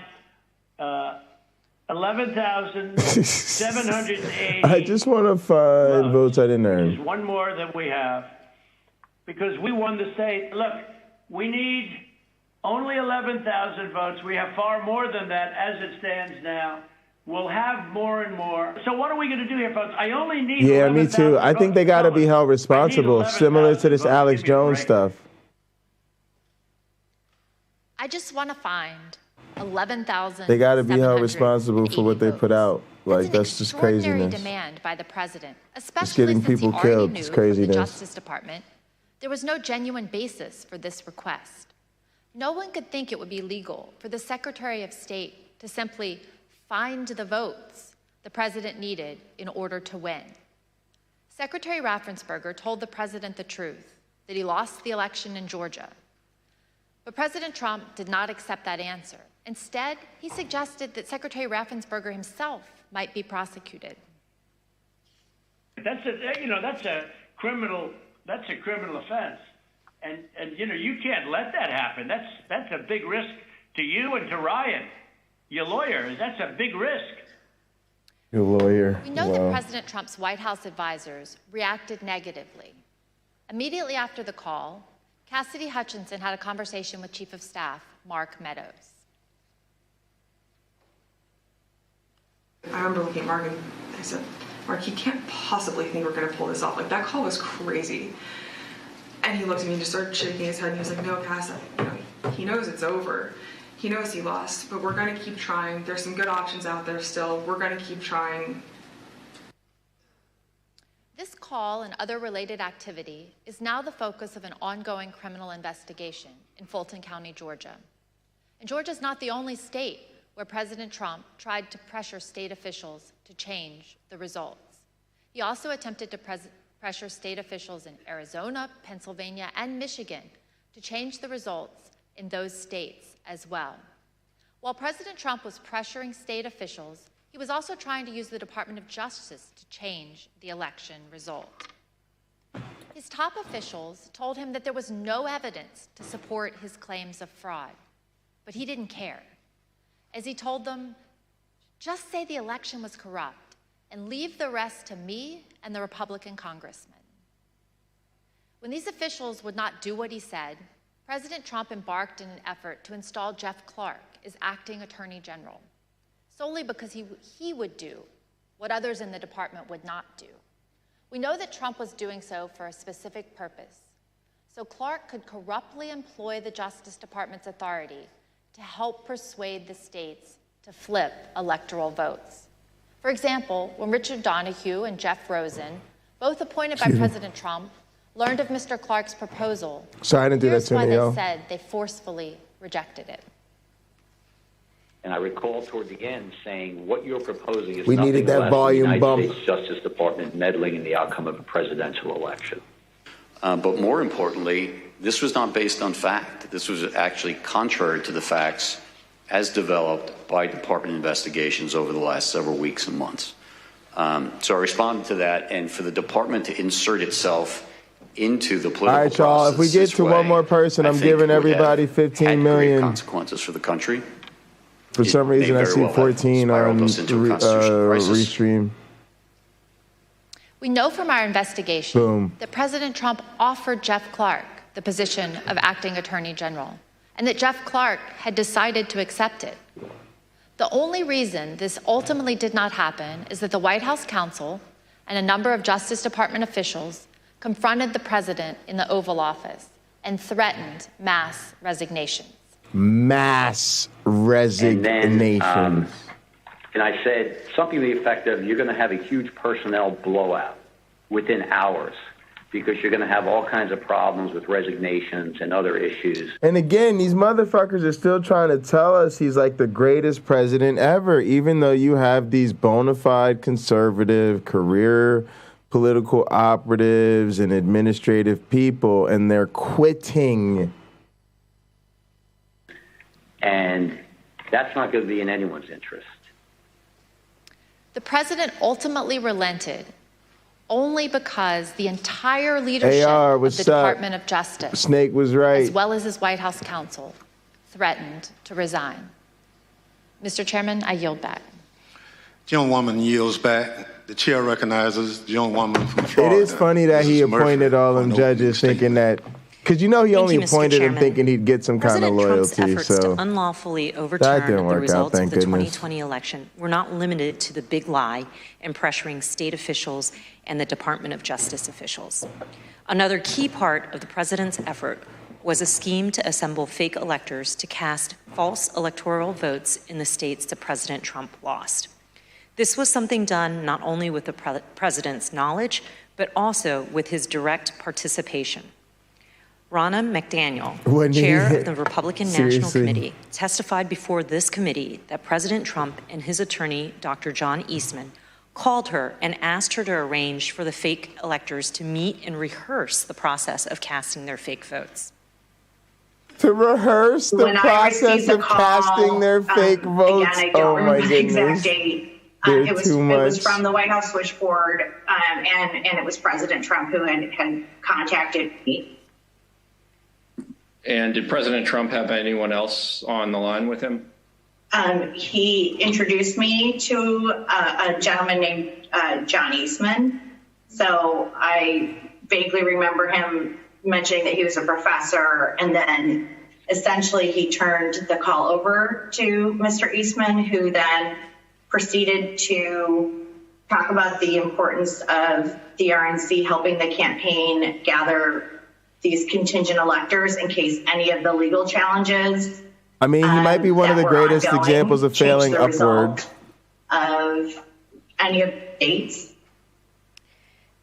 11,780. I just want to find votes I didn't earn. One more than we have, because we won the state. Look, we need only 11,000 votes. We have far more than that as it stands now. We'll have more and more. So what are we going to do here, folks? I only need. Yeah, me too. I think they got to be held responsible, similar to this Alex Jones stuff. I just want to find 11,000. They got to be held responsible for what they put out. Like, that's just craziness. Demand by the president, Just especially getting since people he already killed. knew It's from the craziness. Justice Department there was no genuine basis for this request. No one could think it would be legal for the Secretary of State to simply find the votes the president needed in order to win. Secretary Raffensperger told the president the truth, that he lost the election in Georgia. But President Trump did not accept that answer. Instead, he suggested that Secretary Raffensperger himself might be prosecuted. That's a criminal offense, and you can't let that happen. That's a big risk to you and to Ryan, your lawyer. That's a big risk. Your lawyer. We know that President Trump's White House advisors reacted negatively. Immediately after the call, Cassidy Hutchinson had a conversation with Chief of Staff Mark Meadows. I remember looking at Mark and I said, Mark, you can't possibly think we're going to pull this off. Like, that call was crazy. And he looked at me and just started shaking his head, and he was like, no, Cass, he knows it's over. He knows he lost, but we're going to keep trying. There's some good options out there still. We're going to keep trying. This call and other related activity is now the focus of an ongoing criminal investigation in Fulton County, Georgia. And Georgia's not the only state where President Trump tried to pressure state officials to change the results. He also attempted to pressure state officials in Arizona, Pennsylvania, and Michigan to change the results in those states as well. While President Trump was pressuring state officials, he was also trying to use the Department of Justice to change the election result. His top officials told him that there was no evidence to support his claims of fraud, but he didn't care. As he told them, just say the election was corrupt and leave the rest to me and the Republican congressmen. When these officials would not do what he said, President Trump embarked in an effort to install Jeff Clark as acting attorney general, solely because he would do what others in the department would not do. We know that Trump was doing so for a specific purpose, so Clark could corruptly employ the Justice Department's authority to help persuade the states to flip electoral votes. For example, when Richard Donahue and Jeff Rosen, both appointed by President Trump, learned of Mr. Clark's proposal, Sorry, I didn't do that to here's me, why yo. they said they forcefully rejected it. And I recall toward the end saying, what you're proposing is We nothing needed that less volume than the United bump. States Justice Department meddling in the outcome of a presidential election. But more importantly, this was not based on fact. This was actually contrary to the facts as developed by department investigations over the last several weeks and months. So I responded to that, and for the department to insert itself into the political All right, y'all. process If we get this to way, one more person, I I'm think giving would have everybody 15 had million. grave consequences for the country. For some It may reason, I very see well have 14 spiraled on us into a constitutional crisis. restream. We know from our investigation Boom. that President Trump offered Jeff Clark the position of acting attorney general. and that Jeff Clark had decided to accept it. The only reason this ultimately did not happen is that the White House counsel and a number of Justice Department officials confronted the president in the Oval Office and threatened mass resignations. Mass resignations. And I said something to the effect of, you're going to have a huge personnel blowout within hours because you're going to have all kinds of problems with resignations and other issues. And again, these motherfuckers are still trying to tell us he's like the greatest president ever, even though you have these bona fide conservative career political operatives and administrative people, and they're quitting. And that's not going to be in anyone's interest. The president ultimately relented only because the entire leadership of the Department of Justice, Snake was right, as well as his White House counsel, threatened to resign. Mr. Chairman, I yield back. The young woman yields back. The chair recognizes the young woman from Florida. It is funny that he appointed all them judges thinking that, because he only appointed them thinking he'd get some kind of loyalty. President Trump's efforts to unlawfully overturn the results of the 2020 election were not limited to the big lie and pressuring state officials and the Department of Justice officials. Another key part of the president's effort was a scheme to assemble fake electors to cast false electoral votes in the states that President Trump lost. This was something done not only with the president's knowledge, but also with his direct participation. Ronna McDaniel, chair of the Republican National Committee, testified before this committee that President Trump and his attorney, Dr. John Eastman, called her and asked her to arrange for the fake electors to meet and rehearse the process of casting their fake votes. To rehearse the process of casting their fake votes? Again, I don't remember the exact date. It was from the White House switchboard, and it was President Trump who had contacted me. And did President Trump have anyone else on the line with him? He introduced me to a gentleman named John Eastman. So I vaguely remember him mentioning that he was a professor, and then essentially he turned the call over to Mr. Eastman, who then proceeded to talk about the importance of the RNC helping the campaign gather these contingent electors in case any of the legal challenges. I mean, he might be one of the greatest examples of failing upward. Of any of the states.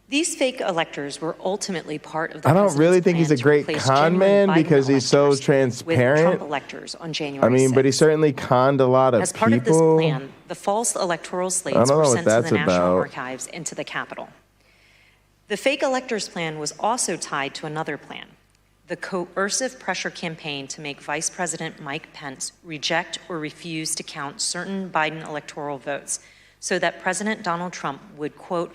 These fake electors were ultimately part of the I don't really think he's a great con man because he's so transparent. With Trump electors on January I mean, 6th. but he certainly conned a lot of people. As part of this plan, the false electoral slates were sent to the National Archives and to the Capitol. The fake electors plan was also tied to another plan, the coercive pressure campaign to make Vice President Mike Pence reject or refuse to count certain Biden electoral votes so that President Donald Trump would, quote,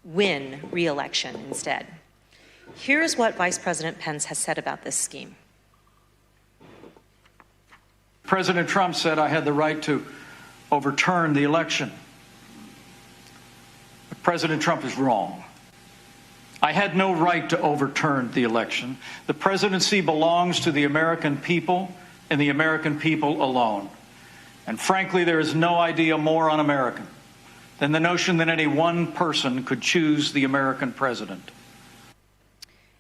win re-election instead. Here's what Vice President Pence has said about this scheme. President Trump said I had the right to overturn the election. But President Trump is wrong. I had no right to overturn the election. The presidency belongs to the American people and the American people alone. And frankly, there is no idea more un-American than the notion that any one person could choose the American president.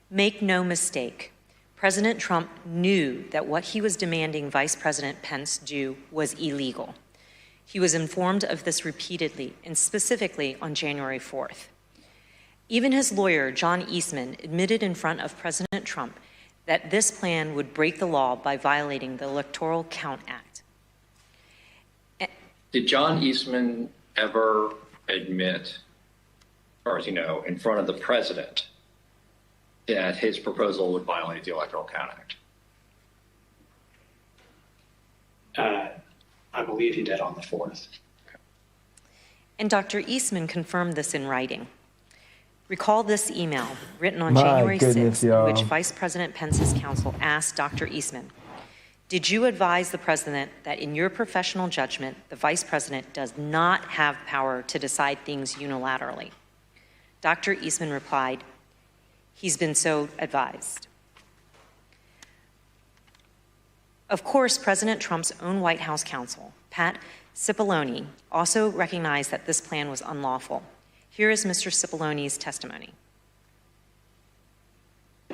Make no mistake, President Trump knew that what he was demanding Vice President Pence do was illegal. He was informed of this repeatedly, and specifically on January 4th. Even his lawyer, John Eastman, admitted in front of President Trump that this plan would break the law by violating the Electoral Count Act. Did John Eastman ever admit, as far as you know, in front of the president, that his proposal would violate the Electoral Count Act? I believe he did on the 4th. And Dr. Eastman confirmed this in writing. Recall this email written on January 6th, in which Vice President Pence's counsel asked Dr. Eastman, did you advise the president that in your professional judgment, the vice president does not have power to decide things unilaterally? Dr. Eastman replied, he's been so advised. Of course, President Trump's own White House counsel, Pat Cipollone, also recognized that this plan was unlawful. Here is Mr. Cipollone's testimony.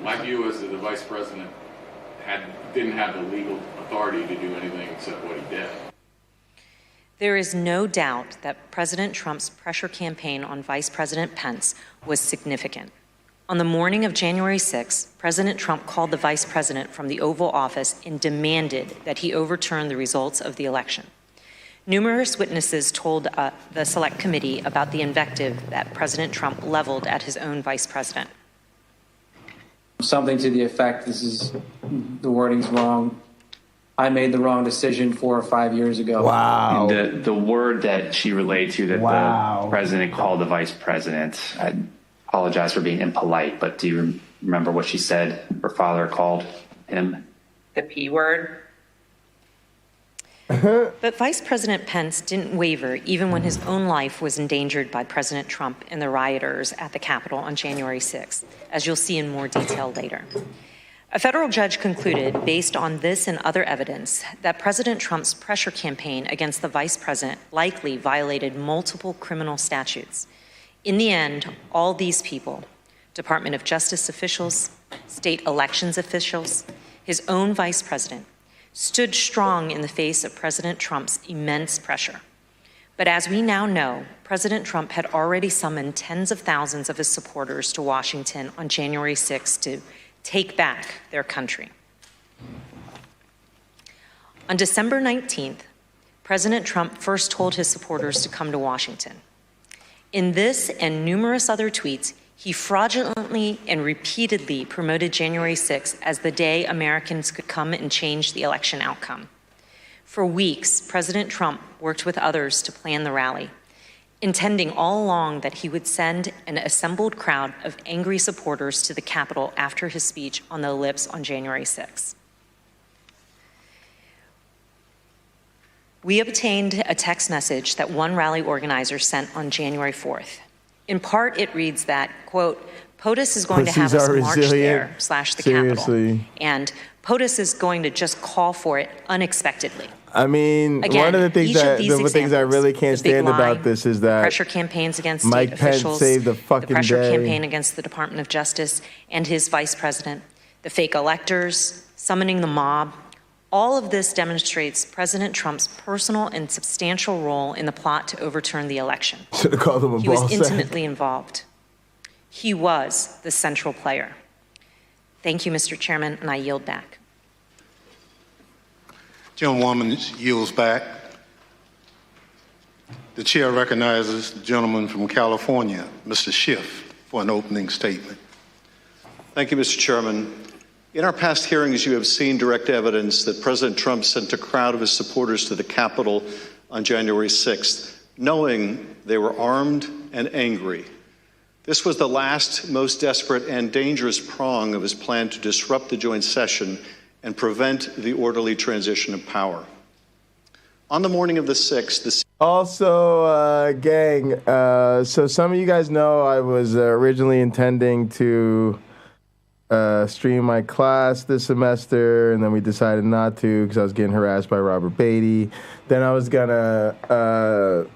My view is that the vice president didn't have the legal authority to do anything except what he did. There is no doubt that President Trump's pressure campaign on Vice President Pence was significant. On the morning of January 6, President Trump called the vice president from the Oval Office and demanded that he overturn the results of the election. Numerous witnesses told the Select Committee about the invective that President Trump leveled at his own vice president. Something to the effect, the wording's wrong. I made the wrong decision 4 or 5 years ago. Wow. And the word that she relayed to that the president called the vice president, I apologize for being impolite, but do you remember what she said her father called him? The P word. But Vice President Pence didn't waver even when his own life was endangered by President Trump and the rioters at the Capitol on January 6th, as you'll see in more detail later. A federal judge concluded, based on this and other evidence, that President Trump's pressure campaign against the vice president likely violated multiple criminal statutes. In the end, all these people, Department of Justice officials, state elections officials, his own vice president, stood strong in the face of President Trump's immense pressure. But as we now know, President Trump had already summoned tens of thousands of his supporters to Washington on January 6th to take back their country. On December 19th, President Trump first told his supporters to come to Washington. In this and numerous other tweets, he fraudulently and repeatedly promoted January 6th as the day Americans could come and change the election outcome. For weeks, President Trump worked with others to plan the rally, intending all along that he would send an assembled crowd of angry supporters to the Capitol after his speech on the ellipse on January 6th. We obtained a text message that one rally organizer sent on January 4th. In part, it reads that, quote, POTUS is going to have us march there / the Capitol, and POTUS is going to just call for it unexpectedly. I mean, Again, one of the things the things I really can't stand about this is that pressure campaigns against Mike state Pence officials, saved the fucking pressure day. campaign against the Department of Justice and his vice president, the fake electors, summoning the mob. All of this demonstrates President Trump's personal and substantial role in the plot to overturn the election. Should have called him a He was ball sack. intimately involved. He was the central player. Thank you, Mr. Chairman, and I yield back. Gentlewoman yields back. The chair recognizes the gentleman from California, Mr. Schiff, for an opening statement. Thank you, Mr. Chairman. In our past hearings, you have seen direct evidence that President Trump sent a crowd of his supporters to the Capitol on January 6th, knowing they were armed and angry. This was the last, most desperate and dangerous prong of his plan to disrupt the joint session and prevent the orderly transition of power. On the morning of the 6th, Also, gang, so some of you guys know I was originally intending to stream my class this semester, and then we decided not to because I was getting harassed by Robert Beatty. Then I was gonna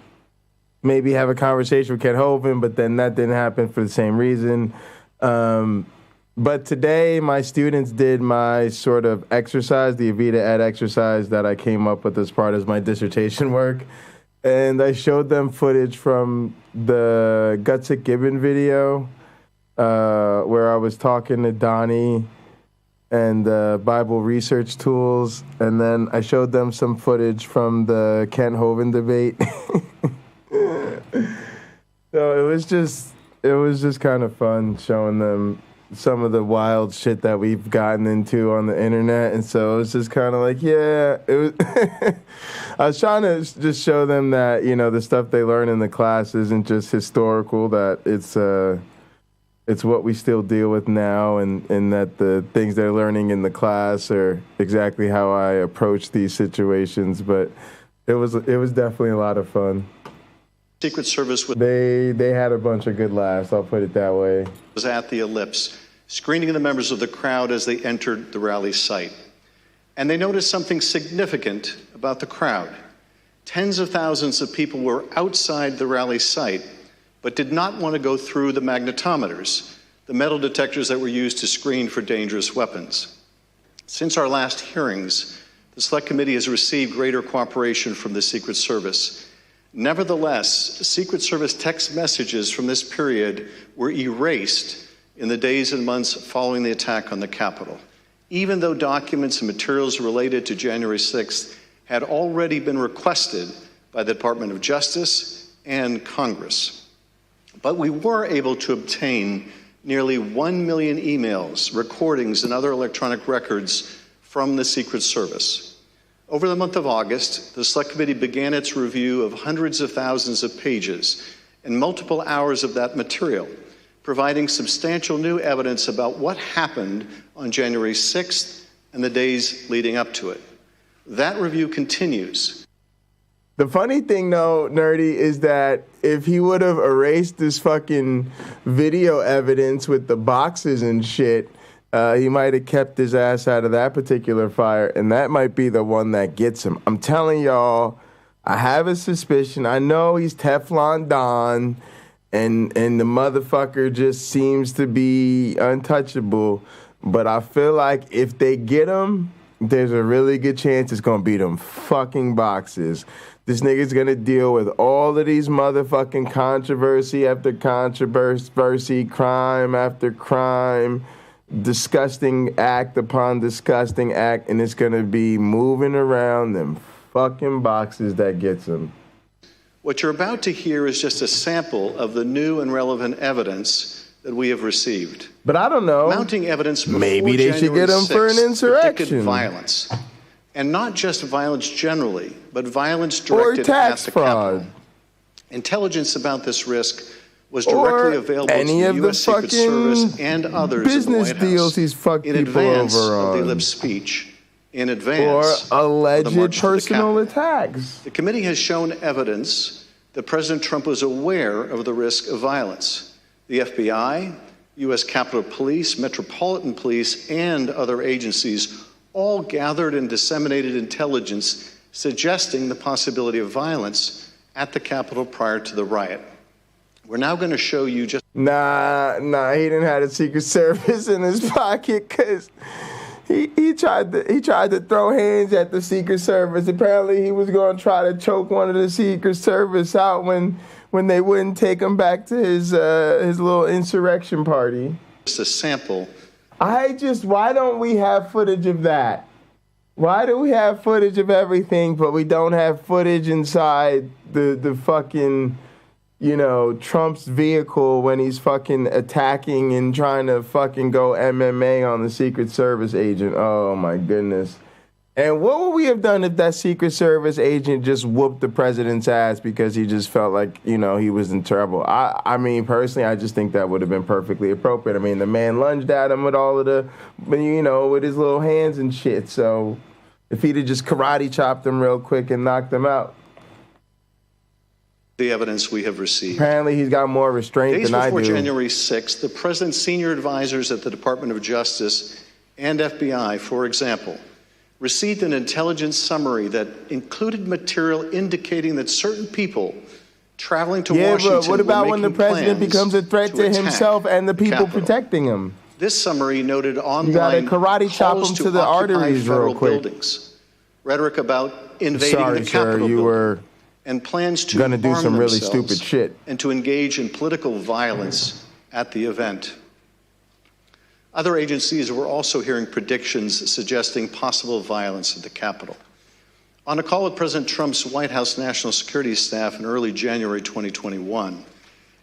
maybe have a conversation with Ken Hovind, but then that didn't happen for the same reason. But today, my students did my sort of exercise, the Evita Ed exercise that I came up with as part of my dissertation work. And I showed them footage from the Gustick Gibbon video where I was talking to Donnie and Bible research tools. And then I showed them some footage from the Ken Hovind debate. So it was just kind of fun showing them some of the wild shit that we've gotten into on the internet. And so it was just kind of like, yeah, it was I was trying to just show them that, you know, the stuff they learn in the class isn't just historical, that it's what we still deal with now, and that the things they're learning in the class are exactly how I approach these situations. But it was definitely a lot of fun. Secret Service they had a bunch of good laughs, I'll put it that way. Was at the ellipse, screening the members of the crowd as they entered the rally site. And they noticed something significant about the crowd. Tens of thousands of people were outside the rally site, but did not want to go through the magnetometers, the metal detectors that were used to screen for dangerous weapons. Since our last hearings, the Select Committee has received greater cooperation from the Secret Service. Nevertheless, Secret Service text messages from this period were erased in the days and months following the attack on the Capitol, even though documents and materials related to January 6th had already been requested by the Department of Justice and Congress. But we were able to obtain nearly 1 million emails, recordings, and other electronic records from the Secret Service. Over the month of August, the Select Committee began its review of hundreds of thousands of pages and multiple hours of that material, providing substantial new evidence about what happened on January 6th and the days leading up to it. That review continues. The funny thing, though, Nerdy, is that if he would have erased this fucking video evidence with the boxes and shit, he might have kept his ass out of that particular fire, and that might be the one that gets him. I'm telling y'all, I have a suspicion. I know he's Teflon Don, and the motherfucker just seems to be untouchable, but I feel like if they get him, there's a really good chance it's gonna be them fucking boxes. This nigga's gonna deal with all of these motherfucking controversy after controversy, crime after crime, disgusting act upon disgusting act, and it's gonna be moving around them fucking boxes that gets him. What you're about to hear is just a sample of the new and relevant evidence that we have received. But I don't know. Mounting evidence before maybe they should get him for an insurrection. Violence. And not just violence generally, but violence directed or tax at the fraud. Capitol. Intelligence about this risk was directly available any to of the the U.S. Secret Service and others business in the White House deals he's fucked in people advance over of the on. Lib speech, in advance Or alleged of the march to the personal Capitol. attacks. The committee has shown evidence that President Trump was aware of the risk of violence. The FBI, U.S. Capitol Police, Metropolitan Police, and other agencies all gathered and disseminated intelligence suggesting the possibility of violence at the Capitol prior to the riot. We're now going to show you just... Nah, he didn't have the Secret Service in his pocket because he tried to throw hands at the Secret Service. Apparently he was going to try to choke one of the Secret Service out when they wouldn't take him back to his little insurrection party. Just a sample. Why don't we have footage of that? Why do we have footage of everything, but we don't have footage inside the fucking, Trump's vehicle when he's fucking attacking and trying to fucking go MMA on the Secret Service agent? Oh my goodness. And what would we have done if that Secret Service agent just whooped the president's ass because he just felt like, he was in trouble? I mean, personally, I just think that would have been perfectly appropriate. I mean, the man lunged at him with all of with his little hands and shit. So if he'd have just karate chopped him real quick and knocked him out. The evidence we have received. Apparently he's got more restraint than I do. Days before January 6th, the president's senior advisors at the Department of Justice and FBI, for example, received an intelligence summary that included material indicating that certain people traveling to Washington but what about when the president becomes a threat to himself and the people Capitol. protecting him? This summary noted online you gotta karate chop him to the arteries real quick. Buildings, rhetoric about invading the Capitol you building, were and plans to gonna do harm some really themselves stupid shit and to engage in political violence at the event. Other agencies were also hearing predictions suggesting possible violence at the Capitol. On a call with President Trump's White House National Security Staff in early January 2021,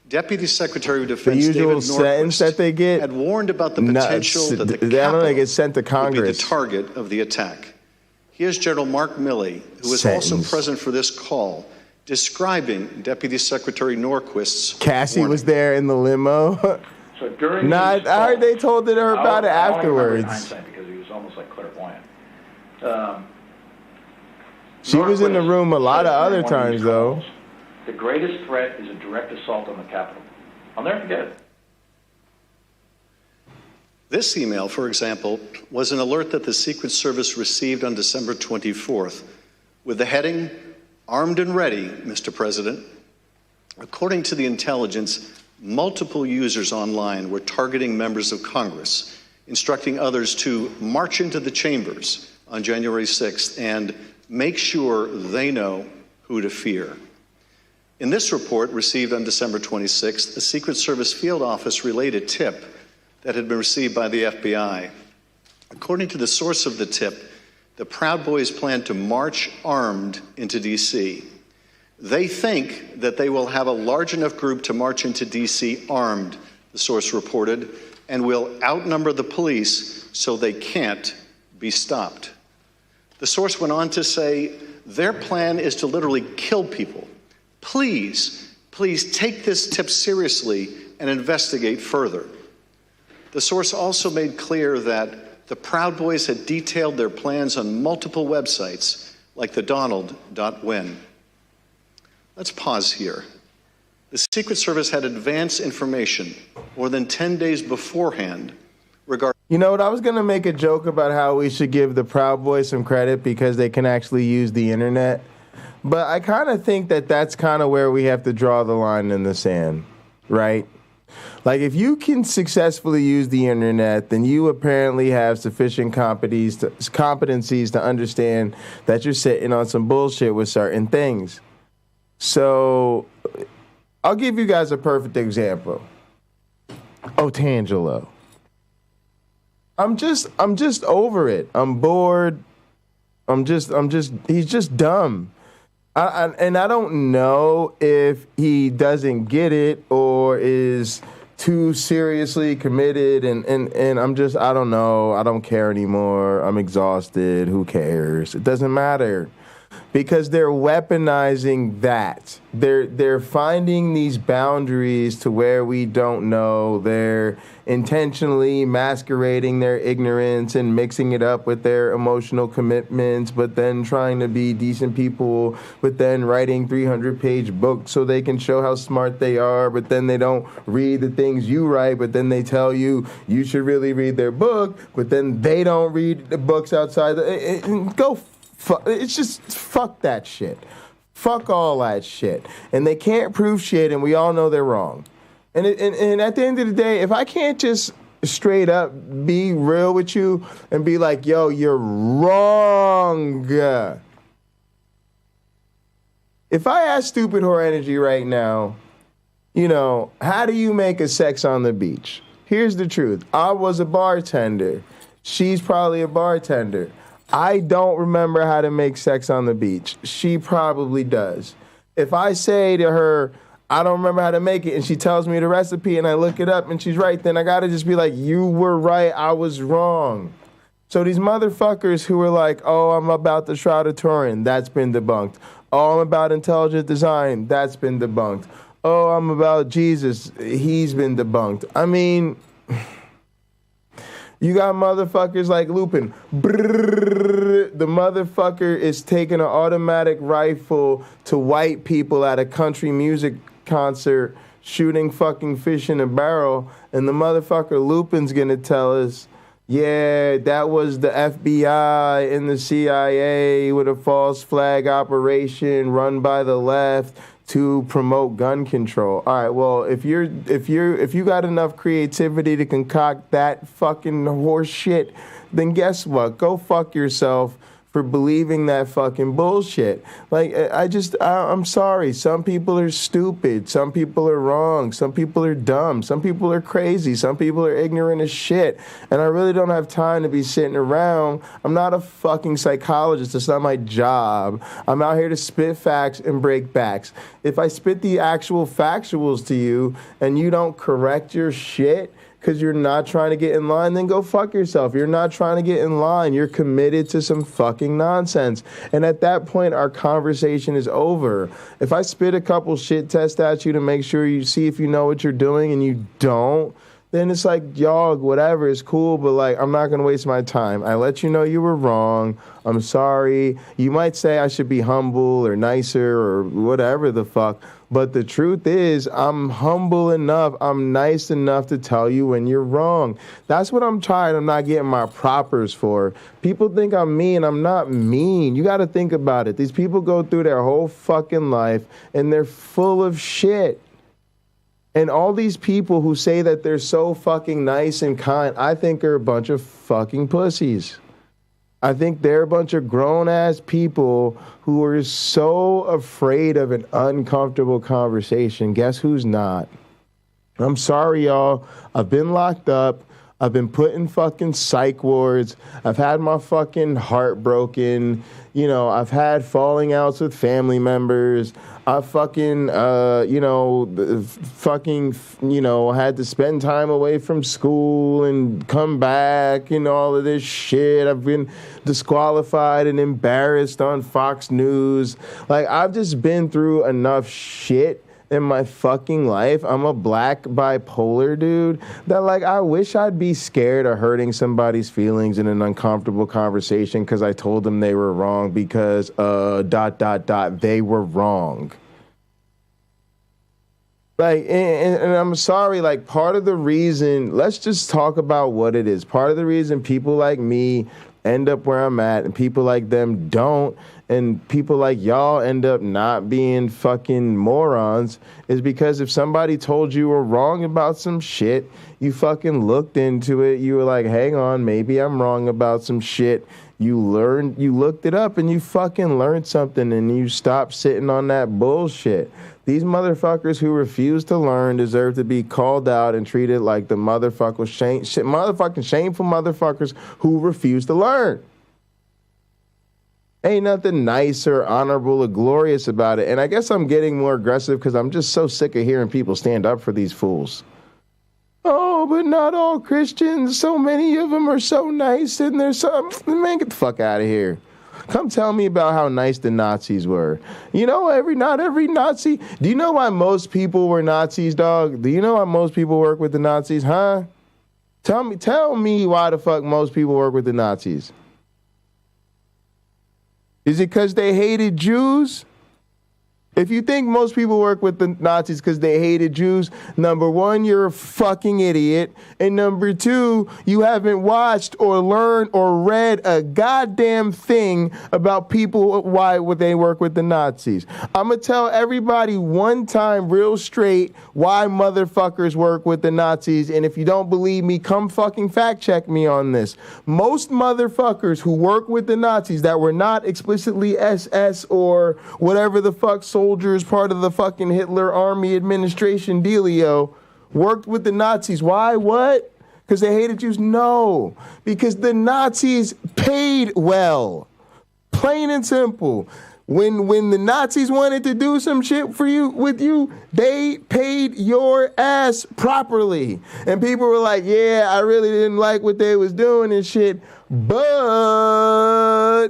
Deputy Secretary of Defense David Norquist had warned about the potential that the Capitol get sent to Congress. would be the target of the attack. Here's General Mark Milley, who was also present for this call, describing Deputy Secretary Norquist's Cassie warning. was there in the limo. So during I heard they told her about it afterwards. Hindsight because he was almost like clairvoyant. She was in the room a lot of other times, though. The greatest threat is a direct assault on the Capitol. I'll never forget it. This email, for example, was an alert that the Secret Service received on December 24th with the heading, "Armed and Ready, Mr. President." According to the intelligence, multiple users online were targeting members of Congress, instructing others to march into the chambers on January 6th and make sure they know who to fear. In this report, received on December 26th, a Secret Service field office relayed a tip that had been received by the FBI. According to the source of the tip, the Proud Boys plan to march armed into D.C. They think that they will have a large enough group to march into D.C. armed, the source reported, and will outnumber the police so they can't be stopped. The source went on to say, their plan is to literally kill people. Please take this tip seriously and investigate further. The source also made clear that the Proud Boys had detailed their plans on multiple websites, like the Donald.win. Let's pause here. The Secret Service had advance information more than 10 days beforehand regarding... You know what, I was going to make a joke about how we should give the Proud Boys some credit because they can actually use the internet. But I kind of think that that's kind of where we have to draw the line in the sand, right? Like, if you can successfully use the internet, then you apparently have sufficient competencies to understand that you're sitting on some bullshit with certain things. So, I'll give you guys a perfect example. Otangelo. I'm just over it. I'm bored. He's just dumb. And I don't know if he doesn't get it or is too seriously committed and I don't know. I don't care anymore. I'm exhausted. Who cares? It doesn't matter. Because they're weaponizing that. They're finding these boundaries to where we don't know. They're intentionally masquerading their ignorance and mixing it up with their emotional commitments, but then trying to be decent people, but then writing 300-page books so they can show how smart they are, but then they don't read the things you write, but then they tell you you should really read their book, but then they don't read the books outside. It's just fuck that shit. Fuck all that shit. And they can't prove shit, and we all know they're wrong. And at the end of the day, if I can't just straight up be real with you and be like, yo, you're wrong. If I ask Stupid Whore Energy right now, you know, how do you make a sex on the beach? Here's the truth. I was a bartender. She's probably a bartender. I don't remember how to make sex on the beach. She probably does. If I say to her, I don't remember how to make it, and she tells me the recipe and I look it up and she's right, then I gotta just be like, you were right, I was wrong. So these motherfuckers who are like, oh, I'm about the Shroud of Turin, that's been debunked. Oh, I'm about intelligent design, that's been debunked. Oh, I'm about Jesus, he's been debunked. I mean... You got motherfuckers like Lupin. The motherfucker is taking an automatic rifle to white people at a country music concert, shooting fucking fish in a barrel, and the motherfucker Lupin's gonna tell us, yeah, that was the FBI and the CIA with a false flag operation run by the left to promote gun control. All right, well, if you got enough creativity to concoct that fucking horse shit, then guess what? Go fuck yourself for believing that fucking bullshit. Like, I'm sorry. Some people are stupid. Some people are wrong. Some people are dumb. Some people are crazy. Some people are ignorant as shit. And I really don't have time to be sitting around. I'm not a fucking psychologist. It's not my job. I'm out here to spit facts and break backs. If I spit the actual factuals to you and you don't correct your shit, because you're not trying to get in line, then go fuck yourself. You're not trying to get in line. You're committed to some fucking nonsense. And at that point, our conversation is over. If I spit a couple shit tests at you to make sure you see if you know what you're doing and you don't, then it's like, y'all, whatever, it's cool, but like, I'm not gonna waste my time. I let you know you were wrong. I'm sorry. You might say I should be humble or nicer or whatever the fuck, but the truth is, I'm humble enough, I'm nice enough to tell you when you're wrong. That's what I'm tired of not getting my propers for. People think I'm mean. I'm not mean. You gotta think about it. These people go through their whole fucking life and they're full of shit. And all these people who say that they're so fucking nice and kind, I think are a bunch of fucking pussies. I think they're a bunch of grown-ass people who are so afraid of an uncomfortable conversation. Guess who's not? I'm sorry, y'all. I've been locked up. I've been put in fucking psych wards. I've had my fucking heart broken. You know, I've had falling outs with family members. I fucking, had to spend time away from school and come back and all of this shit. I've been disqualified and embarrassed on Fox News. Like, I've just been through enough shit in my fucking life. I'm a black bipolar dude that, like, I wish I'd be scared of hurting somebody's feelings in an uncomfortable conversation because I told them they were wrong because they were wrong. Like, and I'm sorry, like, part of the reason, let's just talk about what it is. Part of the reason people like me end up where I'm at and people like them don't, and people like y'all end up not being fucking morons, is because if somebody told you were wrong about some shit, you fucking looked into it, you were like, hang on, maybe I'm wrong about some shit. You looked it up and you fucking learned something and you stopped sitting on that bullshit. These motherfuckers who refuse to learn deserve to be called out and treated like the motherfucking shameful motherfuckers who refuse to learn. Ain't nothing nice or honorable or glorious about it. And I guess I'm getting more aggressive because I'm just so sick of hearing people stand up for these fools. Oh, but not all Christians. So many of them are so nice and they're so... Man, get the fuck out of here. Come tell me about how nice the Nazis were. You know, not every Nazi... Do you know why most people were Nazis, dog? Do you know why most people work with the Nazis, huh? Tell me why the fuck most people work with the Nazis. Is it because they hated Jews? If you think most people work with the Nazis because they hated Jews, number one, you're a fucking idiot. And number two, you haven't watched or learned or read a goddamn thing about people, why would they work with the Nazis. I'm going to tell everybody one time real straight why motherfuckers work with the Nazis. And if you don't believe me, come fucking fact check me on this. Most motherfuckers who work with the Nazis that were not explicitly SS or whatever the fuck soldiers, part of the fucking Hitler Army administration dealio, worked with the Nazis. Why? What? Because they hated Jews? No. Because the Nazis paid well. Plain and simple. When the Nazis wanted to do some shit for you, with you, they paid your ass properly. And people were like, yeah, I really didn't like what they was doing and shit, but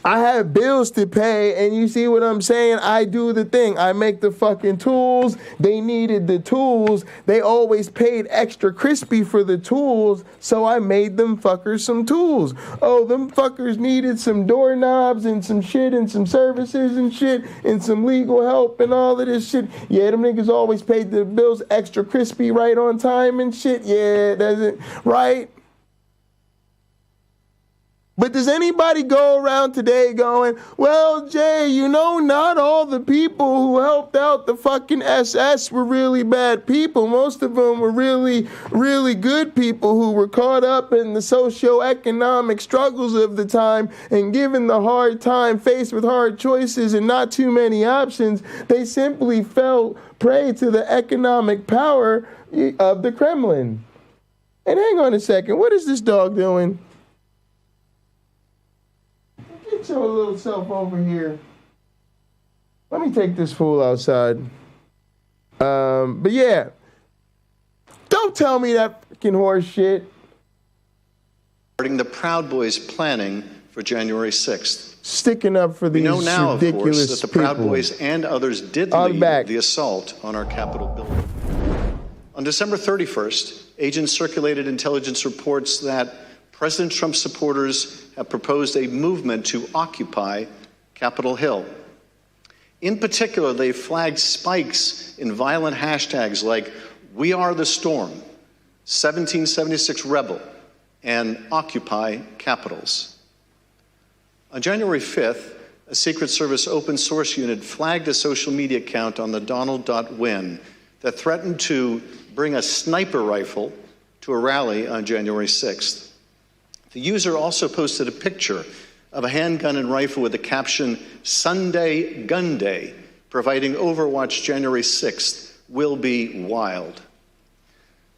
I have bills to pay, and you see what I'm saying? I do the thing. I make the fucking tools. They needed the tools. They always paid extra crispy for the tools, so I made them fuckers some tools. Oh, them fuckers needed some doorknobs and some shit and some services and shit and some legal help and all of this shit. Yeah, them niggas always paid the bills extra crispy right on time and shit. Yeah, that's it. Right? But does anybody go around today going, well, Jay, you know, not all the people who helped out the fucking SS were really bad people. Most of them were really, really good people who were caught up in the socioeconomic struggles of the time and given the hard time, faced with hard choices and not too many options, they simply fell prey to the economic power of the Kremlin. And hang on a second, what is this dog doing? Get your little self over here. Let me take this fool outside. But yeah, don't tell me that fucking horse shit. Regarding the Proud Boys planning for January 6th. Sticking up for these ridiculous people. We know now, of course, that the Proud Boys and others did lead the assault on our Capitol building. On December 31st, agents circulated intelligence reports that President Trump's supporters have proposed a movement to occupy Capitol Hill. In particular, they flagged spikes in violent hashtags like "We Are the Storm," 1776 Rebel, and Occupy Capitals. On January 5th, a Secret Service open source unit flagged a social media account on the Donald.win that threatened to bring a sniper rifle to a rally on January 6th. The user also posted a picture of a handgun and rifle with the caption, "Sunday Gun Day," providing Overwatch January 6th will be wild.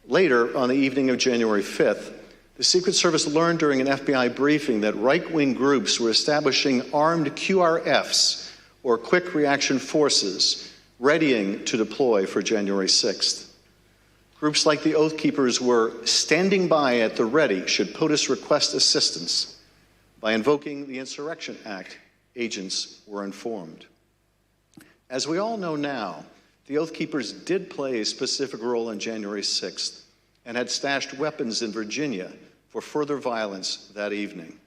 Later, on the evening of January 5th, the Secret Service learned during an FBI briefing that right-wing groups were establishing armed QRFs, or Quick Reaction Forces, readying to deploy for January 6th. Groups like the Oath Keepers were standing by at the ready should POTUS request assistance. By invoking the Insurrection Act, agents were informed. As we all know now, the Oath Keepers did play a specific role on January 6th and had stashed weapons in Virginia for further violence that evening.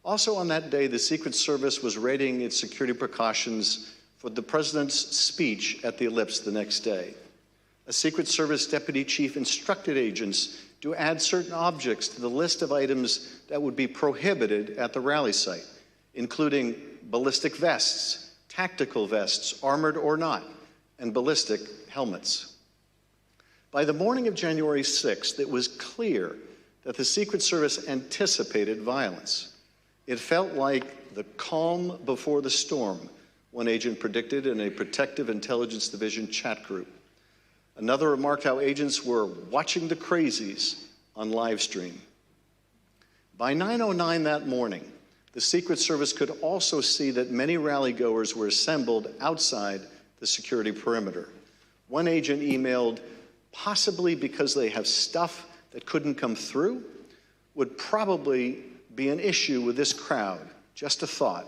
Also on that day, the Secret Service was readying its security precautions for the President's speech at the Ellipse the next day. A Secret Service deputy chief instructed agents to add certain objects to the list of items that would be prohibited at the rally site, including ballistic vests, tactical vests, armored or not, and ballistic helmets. By the morning of January 6th, it was clear that the Secret Service anticipated violence. It felt like the calm before the storm, one agent predicted in a Protective Intelligence Division chat group. Another remarked how agents were watching the crazies on live stream. By 9:09 that morning, the Secret Service could also see that many rally-goers were assembled outside the security perimeter. One agent emailed, possibly because they have stuff that couldn't come through, would probably be an issue with this crowd. Just a thought.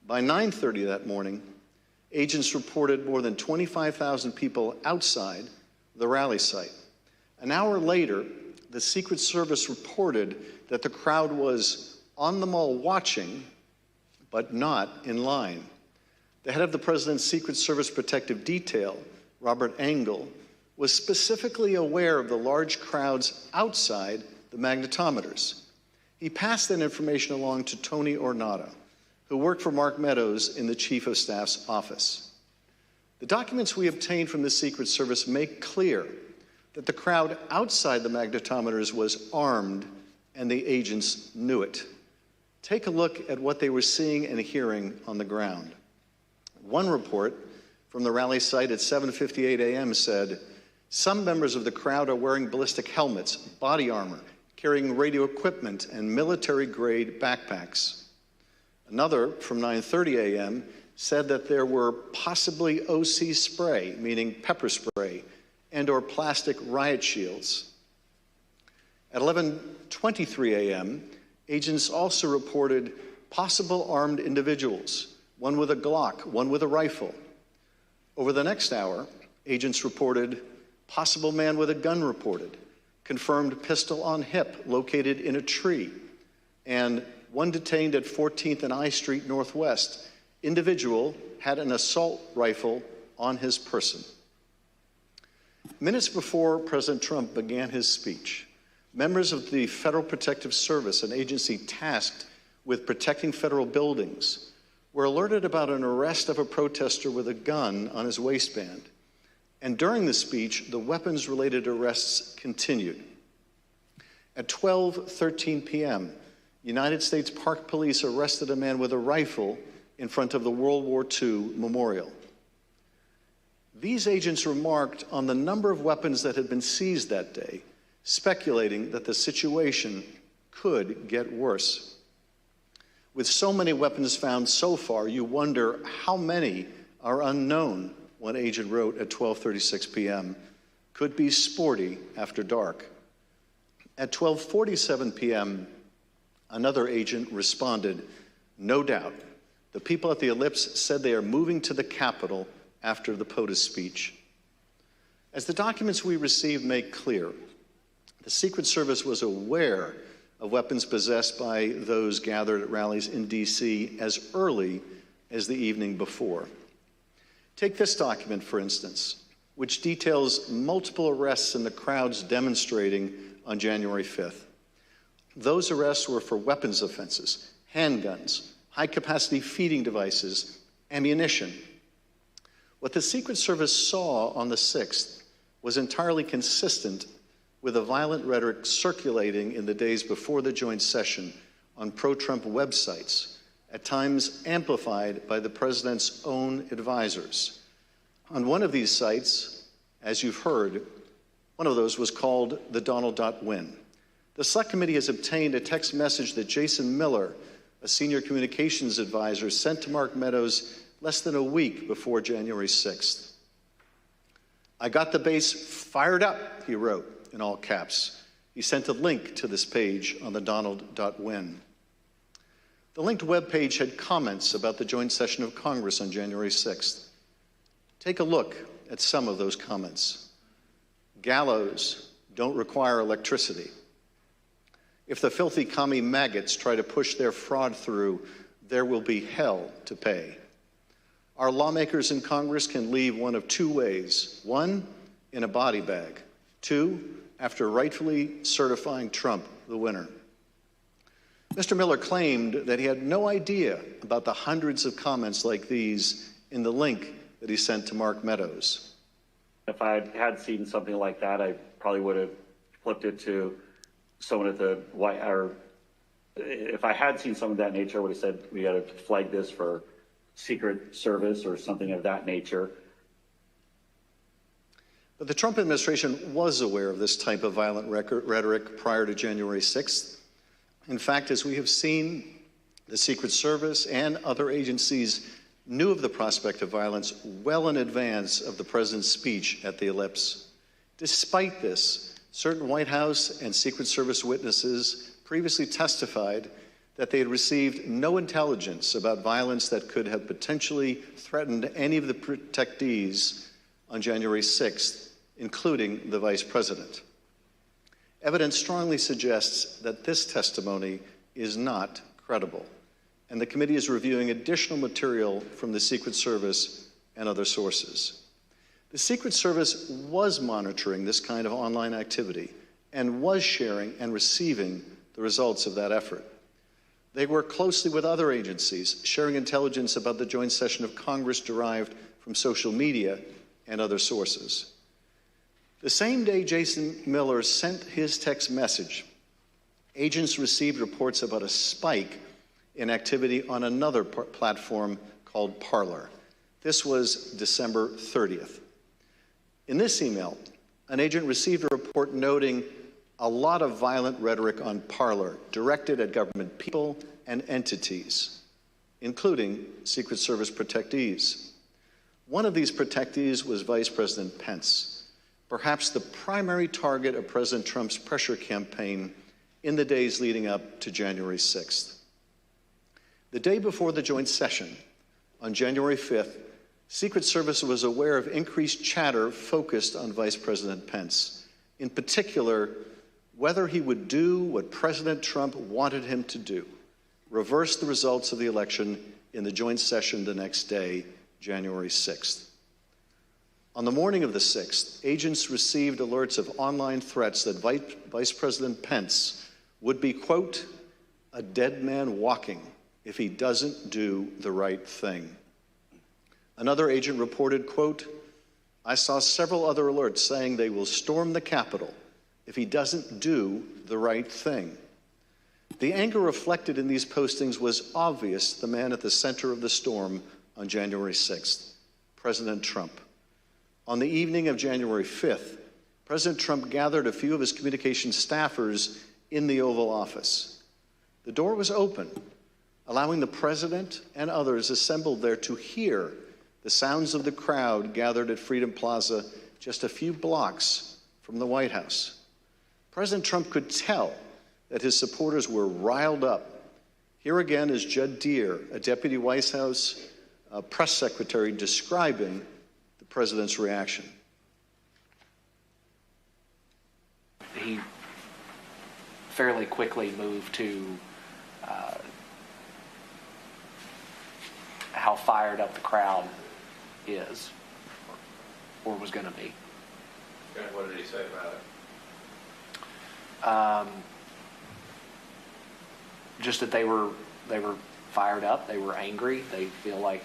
By 9:30 that morning, agents reported more than 25,000 people outside the rally site. An hour later, the Secret Service reported that the crowd was on the mall watching, but not in line. The head of the President's Secret Service Protective Detail, Robert Engel, was specifically aware of the large crowds outside the magnetometers. He passed that information along to Tony Ornato, who worked for Mark Meadows in the Chief of Staff's office. The documents we obtained from the Secret Service make clear that the crowd outside the magnetometers was armed and the agents knew it. Take a look at what they were seeing and hearing on the ground. One report from the rally site at 7:58 a.m. said, some members of the crowd are wearing ballistic helmets, body armor, carrying radio equipment, and military-grade backpacks. Another, from 9:30 a.m., said that there were possibly OC spray, meaning pepper spray, and or plastic riot shields. At 11:23 a.m., agents also reported possible armed individuals, one with a Glock, one with a rifle. Over the next hour, agents reported possible man with a gun reported, confirmed pistol on hip located in a tree, and one detained at 14th and I Street Northwest. Individual had an assault rifle on his person. Minutes before President Trump began his speech, members of the Federal Protective Service, an agency tasked with protecting federal buildings, were alerted about an arrest of a protester with a gun on his waistband. And during the speech, the weapons-related arrests continued. At 12:13 p.m., United States Park Police arrested a man with a rifle in front of the World War II memorial. These agents remarked on the number of weapons that had been seized that day, speculating that the situation could get worse. With so many weapons found so far, you wonder how many are unknown, one agent wrote at 12:36 p.m., could be sporty after dark. At 12:47 p.m., another agent responded, no doubt. The people at the Ellipse said they are moving to the Capitol after the POTUS speech. As the documents we received make clear, the Secret Service was aware of weapons possessed by those gathered at rallies in D.C. as early as the evening before. Take this document, for instance, which details multiple arrests in the crowds demonstrating on January 5th. Those arrests were for weapons offenses, handguns, high-capacity feeding devices, ammunition. What the Secret Service saw on the 6th was entirely consistent with the violent rhetoric circulating in the days before the joint session on pro-Trump websites, at times amplified by the president's own advisors. On one of these sites, as you've heard, one of those was called the Donald.win. The Select Committee has obtained a text message that Jason Miller, a senior communications advisor, sent to Mark Meadows less than a week before January 6th. "I got the base fired up," he wrote in all caps. He sent a link to this page on the Donald.win. The linked web page had comments about the joint session of Congress on January 6th. Take a look at some of those comments. "Gallows don't require electricity. If the filthy commie maggots try to push their fraud through, there will be hell to pay. Our lawmakers in Congress can leave one of two ways. One, in a body bag. Two, after rightfully certifying Trump the winner." Mr. Miller claimed that he had no idea about the hundreds of comments like these in the link that he sent to Mark Meadows. If I had seen something like that, I probably would have flipped it to someone at the White House. Or if I had seen something of that nature, I would have said we got to flag this for Secret Service or something of that nature. But the Trump administration was aware of this type of violent rhetoric prior to January 6th. In fact, as we have seen, the Secret Service and other agencies knew of the prospect of violence well in advance of the president's speech at the Ellipse. Despite this, certain White House and Secret Service witnesses previously testified that they had received no intelligence about violence that could have potentially threatened any of the protectees on January 6th, including the vice president. Evidence strongly suggests that this testimony is not credible, and the committee is reviewing additional material from the Secret Service and other sources. The Secret Service was monitoring this kind of online activity and was sharing and receiving the results of that effort. They work closely with other agencies, sharing intelligence about the joint session of Congress derived from social media and other sources. The same day Jason Miller sent his text message, agents received reports about a spike in activity on another platform called Parler. This was December 30th. In this email, an agent received a report noting a lot of violent rhetoric on Parler directed at government people and entities, including Secret Service protectees. One of these protectees was Vice President Pence, perhaps the primary target of President Trump's pressure campaign in the days leading up to January 6th. The day before the joint session, on January 5th, Secret Service was aware of increased chatter focused on Vice President Pence, in particular, whether he would do what President Trump wanted him to do, reverse the results of the election in the joint session the next day, January 6th. On the morning of the 6th, agents received alerts of online threats that Vice President Pence would be, quote, a dead man walking if he doesn't do the right thing. Another agent reported, quote, I saw several other alerts saying they will storm the Capitol if he doesn't do the right thing. The anger reflected in these postings was obvious, the man at the center of the storm on January 6th, President Trump. On the evening of January 5th, President Trump gathered a few of his communications staffers in the Oval Office. The door was open, allowing the president and others assembled there to hear the sounds of the crowd gathered at Freedom Plaza just a few blocks from the White House. President Trump could tell that his supporters were riled up. Here again is Judd Deere, a deputy White House press secretary, describing the president's reaction. he fairly quickly moved to how fired up the crowd is, or was going to be. And what did he say about it? Just that they were fired up, they were angry, they feel like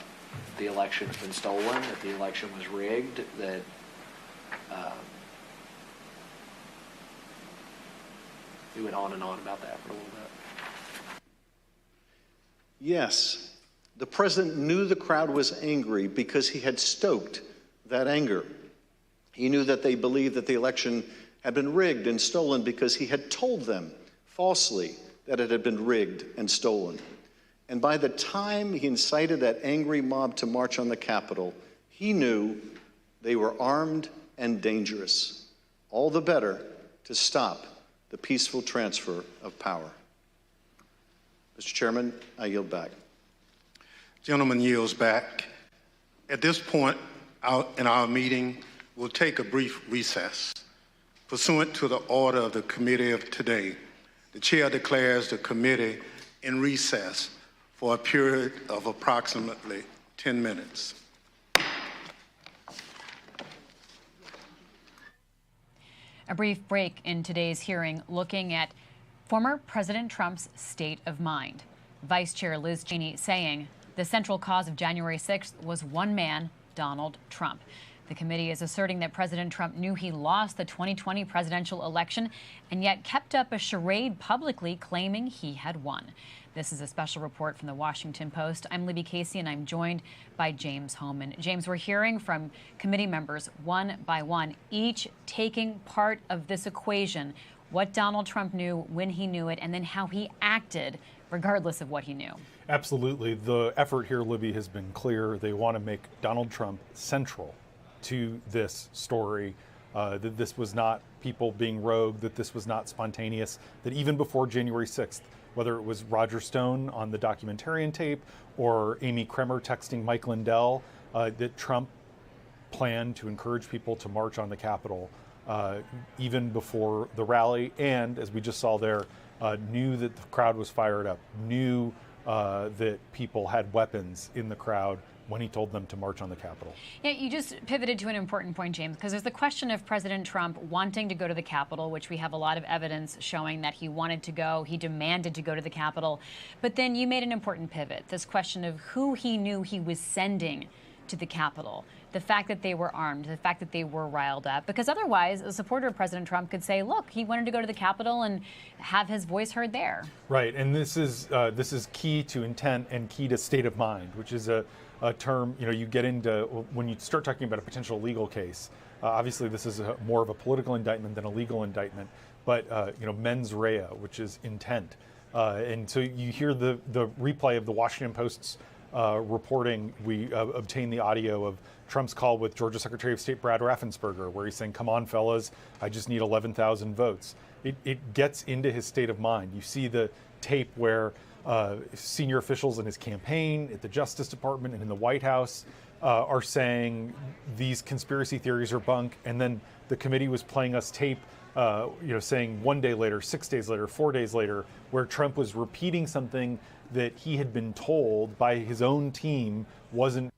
the election has been stolen, that the election was rigged, that he went on and on about that for a little bit. Yes, the president knew the crowd was angry because he had stoked that anger. He knew that they believed that the election had been rigged and stolen because he had told them falsely that it had been rigged and stolen. And by the time he incited that angry mob to march on the Capitol, he knew they were armed and dangerous. All the better to stop the peaceful transfer of power. Mr. Chairman, I yield back. Gentleman yields back. At this point in our meeting, we'll take a brief recess. Pursuant to the order of the committee of today, the chair declares the committee in recess for a period of approximately 10 minutes. A brief break in today's hearing looking at former President Trump's state of mind. Vice Chair Liz Cheney saying the central cause of January 6th was one man, Donald Trump. The committee is asserting that President Trump knew he lost the 2020 presidential election and yet kept up a charade publicly claiming he had won. This is a special report from the Washington Post. I'm Libby Casey, and I'm joined by James Hohman. James, we're hearing from committee members one by one, each taking part of this equation, what Donald Trump knew, when he knew it, and then how he acted regardless of what he knew. Absolutely. The effort here, Libby, has been clear. They want to make Donald Trump central to this story, that this was not people being rogue, that this was not spontaneous, that even before January 6th, whether it was Roger Stone on the documentarian tape or Amy Kremer texting Mike Lindell, that Trump planned to encourage people to march on the Capitol even before the rally, and as we just saw there, knew that the crowd was fired up, knew that people had weapons in the crowd when he told them to march on the Capitol. Yeah, you just pivoted to an important point, James, because there's the question of President Trump wanting to go to the Capitol, which we have a lot of evidence showing that he wanted to go, he demanded to go to the Capitol. But then you made an important pivot, this question of who he knew he was sending to the Capitol, the fact that they were armed, the fact that they were riled up, because otherwise a supporter of President Trump could say, look, he wanted to go to the Capitol and have his voice heard there. Right, and this is key to intent and key to state of mind, which is a term, you get into when you start talking about a potential legal case. Obviously, this is more of a political indictment than a legal indictment, but mens rea, which is intent. And so you hear the replay of the Washington Post's reporting. We obtained the audio of Trump's call with Georgia Secretary of State Brad Raffensperger, where he's saying, come on, fellas, I just need 11,000 votes. It gets into his state of mind. You see the tape where senior officials in his campaign, at the Justice Department, and in the White House are saying these conspiracy theories are bunk. And then the committee was playing us tape, saying 1 day later, 6 days later, 4 days later, where Trump was repeating something that he had been told by his own team wasn't.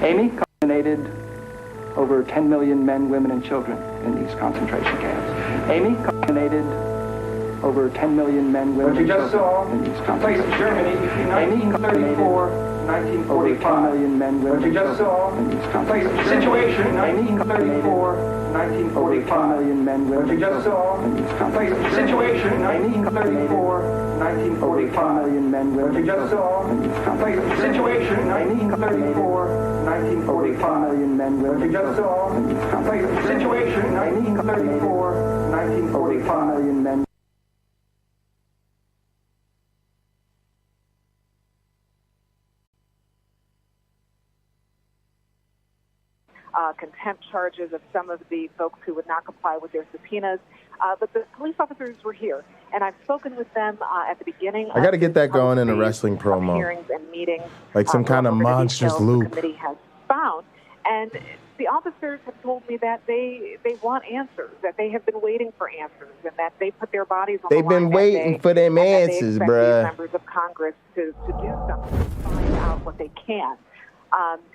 Amy culminated over 10 million men, women, and children in these concentration camps. Amy culminated over 10 million men, women, and children in these concentration camps. Amy culminated over 10 million men, women, and children in these concentrations. Situation 1934, 1945. Million men, women, What you just saw, in these concentrations. situation 1934, 1945. Million men, women, What you just saw, in these concentrations. situation 1934, 1945. Million men, women, What you just saw, in these concentrations. situation 1934, 1945. Million men. Contempt charges of some of the folks who would not comply with their subpoenas. But the police officers were here, and I've spoken with them at the beginning. I got to get that going in a wrestling promo. Hearings and meetings, like some kind of monstrous loop. The committee has found, and the officers have told me that they want answers, that they have been waiting for answers, and that they put their bodies on the line. They've been waiting for them answers, bruh. Members of Congress to do something, to find out what they can.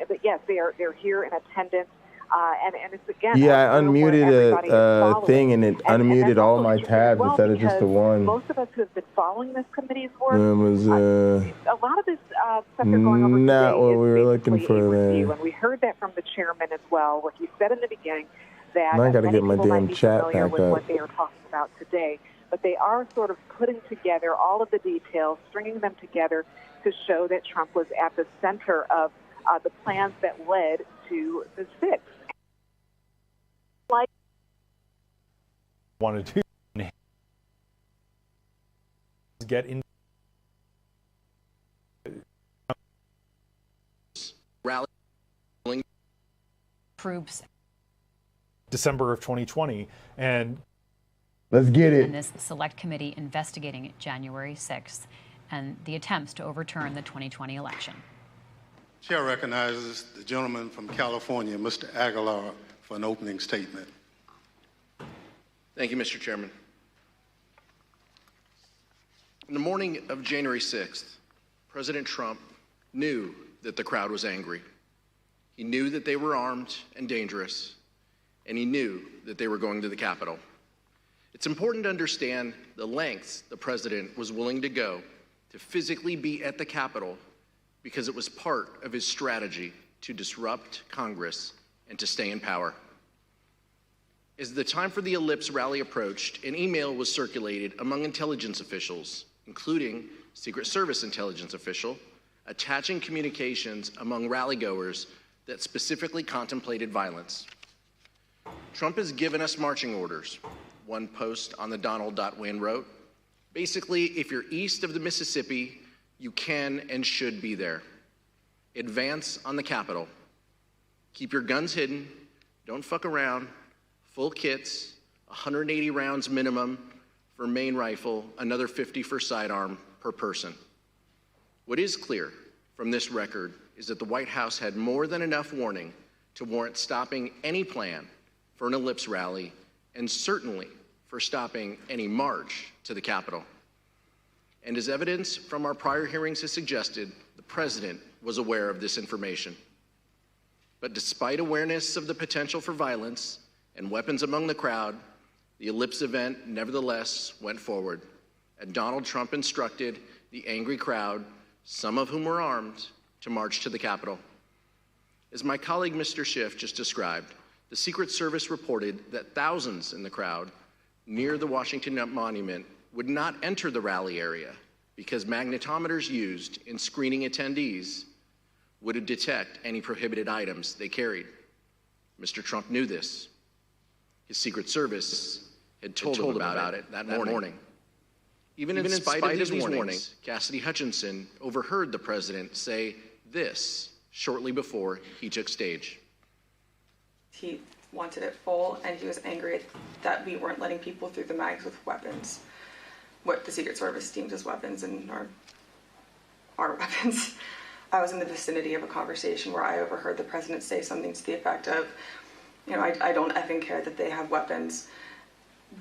But yes, they're here in attendance. And it's again. Yeah, I unmuted a thing and it unmuted all my tabs instead of just the one. Most of us who have been following this committee's work, It was a lot of this stuff they're going over not today what is we were looking for review. there. And we heard that from the chairman as well, where he said in the beginning that Now I gotta many get my people might damn be chat familiar back with up. what they are talking about today. But they are sort of putting together all of the details, stringing them together to show that Trump was at the center of the plans that led to the 6th. Like wanted to get in rally troops December of 2020, and let's get it. And this select committee investigating January 6th and the attempts to overturn the 2020 election. Chair recognizes the gentleman from California, Mr. Aguilar, for an opening statement. Thank you, Mr. Chairman. In the morning of January 6th, President Trump knew that the crowd was angry. He knew that they were armed and dangerous, and he knew that they were going to the Capitol. It's important to understand the lengths the president was willing to go to physically be at the Capitol because it was part of his strategy to disrupt Congress and to stay in power. As the time for the Ellipse rally approached, an email was circulated among intelligence officials, including Secret Service intelligence official, attaching communications among rallygoers that specifically contemplated violence. Trump has given us marching orders. One post on the Donald.win wrote, basically, if you're east of the Mississippi, you can and should be there. Advance on the Capitol. Keep your guns hidden. Don't fuck around. Full kits, 180 rounds minimum for main rifle, another 50 for sidearm per person. What is clear from this record is that the White House had more than enough warning to warrant stopping any plan for an Ellipse rally and certainly for stopping any march to the Capitol. And as evidence from our prior hearings has suggested, the president was aware of this information. But despite awareness of the potential for violence and weapons among the crowd, the Ellipse event nevertheless went forward, and Donald Trump instructed the angry crowd, some of whom were armed, to march to the Capitol. As my colleague Mr. Schiff just described, the Secret Service reported that thousands in the crowd near the Washington Monument would not enter the rally area because magnetometers used in screening attendees would detect any prohibited items they carried. Mr. Trump knew this. His Secret Service had told him about it that morning. Even in spite of these warnings, Cassidy Hutchinson overheard the president say this shortly before he took stage. He wanted it full, and he was angry that we weren't letting people through the mags with weapons, what the Secret Service deems as weapons and our weapons. I was in the vicinity of a conversation where I overheard the president say something to the effect of, I don't effing care that they have weapons.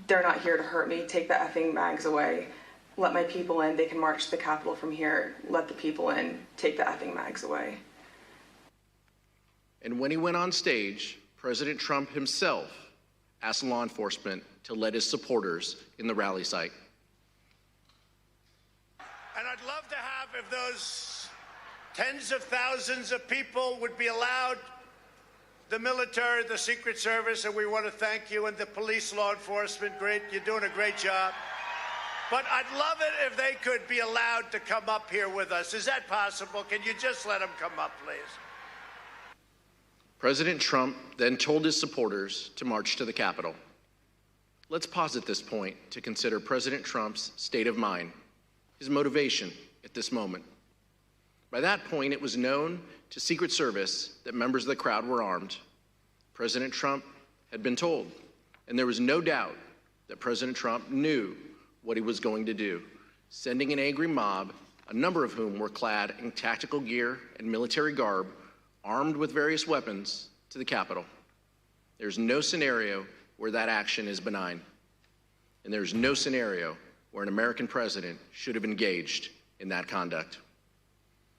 They're not here to hurt me. Take the effing mags away. Let my people in. They can march to the Capitol from here. Let the people in. Take the effing mags away. And when he went on stage, President Trump himself asked law enforcement to let his supporters in the rally site. And I'd love to have, if those tens of thousands of people would be allowed, the military, the Secret Service, and we want to thank you, and the police, law enforcement, great, you're doing a great job. But I'd love it if they could be allowed to come up here with us. Is that possible? Can you just let them come up, please? President Trump then told his supporters to march to the Capitol. Let's pause at this point to consider President Trump's state of mind, his motivation at this moment. By that point, it was known to Secret Service that members of the crowd were armed. President Trump had been told, and there was no doubt that President Trump knew what he was going to do, sending an angry mob, a number of whom were clad in tactical gear and military garb, armed with various weapons, to the Capitol. There's no scenario where that action is benign. And there's no scenario where an American president should have engaged in that conduct.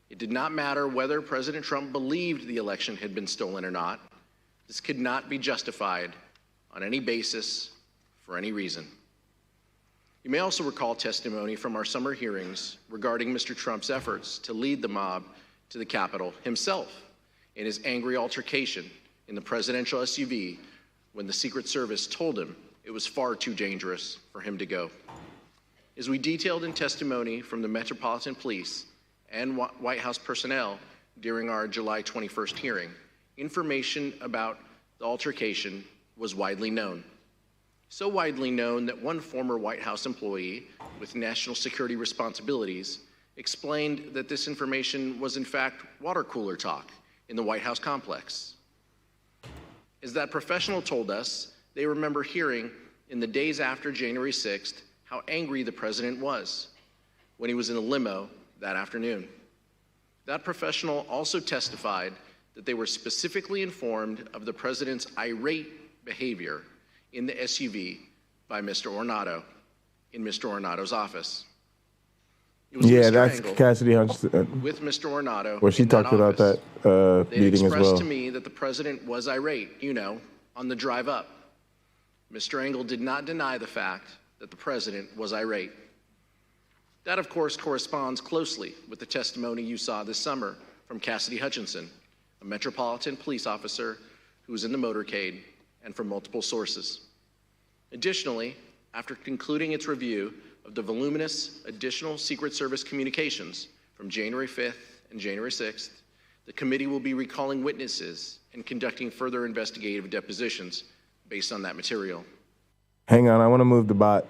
It did not matter whether President Trump believed the election had been stolen or not. This could not be justified on any basis for any reason. You may also recall testimony from our summer hearings regarding Mr. Trump's efforts to lead the mob to the Capitol himself in his angry altercation in the presidential SUV when the Secret Service told him it was far too dangerous for him to go. As we detailed in testimony from the Metropolitan Police and White House personnel during our July 21st hearing, information about the altercation was widely known. So widely known that one former White House employee with national security responsibilities explained that this information was in fact water cooler talk in the White House complex. As that professional told us, they remember hearing in the days after January 6th how angry the president was when he was in a limo that afternoon. That professional also testified that they were specifically informed of the president's irate behavior in the SUV by Mr. Ornato in Mr. Ornato's office. It was Yeah, Mr. that's Engel Cassidy Hunch. with Mr. Ornato. Where she in talked about office. that They meeting as expressed well. to me that the president was irate, on the drive up. Mr. Engel did not deny the fact that the president was irate. That, of course, corresponds closely with the testimony you saw this summer from Cassidy Hutchinson, a Metropolitan Police officer who was in the motorcade, and from multiple sources. Additionally, after concluding its review of the voluminous additional Secret Service communications from January 5th and January 6th, the committee will be recalling witnesses and conducting further investigative depositions based on that material. Hang on, I want to move the bot.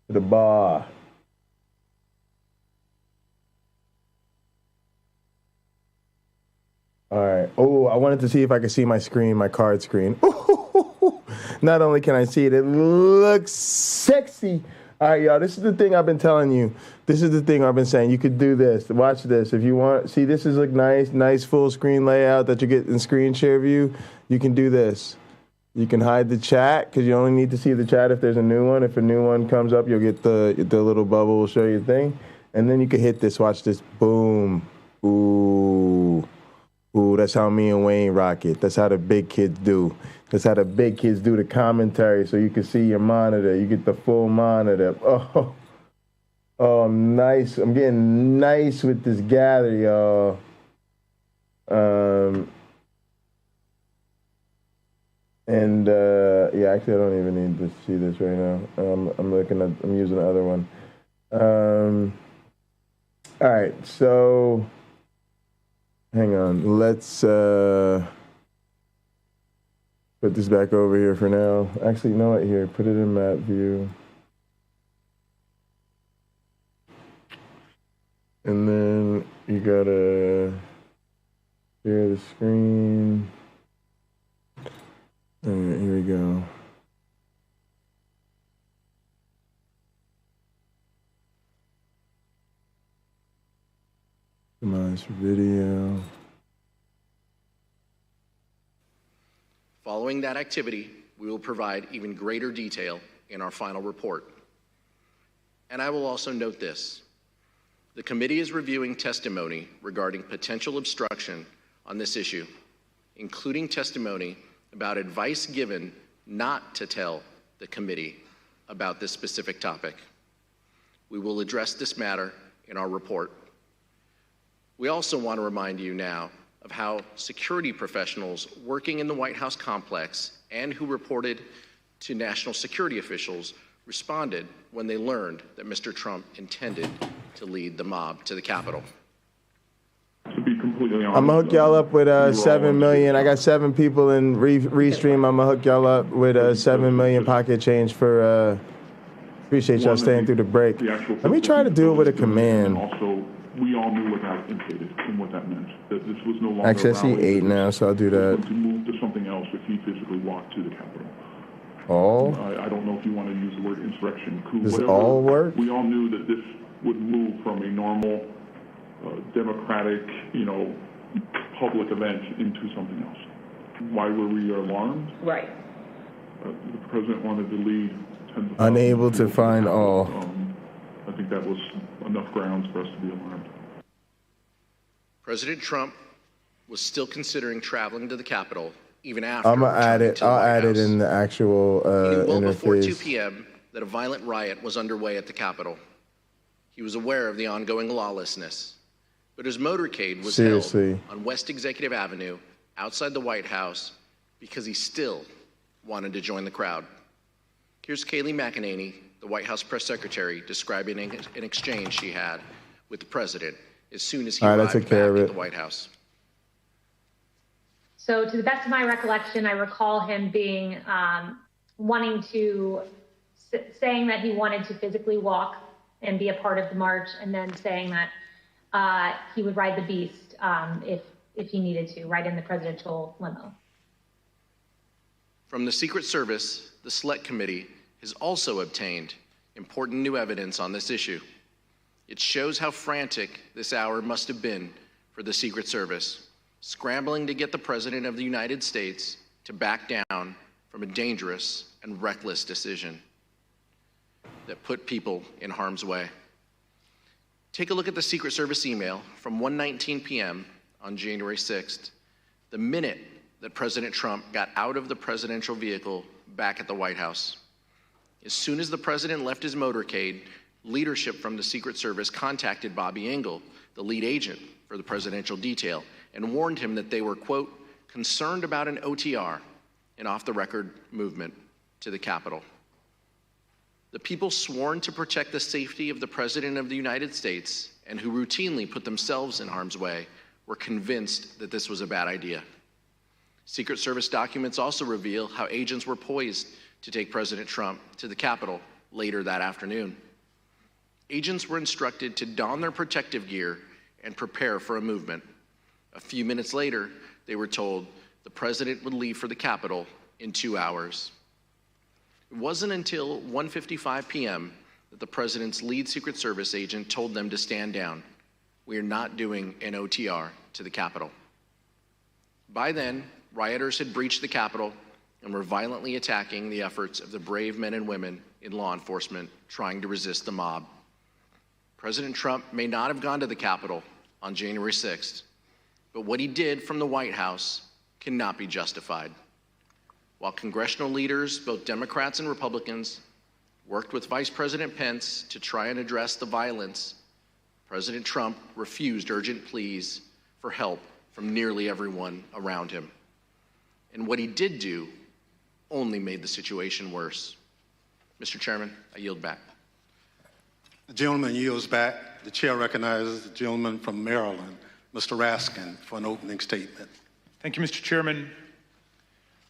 The bar. All right. Oh, I wanted to see if I could see my screen, my card screen. Not only can I see it, it looks sexy. All right, y'all, this is the thing I've been telling you. This is the thing I've been saying. You could do this. Watch this. If you want, see, this is like nice full screen layout that you get in screen share view. You can do this. You can hide the chat because you only need to see the chat if there's a new one. If a new one comes up, you'll get the little bubble will show you the thing. And then you can hit this. Watch this. Boom. Ooh. Ooh, that's how me and Wayne rock it. That's how the big kids do. That's how the big kids do the commentary so you can see your monitor. You get the full monitor. Oh, nice. I'm getting nice with this gather, y'all. Yeah, actually, I don't even need to see this right now. I'm using the other one. All right, so hang on. Let's put this back over here for now. Actually, you know what? Here, put it in map view. And then you gotta share the screen. All right, here we go. Optimize for video. Following that activity, we will provide even greater detail in our final report. And I will also note this. The committee is reviewing testimony regarding potential obstruction on this issue, including testimony about advice given not to tell the committee about this specific topic. We will address this matter in our report. We also want to remind you now of how security professionals working in the White House complex and who reported to national security officials responded when they learned that Mr. Trump intended to lead the mob to the Capitol. To be completely honest, I'm gonna hook y'all up with 7 million. I got 7 people in Restream. I'm gonna hook y'all up with 7 million pocket change for. Appreciate y'all staying through the break. Let me try to do it with a command. Also, we all knew what that indicated and what that meant. That this was no longer. Actually, I see 8 now, so I'll do that. To move to something else if he physically walked to the Capitol. All? I don't know if you want to use the word insurrection, coup, Does whatever. all work? We all knew that this would move from a normal, democratic, public event into something else. Why were we alarmed? Right. The president wanted to lead tens of Unable to find all. I think that was enough grounds for us to be alarmed. President Trump was still considering traveling to the Capitol even after. I'm gonna add it. I'll add it in the actual He knew well before 2 interface. p.m. that a violent riot was underway at the Capitol. He was aware of the ongoing lawlessness, but his motorcade was held on West Executive Avenue outside the White House because he still wanted to join the crowd. Here's Kayleigh McEnany, the White House press secretary, describing an exchange she had with the president as soon as he arrived back at the White House. So to the best of my recollection, I recall him being saying that he wanted to physically walk and be a part of the march, and then saying that he would ride the beast if he needed to, ride in the presidential limo. From the Secret Service, the Select Committee has also obtained important new evidence on this issue. It shows how frantic this hour must have been for the Secret Service, scrambling to get the President of the United States to back down from a dangerous and reckless decision that put people in harm's way. Take a look at the Secret Service email from 1:19 p.m. on January 6th, the minute that President Trump got out of the presidential vehicle back at the White House. As soon as the president left his motorcade, leadership from the Secret Service contacted Bobby Engel, the lead agent for the presidential detail, and warned him that they were, quote, concerned about an OTR, an off-the-record movement, to the Capitol. The people sworn to protect the safety of the President of the United States and who routinely put themselves in harm's way were convinced that this was a bad idea. Secret Service documents also reveal how agents were poised to take President Trump to the Capitol later that afternoon. Agents were instructed to don their protective gear and prepare for a movement. A few minutes later, they were told the president would leave for the Capitol in 2 hours. It wasn't until 1:55 p.m. that the president's lead Secret Service agent told them to stand down. We are not doing an OTR to the Capitol. By then, rioters had breached the Capitol and were violently attacking the efforts of the brave men and women in law enforcement trying to resist the mob. President Trump may not have gone to the Capitol on January 6th, but what he did from the White House cannot be justified. While congressional leaders, both Democrats and Republicans, worked with Vice President Pence to try and address the violence, President Trump refused urgent pleas for help from nearly everyone around him. And what he did do only made the situation worse. Mr. Chairman, I yield back. The gentleman yields back. The chair recognizes the gentleman from Maryland, Mr. Raskin, for an opening statement. Thank you, Mr. Chairman.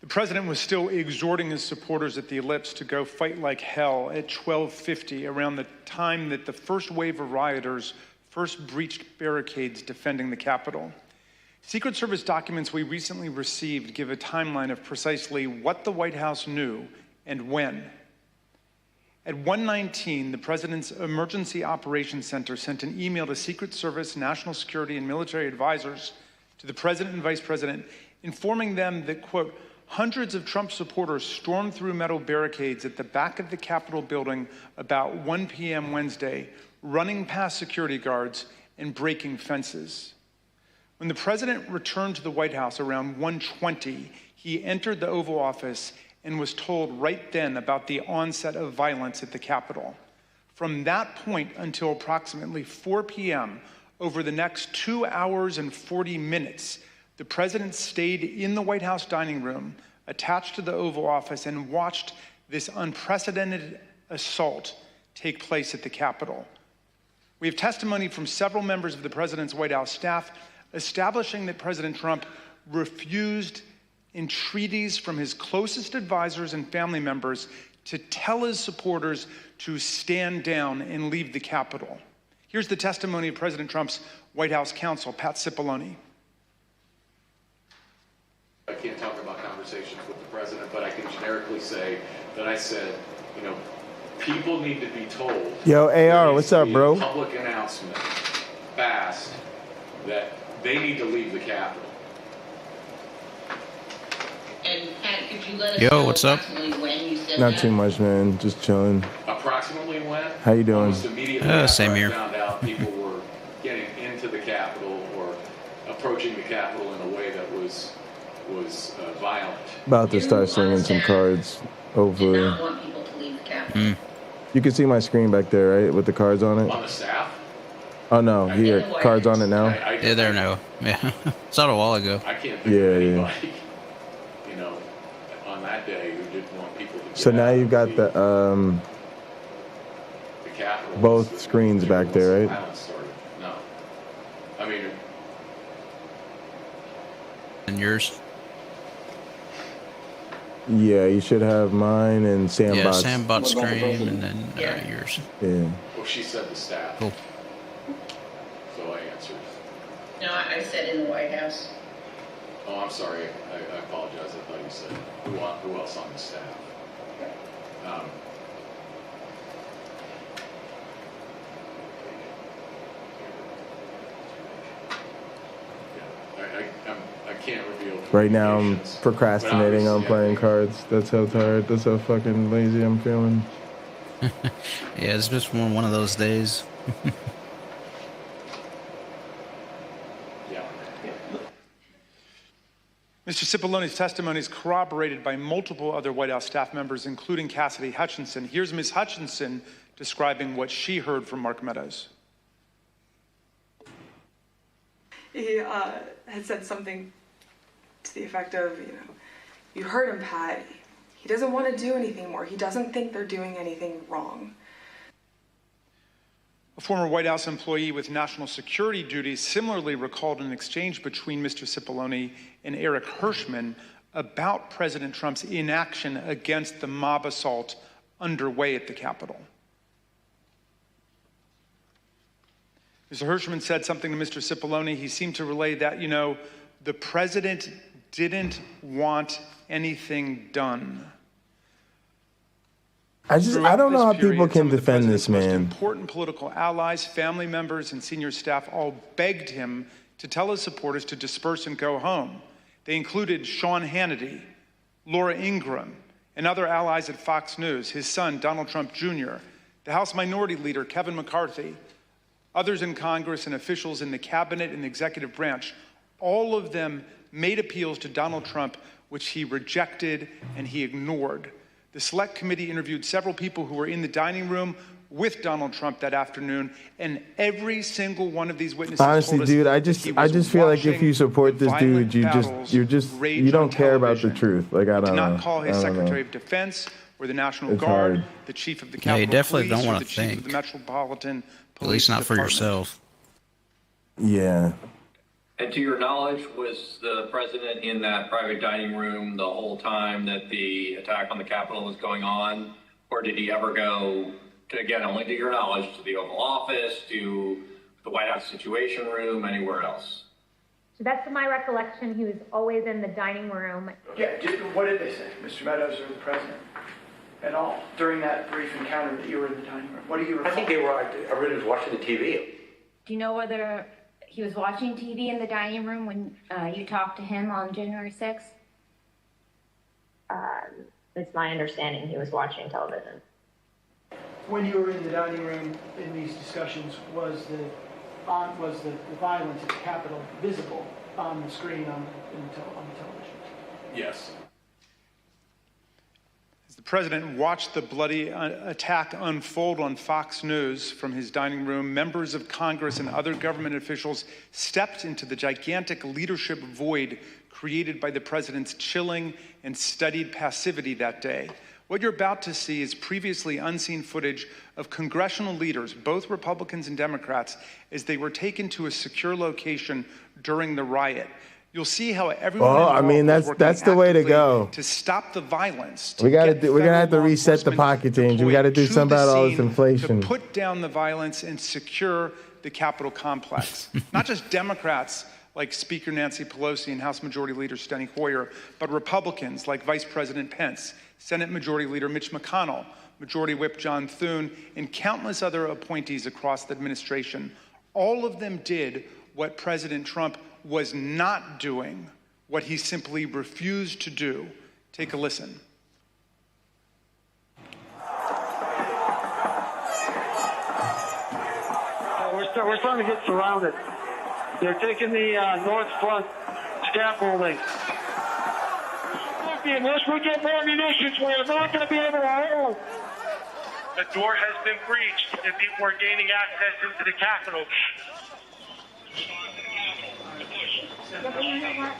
The president was still exhorting his supporters at the Ellipse to go fight like hell at 12:50, around the time that the first wave of rioters first breached barricades defending the Capitol. Secret Service documents we recently received give a timeline of precisely what the White House knew and when. At 1:19, the President's Emergency Operations Center sent an email to Secret Service, national security, and military advisors to the President and Vice President, informing them that, quote, hundreds of Trump supporters stormed through metal barricades at the back of the Capitol building about 1 p.m. Wednesday, running past security guards, and breaking fences. When the president returned to the White House around 1:20, he entered the Oval Office and was told right then about the onset of violence at the Capitol. From that point until approximately 4 p.m., over the next 2 hours and 40 minutes, the president stayed in the White House dining room, attached to the Oval Office, and watched this unprecedented assault take place at the Capitol. We have testimony from several members of the president's White House staff establishing that President Trump refused entreaties from his closest advisors and family members to tell his supporters to stand down and leave the Capitol. Here's the testimony of President Trump's White House counsel, Pat Cipollone. I can't talk about conversations with the president, but I can generically say that I said, you know, people need to be told. Yo, AR, what's up, bro? Public announcement, fast, that they need to leave the Capitol. And Pat, could you let us Yo, know what's up? approximately when you said Not that? too much, man. Just chilling. Approximately when? How you doing? Almost immediately after Same I here. found out people were getting into the Capitol or approaching the Capitol in a way that was violent. About to start slinging some cards Did over. not want people to leave the Capitol. You can see my screen back there, right? With the cards on it. On the staff? Oh, no. Here. Cards on it now. Yeah, there now. Yeah. Saw it a while ago. I can't think Yeah, of yeah. anybody, you know, on that day who didn't want people to get So now out you've got the Capitol. both screens back there, right? Violence started. No. I mean, And yours? Yeah, you should have mine and Yeah, Sandbot's. Sandbot's screen and then yours. Yeah. well, she said the staff. Cool. So I answered. No, I said in the White House. Oh, I'm sorry. I apologize. I thought you said who else on the staff. I can't reveal. Right now I'm communications, procrastinating but on playing obviously cards. That's how tired. That's how fucking lazy I'm feeling. Yeah, it's just one of those days. Mr. Cipollone's testimony is corroborated by multiple other White House staff members, including Cassidy Hutchinson. Here's Ms. Hutchinson describing what she heard from Mark Meadows. He had said something to the effect of, you heard him, Pat. He doesn't want to do anything more. He doesn't think they're doing anything wrong. A former White House employee with national security duties similarly recalled an exchange between Mr. Cipollone and Eric Hirschman about President Trump's inaction against the mob assault underway at the Capitol. Mr. Hirschman said something to Mr. Cipollone. He seemed to relay that, the president didn't want anything done. I don't know how people can defend this man. Important political allies, family members, and senior staff all begged him to tell his supporters to disperse and go home. They included Sean Hannity, Laura Ingraham, and other allies at Fox News, his son, Donald Trump Jr., the House Minority Leader, Kevin McCarthy, others in Congress and officials in the cabinet and the executive branch. All of them made appeals to Donald Trump, which he rejected and he ignored. The Select Committee interviewed several people who were in the dining room with Donald Trump that afternoon, and every single one of these witnesses Honestly, told us dude, I that just he was feel like if watching you support this violent dude, battles rage you don't on care about the television. truth. Like I Did don't know. not call his I don't know. Secretary of Defense or the National It's Guard, hard. the Chief of the Yeah, you Capitol definitely Police, don't or wanna the Chief of think. the Metropolitan At least not for Department. yourself. Yeah. And to your knowledge, was the president in that private dining room the whole time that the attack on the Capitol was going on? Or did he ever go, to, again, only to your knowledge, to the Oval Office, to the White House Situation Room, anywhere else? So that's my recollection. He was always in the dining room. Yeah, what did they say, Mr. Meadows or the president, at all, during that brief encounter that you were in the dining room? What do you recall? I think everybody was watching the TV. Do you know whether he was watching TV in the dining room when you talked to him on January 6th? It's my understanding he was watching television. when you were in the dining room in these discussions, was the violence at the Capitol visible on the screen on the television? Yes. As the president watched the bloody attack unfold on Fox News from his dining room, members of Congress and other government officials stepped into the gigantic leadership void created by the president's chilling and studied passivity that day. What you're about to see is previously unseen footage of congressional leaders, both Republicans and Democrats, as they were taken to a secure location during the riot. You'll see how everyone. Well, I mean, that's the way to go. To stop the violence. We're gonna have to reset the pocket change. We got to do something about all this inflation. To put down the violence and secure the Capitol complex. Not just Democrats like Speaker Nancy Pelosi and House Majority Leader Steny Hoyer, but Republicans like Vice President Pence, Senate Majority Leader Mitch McConnell, Majority Whip John Thune, and countless other appointees across the administration. All of them did what President Trump was not doing, what he simply refused to do. Take a listen. We're starting to get surrounded. They're taking the north front scaffolding. Unless we get more munitions, we're not going to be able to hold. The door has been breached and people are gaining access into the Capitol. Yeah, but you know what?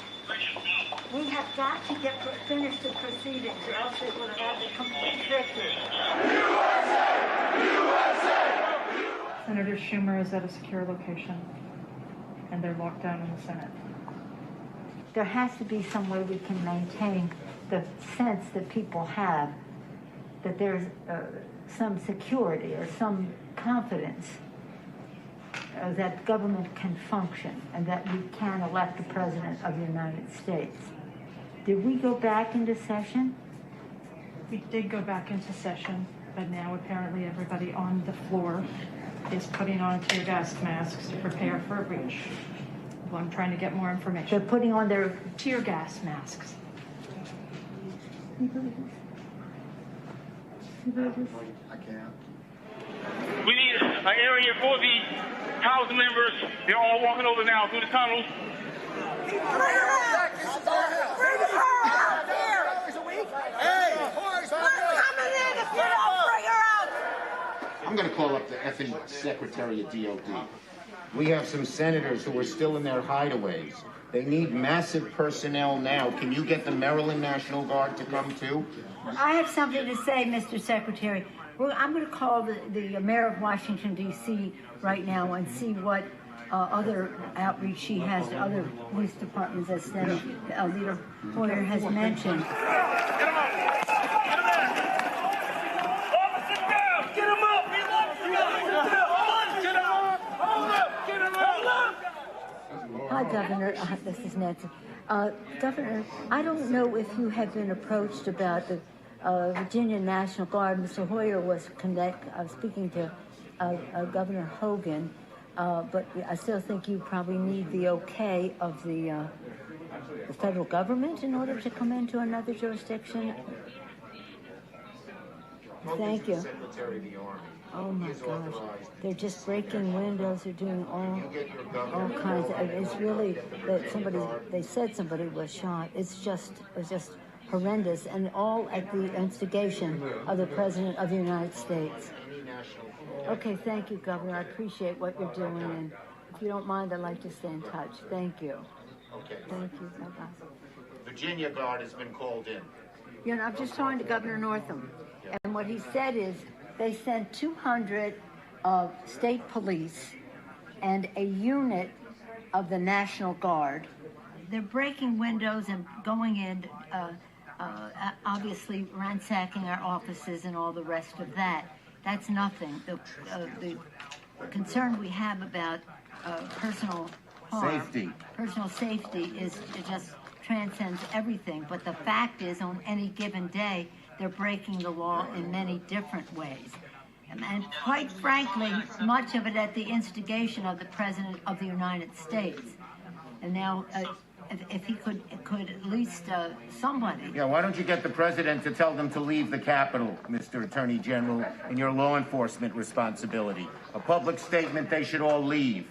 We have got to finish the proceedings, or else we're going to have a complete victory. Senator Schumer is at a secure location, and they're locked down in the Senate. There has to be some way we can maintain the sense that people have that there's some security or some confidence that government can function and that we can elect the President of the United States. Did we go back into session? We did go back into session, but now apparently everybody on the floor is putting on tear gas masks to prepare for a breach. Well, I'm trying to get more information. They're putting on their tear gas masks. I can't. We need an area for the House members. They're all walking over now through the tunnels. Bring her out! Bring her out here! Hey! We're coming in to get out! Bring her out! I'm going to call up the effing Secretary of DOD. We have some senators who are still in their hideaways. They need massive personnel now. Can you get the Maryland National Guard to come too? I have something to say, Mr. Secretary. I'm going to call the mayor of Washington, D.C. right now and see what other outreach she has to other police departments that Senator Leader Hoyer has mentioned. Get him up! Officers down! Get him up! Get him up! Hi, Governor. This is Nancy. Governor, I don't know if you have been approached about the Virginia National Guard. Mr. Hoyer was speaking to Governor Hogan, but I still think you probably need the okay of the federal government in order to come into another jurisdiction. Thank you. Oh my gosh, they're just breaking windows. They're doing all kinds of. It's really that they said somebody was shot. It was just horrendous, and all at the instigation of the President of the United States. Okay, thank you, Governor. I appreciate what you're doing, and if you don't mind, I'd like to stay in touch. Thank you. Okay. Thank you. Bye-bye. Virginia Guard has been called in. You know, I'm just talking to Governor Northam, and what he said is they sent 200 state police and a unit of the National Guard. They're breaking windows and going in, obviously ransacking our offices and all the rest of that. That's nothing. The concern we have about personal harm, personal safety is it just transcends everything. But the fact is, on any given day, they're breaking the law in many different ways. And quite frankly, much of it at the instigation of the President of the United States. And now, if he could at least somebody. Yeah, why don't you get the president to tell them to leave the Capitol, Mr. Attorney General, in your law enforcement responsibility? A public statement they should all leave.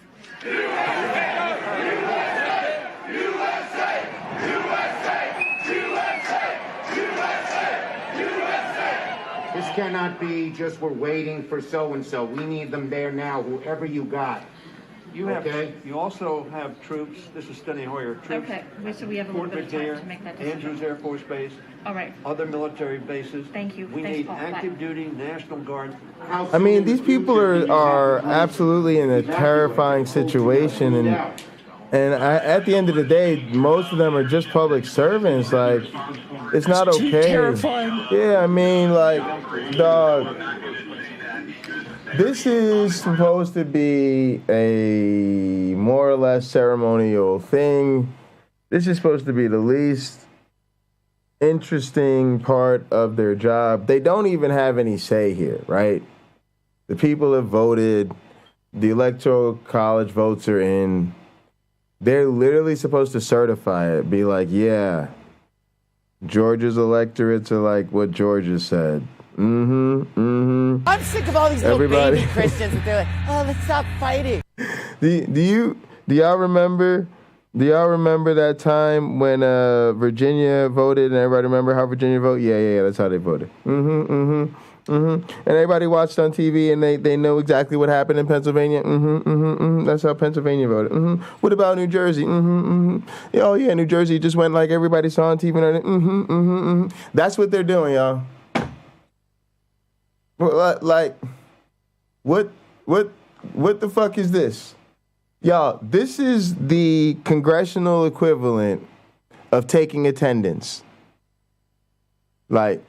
This cannot be just we're waiting for so-and-so. We need them there now, whoever you got. You also have troops. This is Steny Hoyer. Troops. Okay, so we have a little bit of time to make that decision. Andrews Air Force Base. All right. Other military bases. Thank you. We need active duty National Guard. I mean, these people are absolutely in a terrifying situation, and at the end of the day, most of them are just public servants. Like, it's not okay. Terrifying. Yeah, I mean, like, dog. This is supposed to be a more or less ceremonial thing. This is supposed to be the least interesting part of their job. They don't even have any say here, right? The people have voted. The Electoral College votes are in. They're literally supposed to certify it. Be like, yeah, Georgia's electorates are like what Georgia said. I'm sick of all these little baby Christians that they're like, oh, let's stop fighting. Do y'all remember that time when Virginia voted, and everybody remember how Virginia voted? Yeah, that's how they voted. And everybody watched on TV, and they know exactly what happened in Pennsylvania. That's how Pennsylvania voted. What about New Jersey? Oh yeah, New Jersey just went like everybody saw on TV. That's what they're doing, y'all. Like, what the fuck is this? Y'all, this is the congressional equivalent of taking attendance. Like,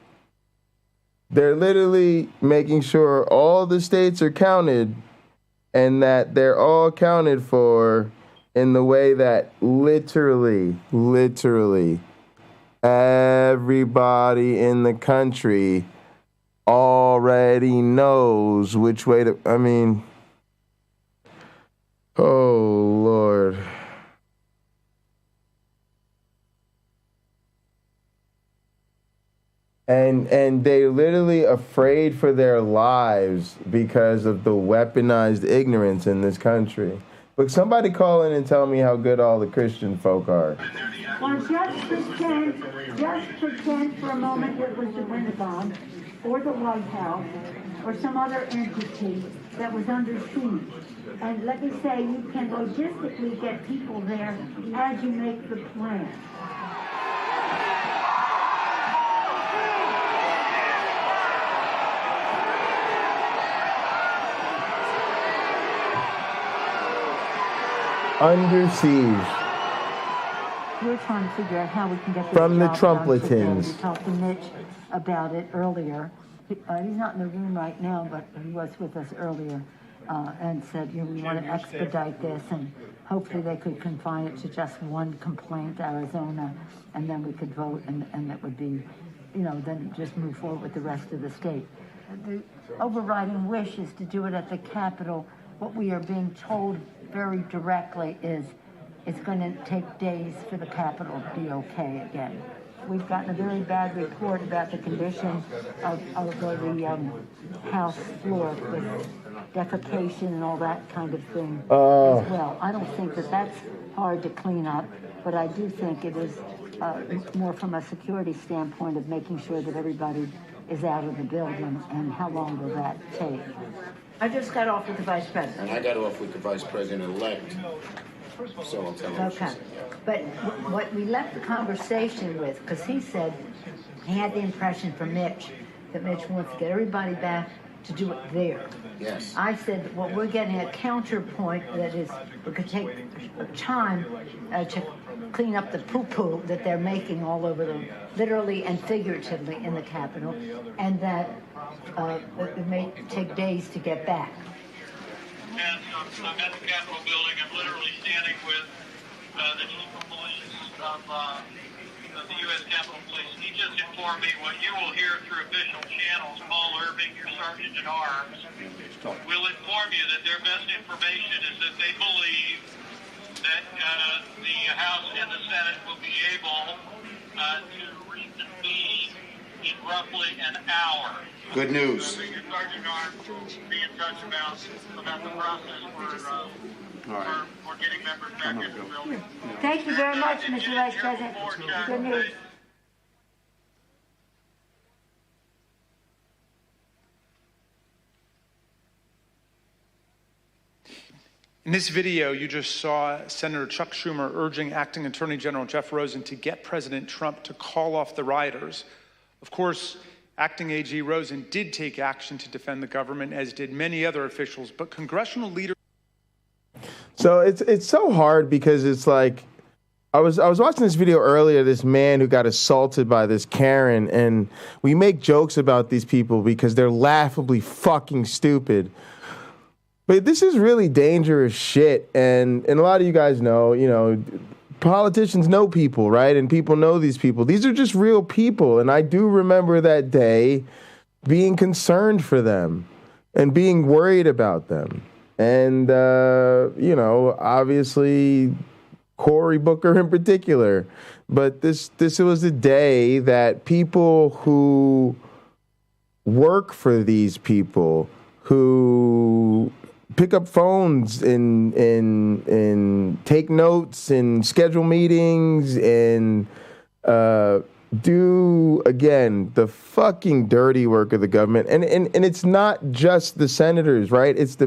they're literally making sure all the states are counted and that they're all counted for in the way that literally everybody in the country already knows which way to, I mean, oh Lord. And they're literally afraid for their lives because of the weaponized ignorance in this country. But somebody call in and tell me how good all the Christian folk are. Well, just pretend for a moment it was the Pentagon or the White House or some other entity that was under siege. And let me say, you can logistically get people there as you make the plan. Under siege. We're trying to figure out how we can get this from the job done. Trumpletons. We talked to Mitch about it earlier. He's not in the room right now, but he was with us earlier and said, we want to expedite this, and hopefully they could confine it to just one complaint, Arizona, and then we could vote, and that would be, then just move forward with the rest of the state. The overriding wish is to do it at the Capitol. What we are being told very directly is it's going to take days for the Capitol to be okay again. We've gotten a very bad report about the condition of the House floor with defecation and all that kind of thing as well. I don't think that that's hard to clean up, but I do think it is more from a security standpoint of making sure that everybody is out of the building, and how long will that take? I just got off with the Vice President. And I got off with the Vice President-elect. So I'll tell you. Okay. But what we left the conversation with, because he said he had the impression from Mitch that Mitch wants to get everybody back to do it there. Yes. I said, well, we're getting a counterpoint that is, we could take time to clean up the poo-poo that they're making all over them, literally and figuratively in the Capitol, and that it may take days to get back. And I'm at the Capitol building. I'm literally standing with the chief of police of the U.S. Capitol Police. He just informed me what you will hear through official channels. Paul Irving, your sergeant at arms, will inform you that their best information is that they believe that the House and the Senate will be able to reconvene in roughly an hour. Good news. So your Sergeant Arms will be in touch about the process for getting members back into the building. Thank you very much, Mr. Vice President. Good news. In this video, you just saw Senator Chuck Schumer urging Acting Attorney General Jeff Rosen to get President Trump to call off the rioters. Of course, Acting AG Rosen did take action to defend the government, as did many other officials, but congressional leaders... So it's so hard because it's like, I was watching this video earlier, this man who got assaulted by this Karen, and we make jokes about these people because they're laughably fucking stupid. But this is really dangerous shit, and a lot of you guys know, politicians know people, right? And people know these people. These are just real people, and I do remember that day being concerned for them and being worried about them. And, obviously Cory Booker in particular. But this was a day that people who work for these people, who pick up phones and take notes and schedule meetings and do, again, the fucking dirty work of the government. And it's not just the senators, right? It's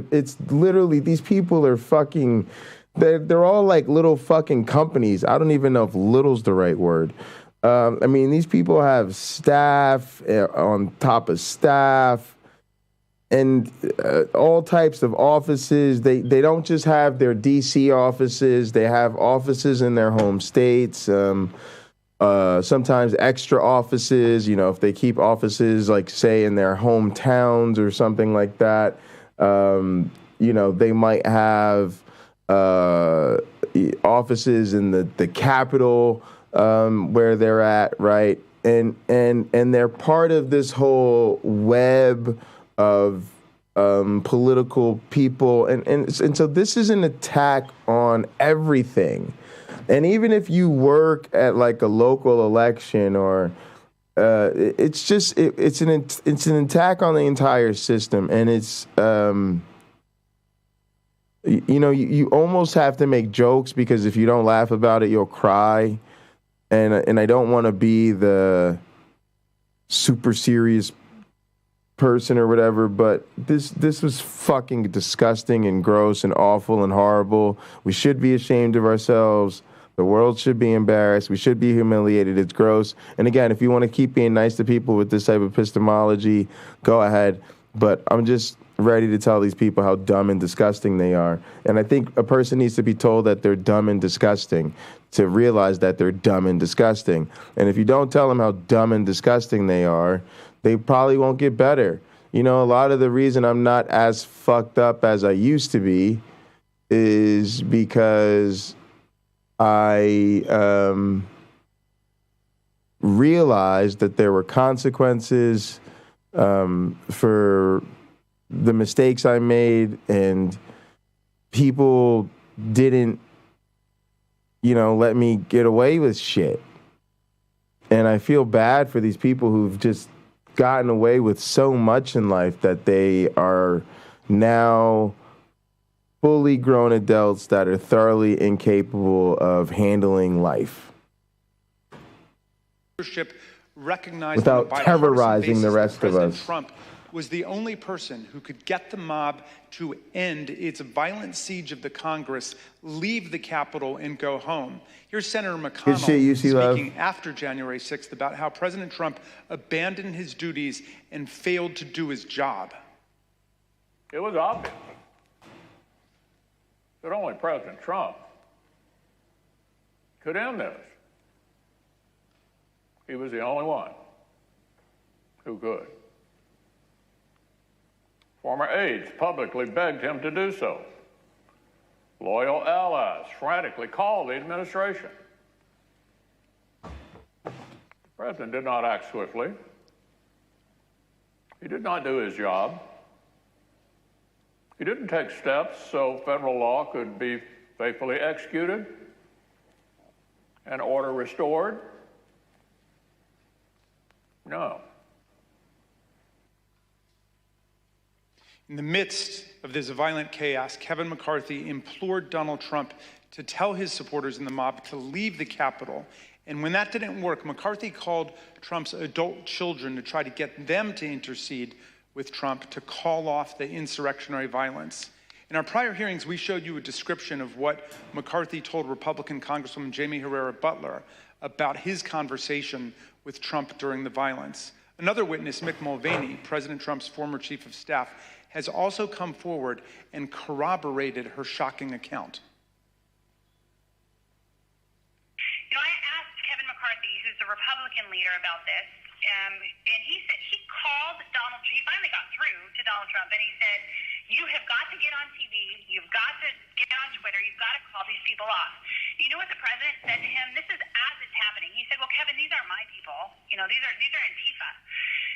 literally, these people are fucking, they're all like little fucking companies. I don't even know if little's the right word. These people have staff on top of staff, and all types of offices. They don't just have their DC offices. They have offices in their home states. Sometimes extra offices. If they keep offices, like say in their hometowns or something like that. They might have offices in the Capitol where they're at, right? And they're part of this whole web of political people, and so this is an attack on everything. And even if you work at like a local election, or it's an attack on the entire system, and it's you almost have to make jokes, because if you don't laugh about it, you'll cry. And I don't want to be the super serious person or whatever, but this was fucking disgusting and gross and awful and horrible. We should be ashamed of ourselves. The world should be embarrassed. We should be humiliated. It's gross. And again, if you want to keep being nice to people with this type of epistemology, go ahead. But I'm just ready to tell these people how dumb and disgusting they are. And I think a person needs to be told that they're dumb and disgusting to realize that they're dumb and disgusting. And if you don't tell them how dumb and disgusting they are, they probably won't get better. A lot of the reason I'm not as fucked up as I used to be is because I realized that there were consequences for the mistakes I made, and people didn't, let me get away with shit. And I feel bad for these people who've just gotten away with so much in life that they are now fully grown adults that are thoroughly incapable of handling life without terrorizing the rest of us. Trump was the only person who could get the mob to end its violent siege of the Congress, leave the Capitol, and go home. Here's Senator McConnell speaking after January 6th about how President Trump abandoned his duties and failed to do his job. It was obvious that only President Trump could end this. He was the only one who could. Former aides publicly begged him to do so. Loyal allies frantically called the administration. The president did not act swiftly. He did not do his job. He didn't take steps so federal law could be faithfully executed and order restored? No. In the midst of this violent chaos, Kevin McCarthy implored Donald Trump to tell his supporters in the mob to leave the Capitol. And when that didn't work, McCarthy called Trump's adult children to try to get them to intercede with Trump to call off the insurrectionary violence. In our prior hearings, we showed you a description of what McCarthy told Republican Congresswoman Jamie Herrera Butler about his conversation with Trump during the violence. Another witness, Mick Mulvaney, President Trump's former chief of staff, has also come forward and corroborated her shocking account. You know, I asked Kevin McCarthy, who's the Republican leader, about this, and he said he called Donald Trump. He finally got through to Donald Trump, and he said, "You have got to get on TV. You've got to get on Twitter. You've got to call these people off." You know what the president said to him? This is as it's happening. He said, "Well, Kevin, these aren't my people. You know, these are Antifa."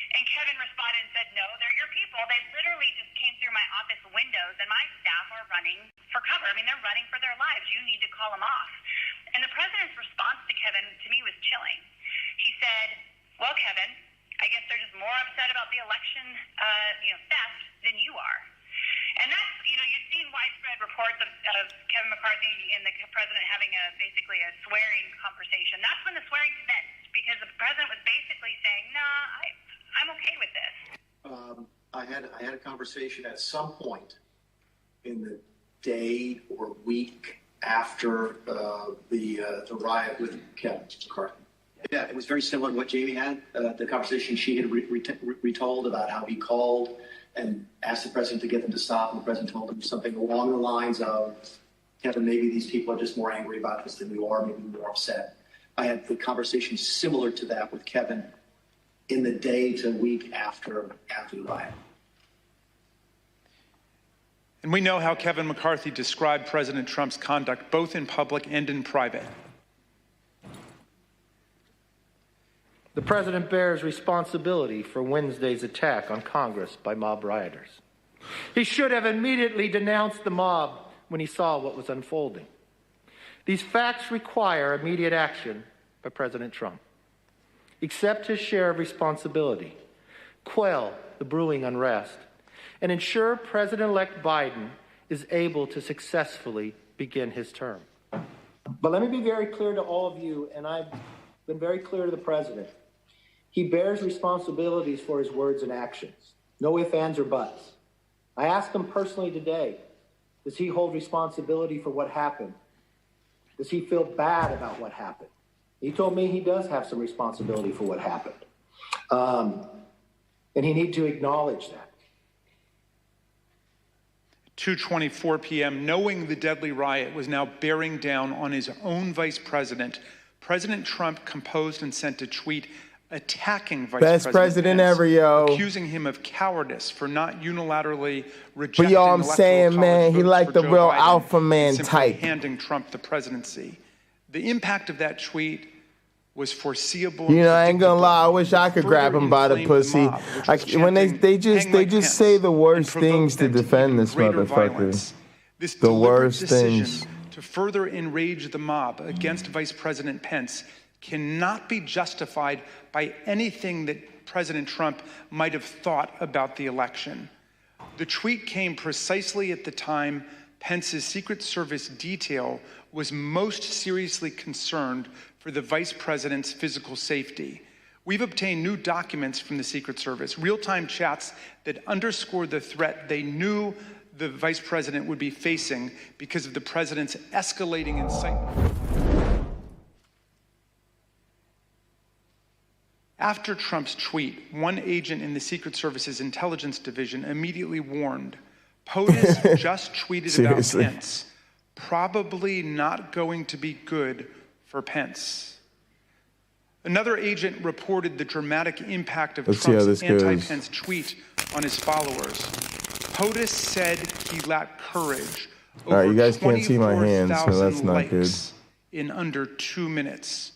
And Kevin responded and said, "No, they're your people. They literally just came through my office windows, and my staff are running for cover. I mean, they're running for their lives. You need to call them off." And the president's response to Kevin, to me, was chilling. He said, "Well, Kevin, I guess they're just more upset about the election, theft than you are." And that's, you've seen widespread reports of Kevin McCarthy and the president having basically a swearing conversation. That's when the swearing commenced, because the president was basically saying, "Nah, I'm okay with this." I had a conversation at some point in the day or week after the riot with Kevin McCarthy. Yeah, it was very similar to what Jamie had, the conversation she had retold about how he called and asked the president to get them to stop, and the president told him something along the lines of, "Kevin, maybe these people are just more angry about this than you are, maybe more upset." I had the conversation similar to that with Kevin in the day to week after the riot. And we know how Kevin McCarthy described President Trump's conduct, both in public and in private. The president bears responsibility for Wednesday's attack on Congress by mob rioters. He should have immediately denounced the mob when he saw what was unfolding. These facts require immediate action by President Trump. Accept his share of responsibility, quell the brewing unrest, and ensure President-elect Biden is able to successfully begin his term. But let me be very clear to all of you, and I've been very clear to the president. He bears responsibilities for his words and actions. No ifs, ands, or buts. I asked him personally today, does he hold responsibility for what happened? Does he feel bad about what happened? He told me he does have some responsibility for what happened. And he needs to acknowledge that. 2:24 p.m., knowing the deadly riot was now bearing down on his own vice president, President Trump composed and sent a tweet attacking Vice President Pence, ever, yo. accusing him of cowardice for not unilaterally rejecting But I'm saying, man, he like the real alpha man type. Handing Trump the presidency. The impact of that tweet was foreseeable. I ain't gonna lie. I wish I could grab him by the pussy. When they just say the worst things to defend this motherfucker. The worst things. To further enrage the mob against Vice President Pence cannot be justified by anything that President Trump might have thought about the election. The tweet came precisely at the time Pence's Secret Service detail was most seriously concerned for the vice president's physical safety. We've obtained new documents from the Secret Service, real-time chats that underscore the threat they knew the vice president would be facing because of the president's escalating incitement. After Trump's tweet, one agent in the Secret Service's intelligence division immediately warned, POTUS just tweeted about Pence. Probably not going to be good for Pence. Another agent reported the dramatic impact of Trump's anti-Pence tweet on his followers. POTUS said he lacked courage. All right, you guys can't see my hands, so that's not good. In under 2 minutes.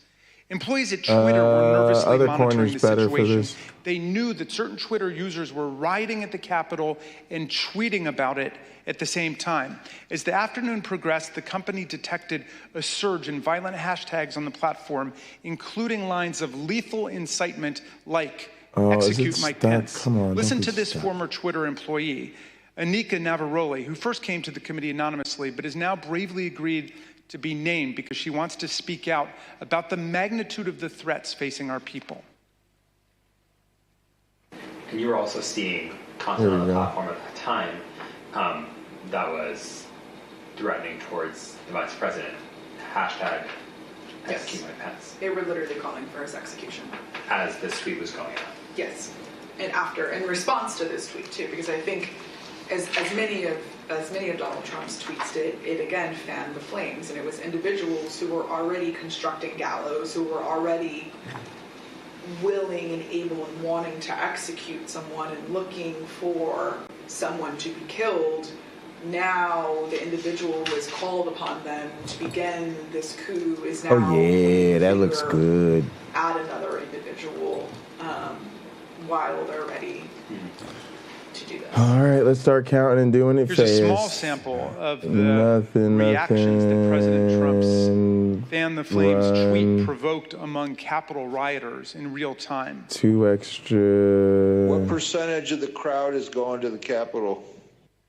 Employees at Twitter were nervously other monitoring corner's the better for situation. this. They knew that certain Twitter users were rioting at the Capitol and tweeting about it at the same time. As the afternoon progressed, the company detected a surge in violent hashtags on the platform, including lines of lethal incitement like execute Mike Pence. Come on, Listen don't to be this stuck. former Twitter employee, Anika Navarrole, who first came to the committee anonymously, but has now bravely agreed to be named because she wants to speak out about the magnitude of the threats facing our people. And you were also seeing content on the platform at the time that was threatening towards the vice president. Hashtag execute Mike Pence. They were literally calling for his execution. As this tweet was going on. Yes. And in response to this tweet too, because I think as many of Donald Trump's tweets did, it again fanned the flames, and it was individuals who were already constructing gallows, who were already willing and able and wanting to execute someone and looking for someone to be killed. Now the individual who has called upon them to begin this coup is now Oh yeah, that looks good. at another individual while they're ready to do this. All right, let's start counting and doing it Here's fast. a small sample of the reactions that President Trump's Fan the Flames tweet provoked among Capitol rioters in real time. 2 extra. What percentage of the crowd is going to the Capitol?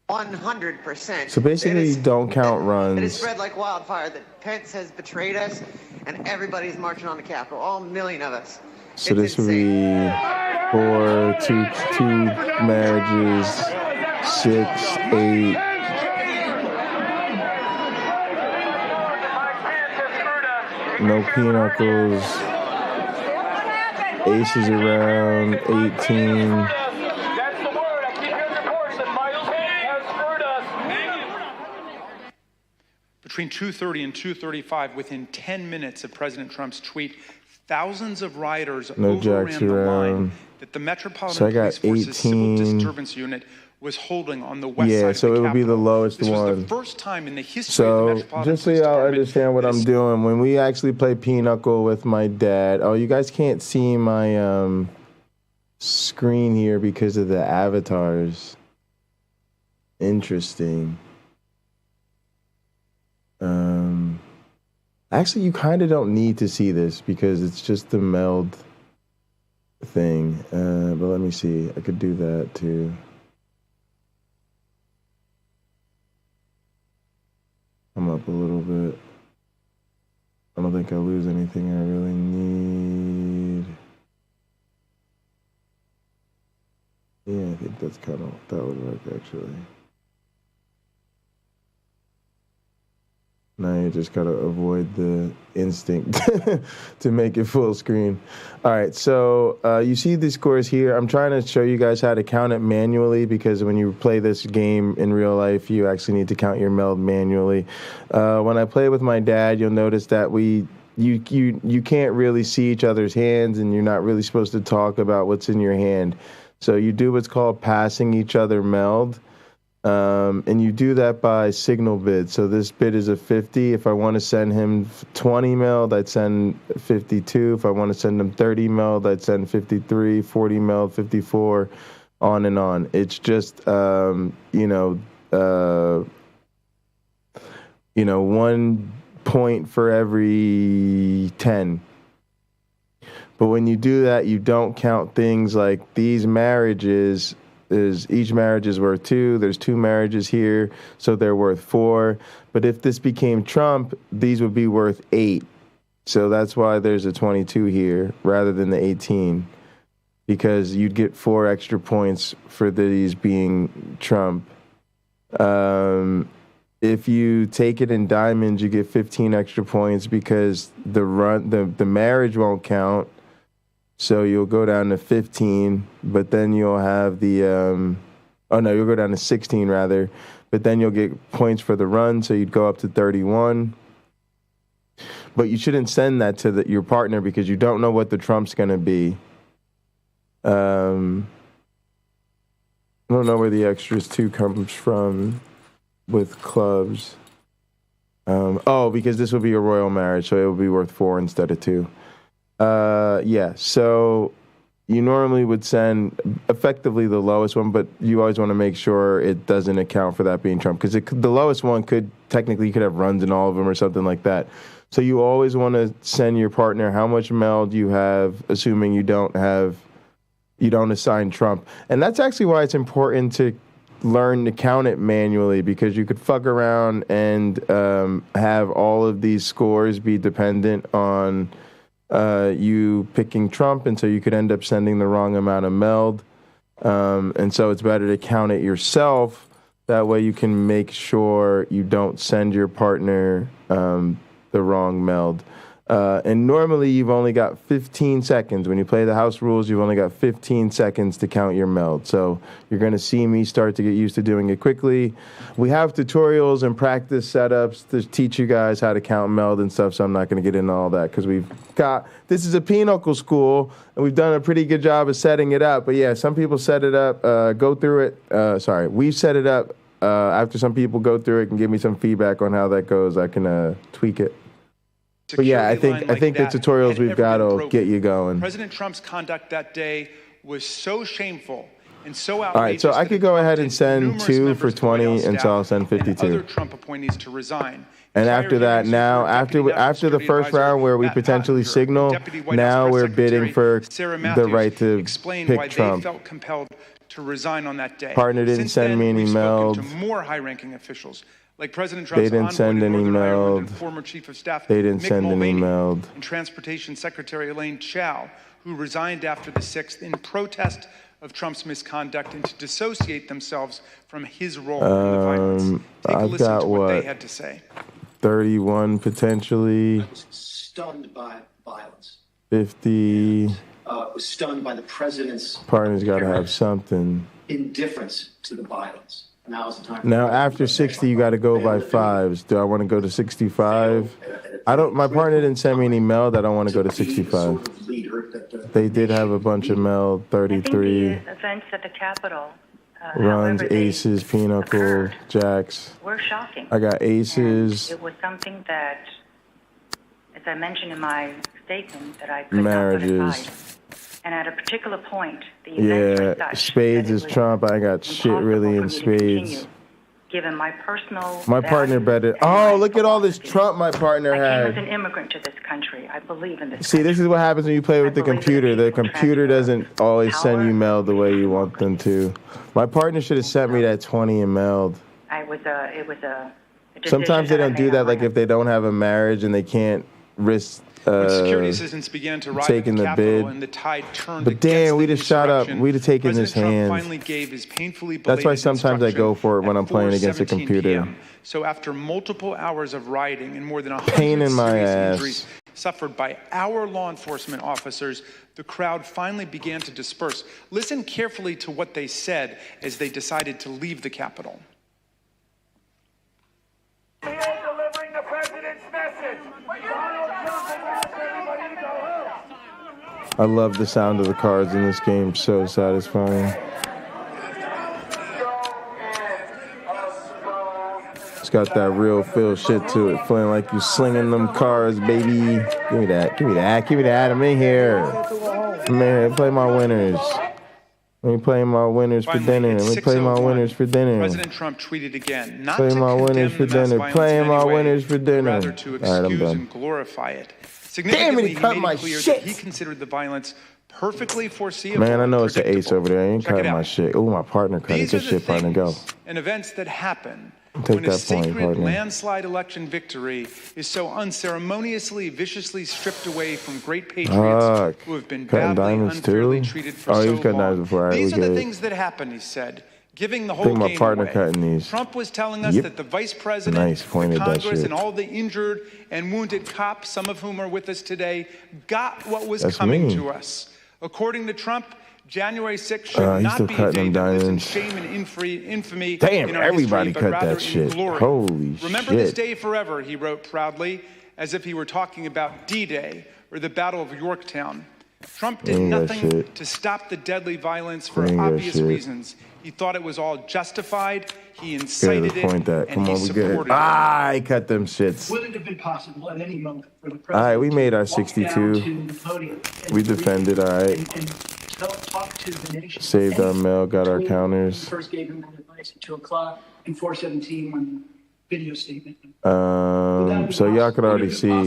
100%. So basically, you don't count It has runs. spread like wildfire that Pence has betrayed us, and everybody's marching on the Capitol, all 1 million of us. So this would be 4, two marriages, 6, 8. No PINOCHLEs. Aces around 18. Between 2:30 and 2:35, within 10 minutes of President Trump's tweet, thousands of rioters No jacks overran the line around. that the Metropolitan So I got Police Force's Civil 18. Disturbance Unit was holding on the west side Yeah, of so the it would be the Capitol. lowest This was one. the first time in the history of the So, Metropolitan just so Police y'all Department understand what I'm doing, when we actually play Pinochle with my dad, oh, you guys can't see my screen here because of the avatars. Interesting. Actually, you kind of don't need to see this because it's just the meld thing. But let me see. I could do that too. Come up a little bit. I don't think I lose anything I really need. Yeah, I think that would work actually. Now you just gotta avoid the instinct to make it full screen. All right, so you see the scores here. I'm trying to show you guys how to count it manually because when you play this game in real life, you actually need to count your meld manually. When I play with my dad, you'll notice that you can't really see each other's hands, and you're not really supposed to talk about what's in your hand. So you do what's called passing each other meld. And you do that by signal bid. So this bid is a 50. If I want to send him 20 meld, I'd send 52. If I want to send him 30 meld, I'd send 53, 40 meld, 54, on and on. It's just, 1 point for every 10. But when you do that, you don't count things like these marriages. Each marriage is worth 2. There's 2 marriages here, so they're worth 4. But if this became Trump, these would be worth 8. So that's why there's a 22 here rather than the 18, because you'd get 4 extra points for these being Trump. If you take it in diamonds, you get 15 extra points because the marriage won't count. So you'll go down to 15, but then you'll have you'll go down to 16 rather, but then you'll get points for the run, so you'd go up to 31. But you shouldn't send that to your partner because you don't know what the Trump's going to be. I don't know where the extras 2 comes from with clubs. Because this would be a royal marriage, so it would be worth 4 instead of 2. Yeah. So you normally would send effectively the lowest one, but you always want to make sure it doesn't account for that being Trump, because the lowest one could technically, you could have runs in all of them or something like that. So you always want to send your partner how much meld you have, assuming you don't assign Trump. And that's actually why it's important to learn to count it manually, because you could fuck around and have all of these scores be dependent on you picking Trump, and so you could end up sending the wrong amount of meld. And so it's better to count it yourself. That way you can make sure you don't send your partner the wrong meld. And normally you've only got 15 seconds. When you play the house rules, you've only got 15 seconds to count your meld. So you're going to see me start to get used to doing it quickly. We have tutorials and practice setups to teach you guys how to count meld and stuff, so I'm not going to get into all that, because this is a PINOCHLE school, and we've done a pretty good job of setting it up. But yeah, some people set it up, go through it. We've set it up. After some people go through it and give me some feedback on how that goes, I can tweak it. But yeah, I think the tutorials we've got will get you going. President Trump's conduct that day was so shameful and so outrageous. All right, so I could go ahead and send 2 for 20, and so I'll send 52. Other Trump appointees to resign. And after that, now after the first round where we potentially signal, now we're bidding for the right to pick Trump. They felt compelled to resign on that day. Partner didn't send me any meld. To more high-ranking officials, like President Trump's they didn't send any meld. And former Chief of Staff they didn't Mick send Mulvaney, any meld. And Transportation Secretary Elaine Chao, who resigned after the 6th in protest of Trump's misconduct and to dissociate themselves from his role in the violence. Take a listen to what they had to say. 31 potentially. I was stunned by violence. 50. Was stunned by the president's partner's got to have something. Indifference to the violence. Now is the time. Now after 60, you got to go by 5s. Do I want to go to 65? My partner didn't send me any meld. I don't want to go to 65. They did have a bunch of meld. 33. I think the events at the Capitol. Runs, aces, PINOCHLE, jacks. Were shocking. I got aces. And it was something that, as I mentioned in my statement, that I could marriages. Not put aside. And at a particular point, the events were such spades is Trump. I got shit really in spades. Given my personal. My partner betted. Oh, look at all this Trump my partner had. I came as an immigrant to this country. I believe in this. See, this is what happens when you play with the computer. The computer doesn't always send you meld the way you want them to. My partner should have sent me that 20 in meld. It was a sometimes they don't do that, like if they don't have a marriage and they can't risk when security assistants began to arrive taking at the the Capitol bid. And the tide turned But damn, we just shot up. We'd have taken President his Trump hands. finally gave his painfully That's why belated sometimes I go for it when I'm playing against a 4:17 computer. PM. So after multiple hours of rioting and more than 100 Pain in my serious ass. injuries suffered by our law enforcement officers, the crowd finally began to disperse. Listen carefully to what they said as they decided to leave the Capitol. We are delivering the president's message. Donald Trump has asked everybody to go home. I love the sound of the cards in this game. So satisfying. It's got that real feel shit to it. Feeling like you slinging them cards, baby. Give me that. Give me that. Give me that. I'm in here. I'm in here. Play my winners. Let me play my winners for dinner. Let me play my winners for dinner. President Trump tweeted again, not Play to my winners condemn for the mass dinner. violence Playing in my any way, winners for dinner. rather to All right, I'm excuse done. and glorify it. Damn it, Significantly, he cut he made my it clear shit. that he considered the violence perfectly foreseeable. Man, I know and it's an ace over there. I ain't Check it cutting my out. shit. Oh, my partner cut it. These are Good the shit, partner. Go. things and events that happen Take when a that point, sacred partner. landslide election victory is so unceremoniously, viciously stripped away from great patriots Fuck. who have been Cutting badly, diamonds unfairly too? treated for Oh, he so was cutting long. diamonds before. All right, These we are the get it. things that happen, he said, giving the I whole think my game partner away. cutting these. Trump was telling us Yep. that the vice president, Nice, pointed that Congress, shit. and all the injured and wounded cops, some of whom are with us today, got what was That's coming me. to us. According to Trump, January 6th should He's not still be a cutting day them that lives in diamonds. shame and infamy Damn, in our everybody history, but cut that rather in shit. glory. Holy Remember shit. this day forever, he wrote proudly, as if he were talking about D-Day or the Battle of Yorktown. Trump did nothing to stop the deadly violence for obvious reasons. He thought it was all justified. He incited it, and he supported it. I cut them shits. Would it have been possible at any moment for the All president right, we made our to walk 62. down to the podium We defended, all right. and talk to the nation? Saved our mail, got our Between counters. when we first gave him that advice at 2 o'clock and 4:17 when the video statement. So y'all can already see. All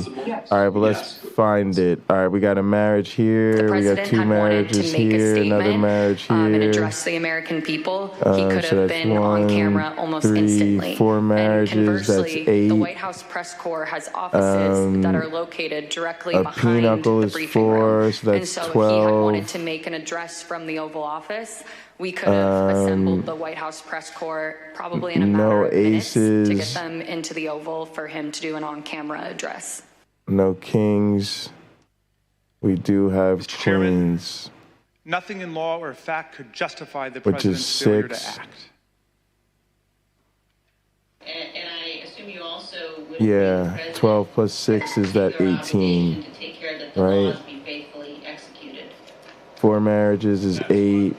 right, but let's find it. All right, we got a marriage here. We got 2 marriages here. Another marriage here. And address the American people. He could So have that's been on camera almost 3, instantly. 4 marriages. That's Conversely, 8. the White House press corps has offices that are located directly a behind PINOCHLE the is briefing 4, room. so And that's so 12. if he had wanted to make an address from the Oval Office, we could have assembled the White House press corps probably in a matter of minutes to get aces. them into the Oval for him to do an on-camera address. No kings. We do have queens, Nothing in law or fact could justify the which is president's failure to 6. act. And I assume you also would Yeah, 12 plus 6 is that 18, to take care that the right? laws be faithfully executed. 4 marriages is 8.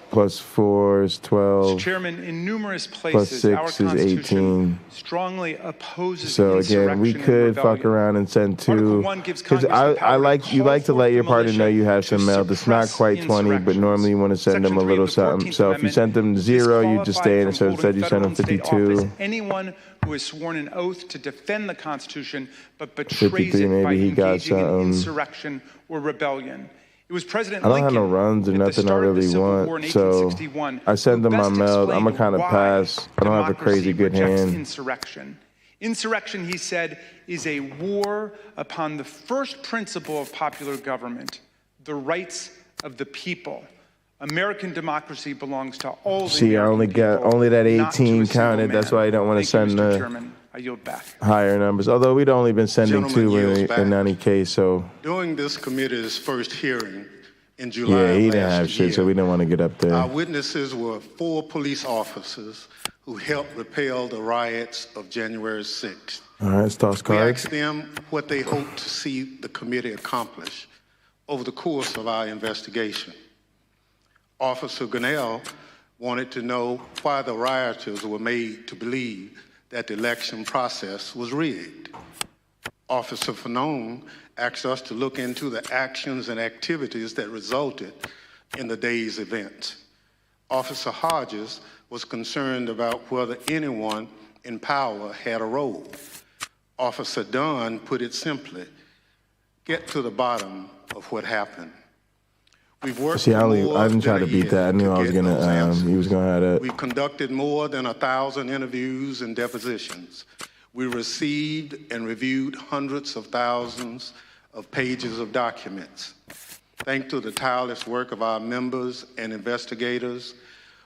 Plus 4 is 12. Chairman, in numerous Plus places, our 6 is Constitution 18. strongly opposes So again, we insurrection and could fuck rebellion. around and send 2. 1 gives Because Congress the I power like you like to let your partner know you have some mail. That's not quite 20, but normally you want to send them a little something. So if you sent them 0, you just stay in it. So instead you send them 52. Anyone who has sworn an oath to defend the Constitution but betrays 53, it by maybe he got engaging in something. insurrection or rebellion. It was President I don't have Lincoln no runs or nothing I really want, so I send them my mail. I'm gonna kind of pass. I don't have a crazy good hand. Insurrection. Insurrection, he said, is a war upon the first principle of popular government, the rights of the people. American democracy belongs to all the See, I only got that 18 counted. That's why I don't want to send the I yield back. higher numbers. Although we'd only been sending 2 in any case, so During this committee's first hearing in July yeah, he of didn't have last shit, year, so we didn't want to get up there. our witnesses were 4 police officers who helped repel the riots of January 6th. All right, let's toss We cards. asked them what they hoped to see the committee accomplish over the course of our investigation. Officer Gunnell wanted to know why the rioters were made to believe that the election process was rigged. Officer Fanone asked us to look into the actions and activities that resulted in the day's events. Officer Hodges was concerned about whether anyone in power had a role. Officer Dunn put it simply, get to the bottom of what happened. We've worked See, I more didn't try than to a beat year that. I knew I was get those gonna. answers. He was gonna have that. We've conducted more than 1,000 interviews and depositions. We received and reviewed hundreds of thousands of pages of documents. Thanks to the tireless work of our members and investigators,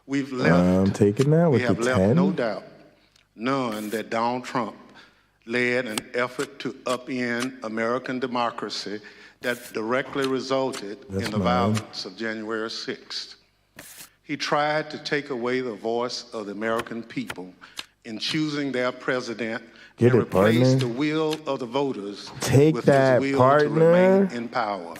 we've left. I'm taking that we with have the left 10. no doubt, none, that Donald Trump led an effort to upend American democracy that directly resulted in the violence of January 6th. He tried to take away the voice of the American people in choosing their president Get and it, replace partner. the will of the voters Take with that, his will partner. to remain in power.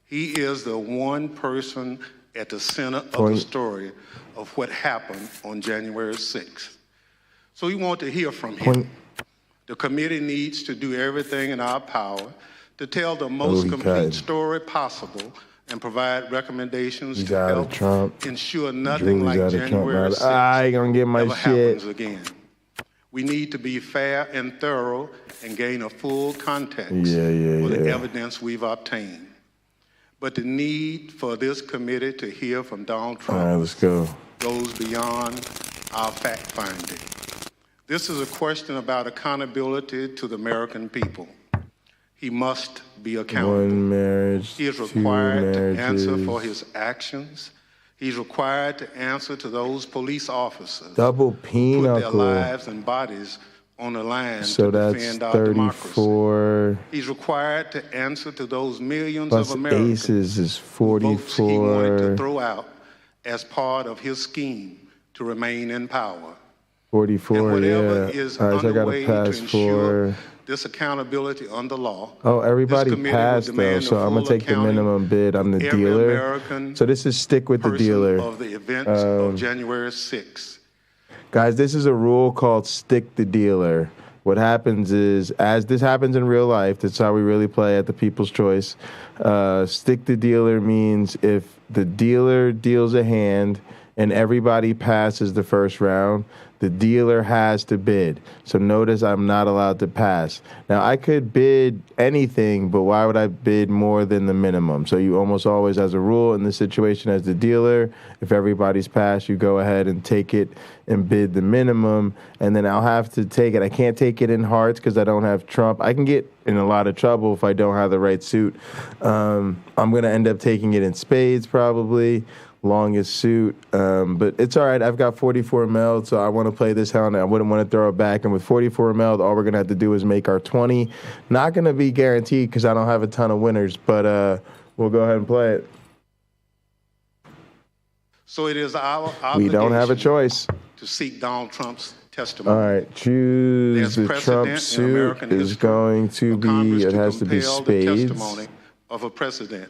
He is the one person at the center of the Point. story of what happened on January 6th. So we want to hear from him. The committee needs to do everything in our power to tell the most he complete cut. story possible and provide recommendations He's to out of help Trump. ensure nothing Julie's like out of Trump. January 6th I ain't gonna get my ever shit. happens again. We need to be fair and thorough and gain a full context for the evidence we've obtained. But the need for this committee to hear from Donald Trump All right, let's go. goes beyond our fact-finding. This is a question about accountability to the American people. He must be accountable. 1 marriage, He is 2 required to answer marriages. for his actions. He's required to answer to those police officers Double who put their PINOCHLE. lives and bodies on the line So to that's defend our democracy. 34. He's required to answer to those millions Plus of Americans aces is votes he wanted to 44. throw out as part of his scheme to remain in power. 44, and whatever yeah. is All right, so I got underway to to pass ensure for... this accountability under law. Oh, everybody this committee passed, will though, demand so the I'm going to full take the accounting minimum bid. I'm the every dealer. American So this is stick with the person dealer. of the events of January 6th. Guys, this is a rule called stick the dealer. What happens is, as this happens in real life, that's how we really play at the People's Choice. Stick the dealer means if the dealer deals a hand and everybody passes the first round, the dealer has to bid. So notice I'm not allowed to pass. Now, I could bid anything, but why would I bid more than the minimum? So you almost always, as a rule, in this situation as the dealer, if everybody's passed, you go ahead and take it and bid the minimum, and then I'll have to take it. I can't take it in hearts because I don't have Trump. I can get in a lot of trouble if I don't have the right suit. I'm going to end up taking it in spades probably. Longest suit, but it's all right. I've got 44 meld, so I want to play this hand. I wouldn't want to throw it back. And with 44 meld, all we're going to have to do is make our 20. Not going to be guaranteed because I don't have a ton of winners, but we'll go ahead and play it. So it is our obligation. We don't have a choice. To seek Donald Trump's testimony. All right, choose the Trump suit is going to be, it has to be spades. The testimony of a president.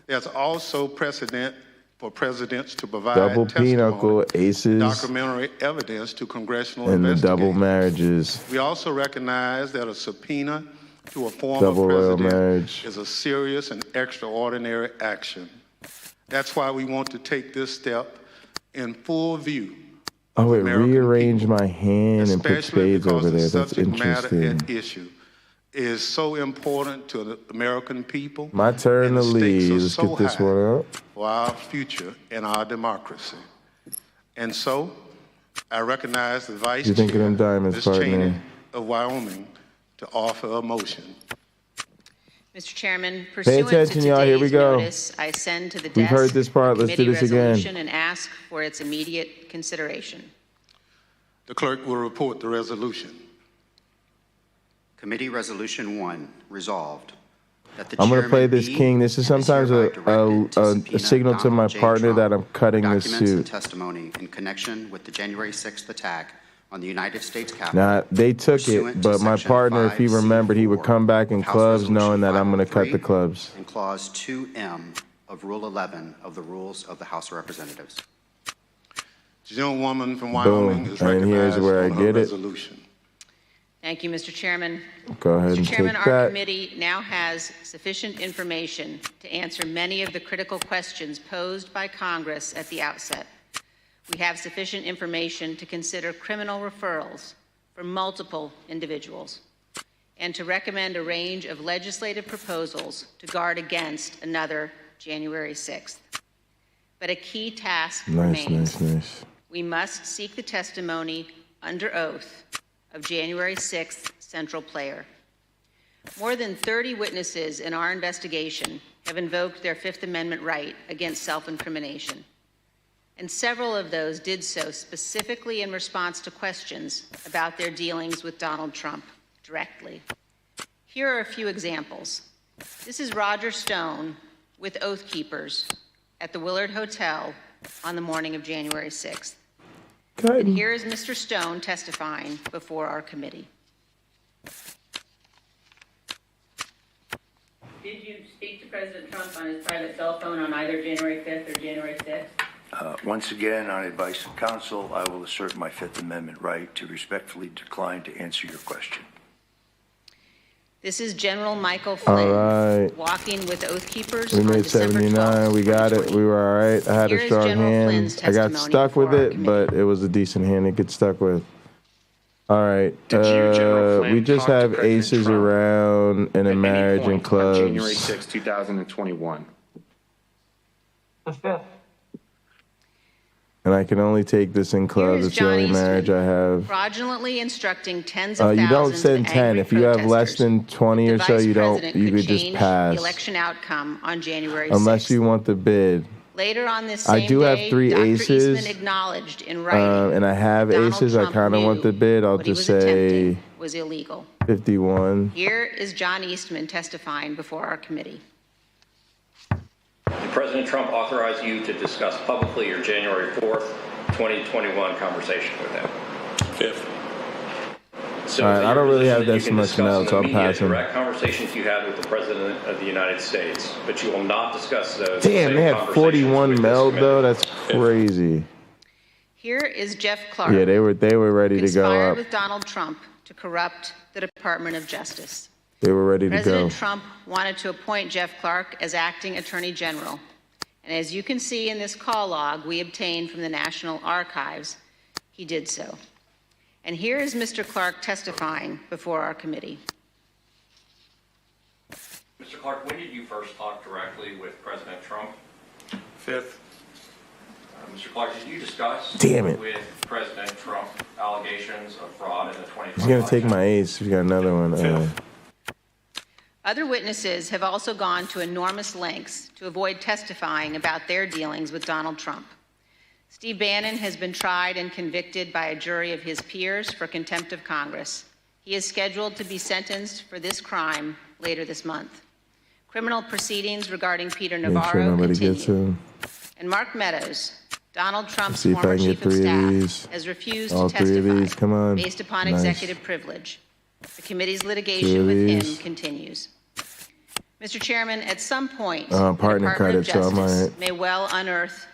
There's also precedent for presidents to provide double PINOCHLE, aces, documentary evidence to congressional and the investigators. double marriages. We also recognize that a subpoena to a former Double royal president marriage. is a serious and extraordinary action. That's why we want to take this step in full view. Oh, it rearranged my hand and put spades over there. That's interesting. At issue is so important to the American people. My turn to lead. Let's get this one up. For our future and our democracy. And so, I recognize the Vice You're thinking Chair, of diamonds, Ms. partner. Cheney of Wyoming, to offer a motion. Mr. Chairman, Pay pursuant attention, to y'all. Here we today's go. notice, I send to the We've heard desk this part. Let's do committee this again. resolution and ask for its immediate consideration. The clerk will report the resolution. Committee Resolution 1, resolved that the I'm going to play this chairman king. This is sometimes a signal to my partner that I'm cutting this documents and suit. testimony in connection with the January 6th attack on the United States Capitol. Now, they took it, pursuant to but my Section partner, if he 5C4 remembered, he would come back in House clubs Resolution knowing that I'm going to cut 503 the clubs. and Clause 2M of Rule 11 of the Rules of the House of Representatives. The gentlewoman from Wyoming is and here's recognized where I on her get it. resolution. Thank you, Mr. Chairman. Go ahead Mr. and Chairman, take our that. committee now has sufficient information to answer many of the critical questions posed by Congress at the outset. We have sufficient information to consider criminal referrals for multiple individuals and to recommend a range of legislative proposals to guard against another January 6th. But a key task remains. Nice. We must seek the testimony under oath of January 6th central player. More than 30 witnesses in our investigation have invoked their Fifth Amendment right against self-incrimination. And several of those did so specifically in response to questions about their dealings with Donald Trump directly. Here are a few examples. This is Roger Stone with Oath Keepers at the Willard Hotel on the morning of January 6th. And here is Mr. Stone testifying before our committee. Did you speak to President Trump on his private cell phone on either January 5th or January 6th? Once again, on advice of counsel, I will assert my Fifth Amendment right to respectfully decline to answer your question. This is General Michael Flynn walking with Oath Keepers We on made December 79. We got it. We were all right. I had Here a is strong General hand. Flynn's I got testimony stuck with before our it, but it was a decent hand to get stuck with. All right. General Flynn, we just talk to have President aces Trump around in a marriage and point on January clubs. 6, 2021? The 5th. And I can only take this in clubs. It's the only marriage I have. fraudulently instructing tens of You thousands don't send of 10. angry If you have less than 20 or the so, vice you don't. president You could just change pass. the election outcome on January Unless 6th. you want the bid. Later on this same I do have day, 3 Dr. aces. Eastman acknowledged in writing And I have Donald aces. I Trump kind of want the bid. I'll what he just was say attempting was illegal. 51. Here is John Eastman testifying before our committee. Did President Trump authorize you to discuss publicly your January 4th 2021 conversation with him. Fifth. So All right, I don't really have that you can much discuss now, in so the I'm media passing. direct conversations you had with the President of the United States, but you will not discuss those. Damn, they had 41 meld though. That's crazy. Here is Jeff Clark. Yeah, they were ready to go conspired up. with Donald Trump to corrupt the Department of Justice. They were ready to go. President Trump wanted to appoint Jeff Clark as acting Attorney General. And as you can see in this call log we obtained from the National Archives, he did so. And here is Mr. Clark testifying before our committee. Mr. Clark, when did you first talk directly with President Trump? Fifth. Mr. Clark, did you discuss with President Trump allegations of fraud in the 2020 He's gonna take my ace. He's got another one. Other witnesses have also gone to enormous lengths to avoid testifying about their dealings with Donald Trump. Steve Bannon has been tried and convicted by a jury of his peers for contempt of Congress. He is scheduled to be sentenced for this crime later this month. Criminal proceedings regarding Peter Make sure Navarro nobody continue. gets him. And Mark Meadows, Donald Trump's See if I former can get chief of 3 of staff, these. has refused All to 3 of testify these. Come on. based upon Nice. executive privilege. The committee's 2 litigation of with him these. continues. Mr. Chairman, at some point, the Partner Department credit, of so I Justice might. may well unearth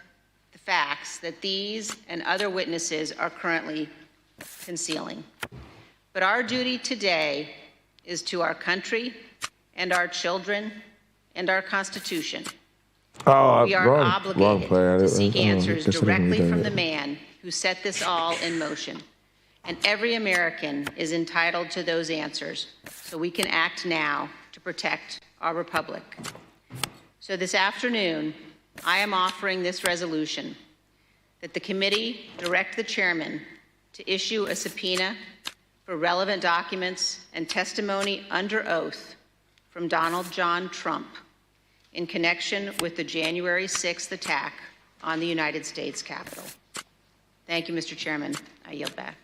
the facts that these and other witnesses are currently concealing. But our duty today is to our country and our children and our Constitution. Oh, We are wrong obligated player. to seek answers guess I didn't directly do from that. the man who set this all in motion. And every American is entitled to those answers, so we can act now to protect our republic. So this afternoon, I am offering this resolution that the committee direct the chairman to issue a subpoena for relevant documents and testimony under oath from Donald John Trump in connection with the January 6th attack on the United States Capitol. Thank you, Mr. Chairman. I yield back.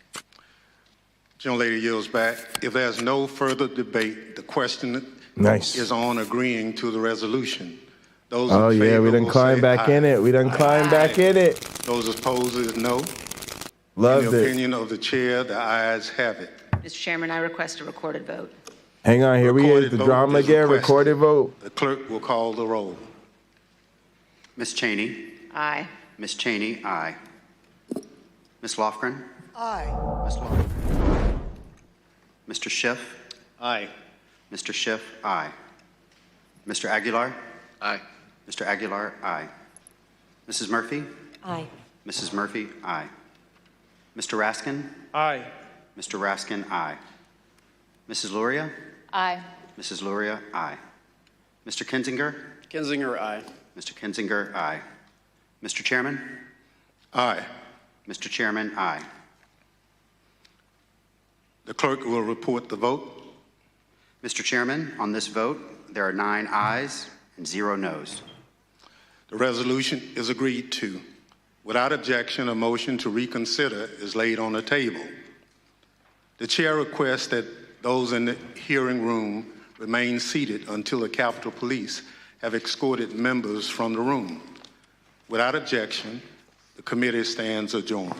Gentlelady yields back. If there's no further debate, the question is on agreeing to the resolution. Those Oh in yeah, favor we done will climb say back aye. in it. We done climb back in it. Those opposed is no. Loved In the it. opinion of the chair, the ayes have it. Mr. Chairman, I request a recorded vote. Hang on, here we is. Recorded The vote drama is again. requested. Recorded vote. The clerk will call the roll. Ms. Cheney. Aye. Ms. Cheney, aye. Ms. Lofgren. Aye. Ms. Lofgren. Mr. Schiff. Aye. Mr. Schiff, aye. Mr. Aguilar. Aye. Mr. Aguilar, aye. Mrs. Murphy. Aye. Mrs. Murphy, aye. Mr. Raskin. Aye. Mr. Raskin, aye. Mrs. Luria. Aye. Mrs. Luria, aye. Mr. Kinzinger. Kinzinger, aye. Mr. Kinzinger, aye. Mr. Chairman. Aye. Mr. Chairman, aye. The clerk will report the vote. Mr. Chairman, on this vote, there are 9 ayes and 0 noes. The resolution is agreed to. Without objection, a motion to reconsider is laid on the table. The chair requests that those in the hearing room remain seated until the Capitol Police have escorted members from the room. Without objection, the committee stands adjourned.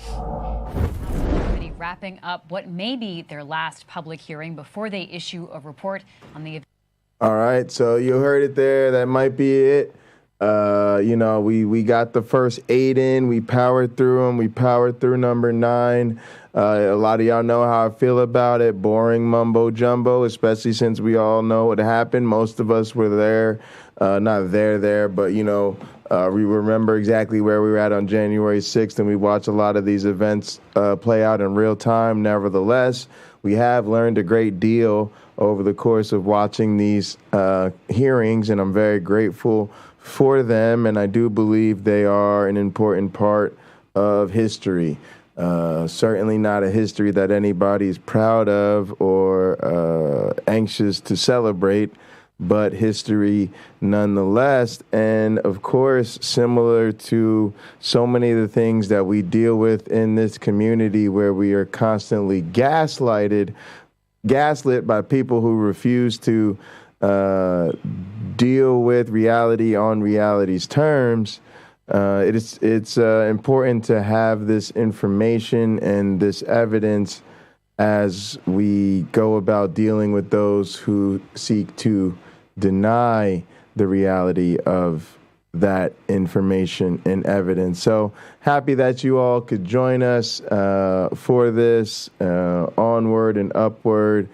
Committee wrapping up what may be their last public hearing before they issue a report on the event. All right, so you heard it there. That might be it. We got the first 8 in. We powered through them. We powered through number 9. A lot of y'all know how I feel about it. Boring mumbo jumbo, especially since we all know what happened. Most of us were there, not there, but we remember exactly where we were at on January 6th, and we watched a lot of these events play out in real time. Nevertheless, we have learned a great deal over the course of watching these hearings, and I'm very grateful for them, and I do believe they are an important part of history. Certainly not a history that anybody's proud of or anxious to celebrate, but history nonetheless. And of course, similar to so many of the things that we deal with in this community where we are constantly gaslit by people who refuse to deal with reality on reality's terms, it's important to have this information and this evidence as we go about dealing with those who seek to deny the reality of that information and evidence. So happy that you all could join us for this onward and upward.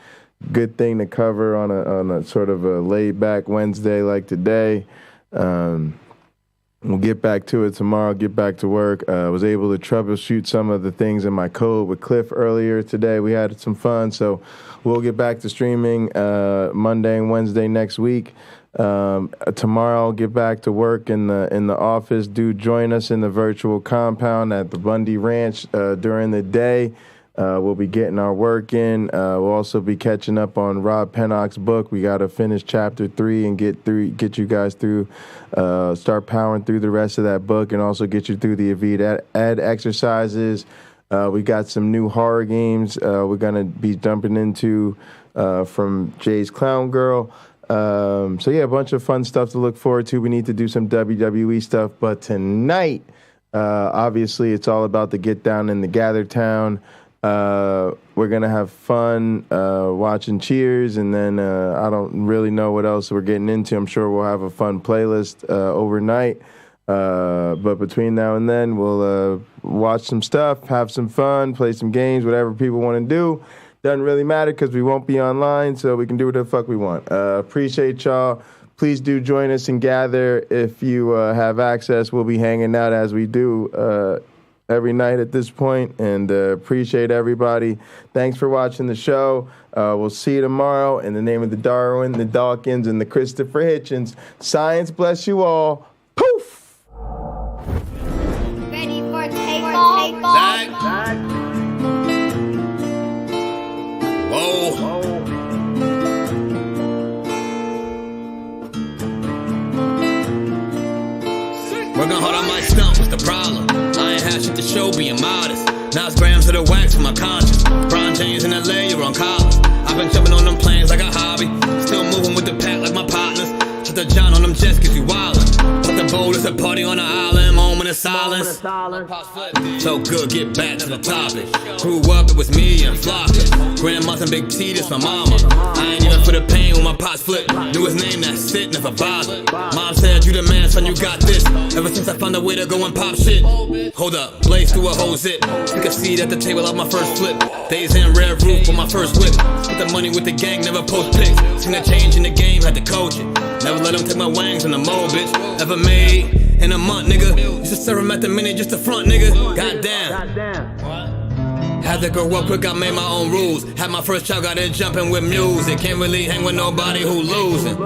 Good thing to cover on a sort of a laid back Wednesday like today. We'll get back to it tomorrow, get back to work. I was able to troubleshoot some of the things in my code with Cliff earlier today. We had some fun, so we'll get back to streaming Monday and Wednesday next week. Tomorrow I'll get back to work in the office. Do join us in the virtual compound at the Bundy Ranch during the day. We'll be getting our work in. We'll also be catching up on Rob Pennock's book. We got to finish chapter 3 and get you guys through, start powering through the rest of that book, and also get you through the Avid Ed exercises. We got some new horror games we're going to be jumping into from Jay's Clown Girl. So yeah, a bunch of fun stuff to look forward to. We need to do some WWE stuff, but tonight, obviously, it's all about the Get Down in the Gather Town. We're going to have fun watching Cheers, and then I don't really know what else we're getting into. I'm sure we'll have a fun playlist overnight. But between now and then, we'll watch some stuff, have some fun, play some games, whatever people want to do. Doesn't really matter because we won't be online, so we can do whatever the fuck we want. Appreciate y'all. Please do join us and gather if you have access. We'll be hanging out as we do every night at this point, and appreciate everybody. Thanks for watching the show. We'll see you tomorrow. In the name of the Darwin, the Dawkins, and the Christopher Hitchens, science bless you all. Poof! Ready for takeoff? Whoa. Working hard on my stump, what's the problem? I ain't had shit to show, being modest. Now it's grams of the wax for my conscience. Brian James in LA, you're on college. I've been jumping on them planes like a hobby. Still moving with the pack like my partners. Shut the John on them jets, cause you wildin'. But the bowl is a party on the island, moment of silence. So good, get back to the topic. Grew up, it was me and Flocka. Grandma's and Big T, this my mama. I ain't even for the pain when my pots flip. Knew his name, that's it, never bothered. Mom said, you the man, son, you got this. Ever since I found a way to go and pop shit. Hold up, blaze through a whole zip. Took a seat at the table of my first flip. Days in red roof with my first whip. Spent the money with the gang, never post pics. Seen a change in the game, had to coach it. Never let them take my wangs in the mold, bitch. Ever made in a month, nigga. Used to serve him at the minute just to front, nigga. Goddamn. Had to grow up quick, I made my own rules. Had my first child, got it jumping with music. Can't really hang with nobody who losing.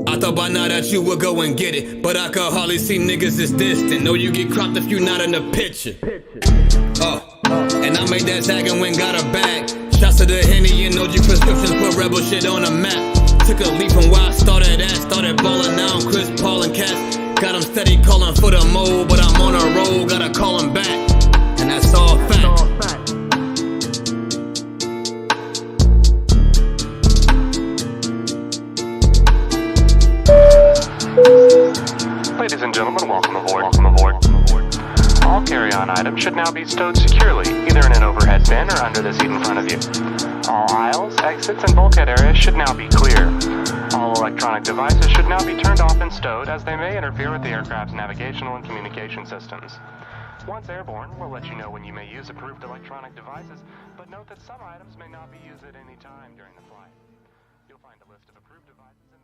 I thought by now that you would go and get it, but I could hardly see niggas as distant. Know you get cropped if you not in the picture. And I made that tag and went got a bag. Shots to the Henny and OG prescriptions, put rebel shit on the map. Took a leap from where I started at. Started ballin' now, Chris Paul and Cass. Got them steady calling for the mold, but I'm on a roll, gotta call him back. And that's all fact. Ladies and gentlemen, welcome aboard. All carry-on items should now be stowed securely, either in an overhead bin or under the seat in front of you. All aisles, exits, and bulkhead areas should now be clear. All electronic devices should now be turned off and stowed, as they may interfere with the aircraft's navigational and communication systems. Once airborne, we'll let you know when you may use approved electronic devices, but note that some items may not be used at any time during the flight. You'll find a list of approved devices in the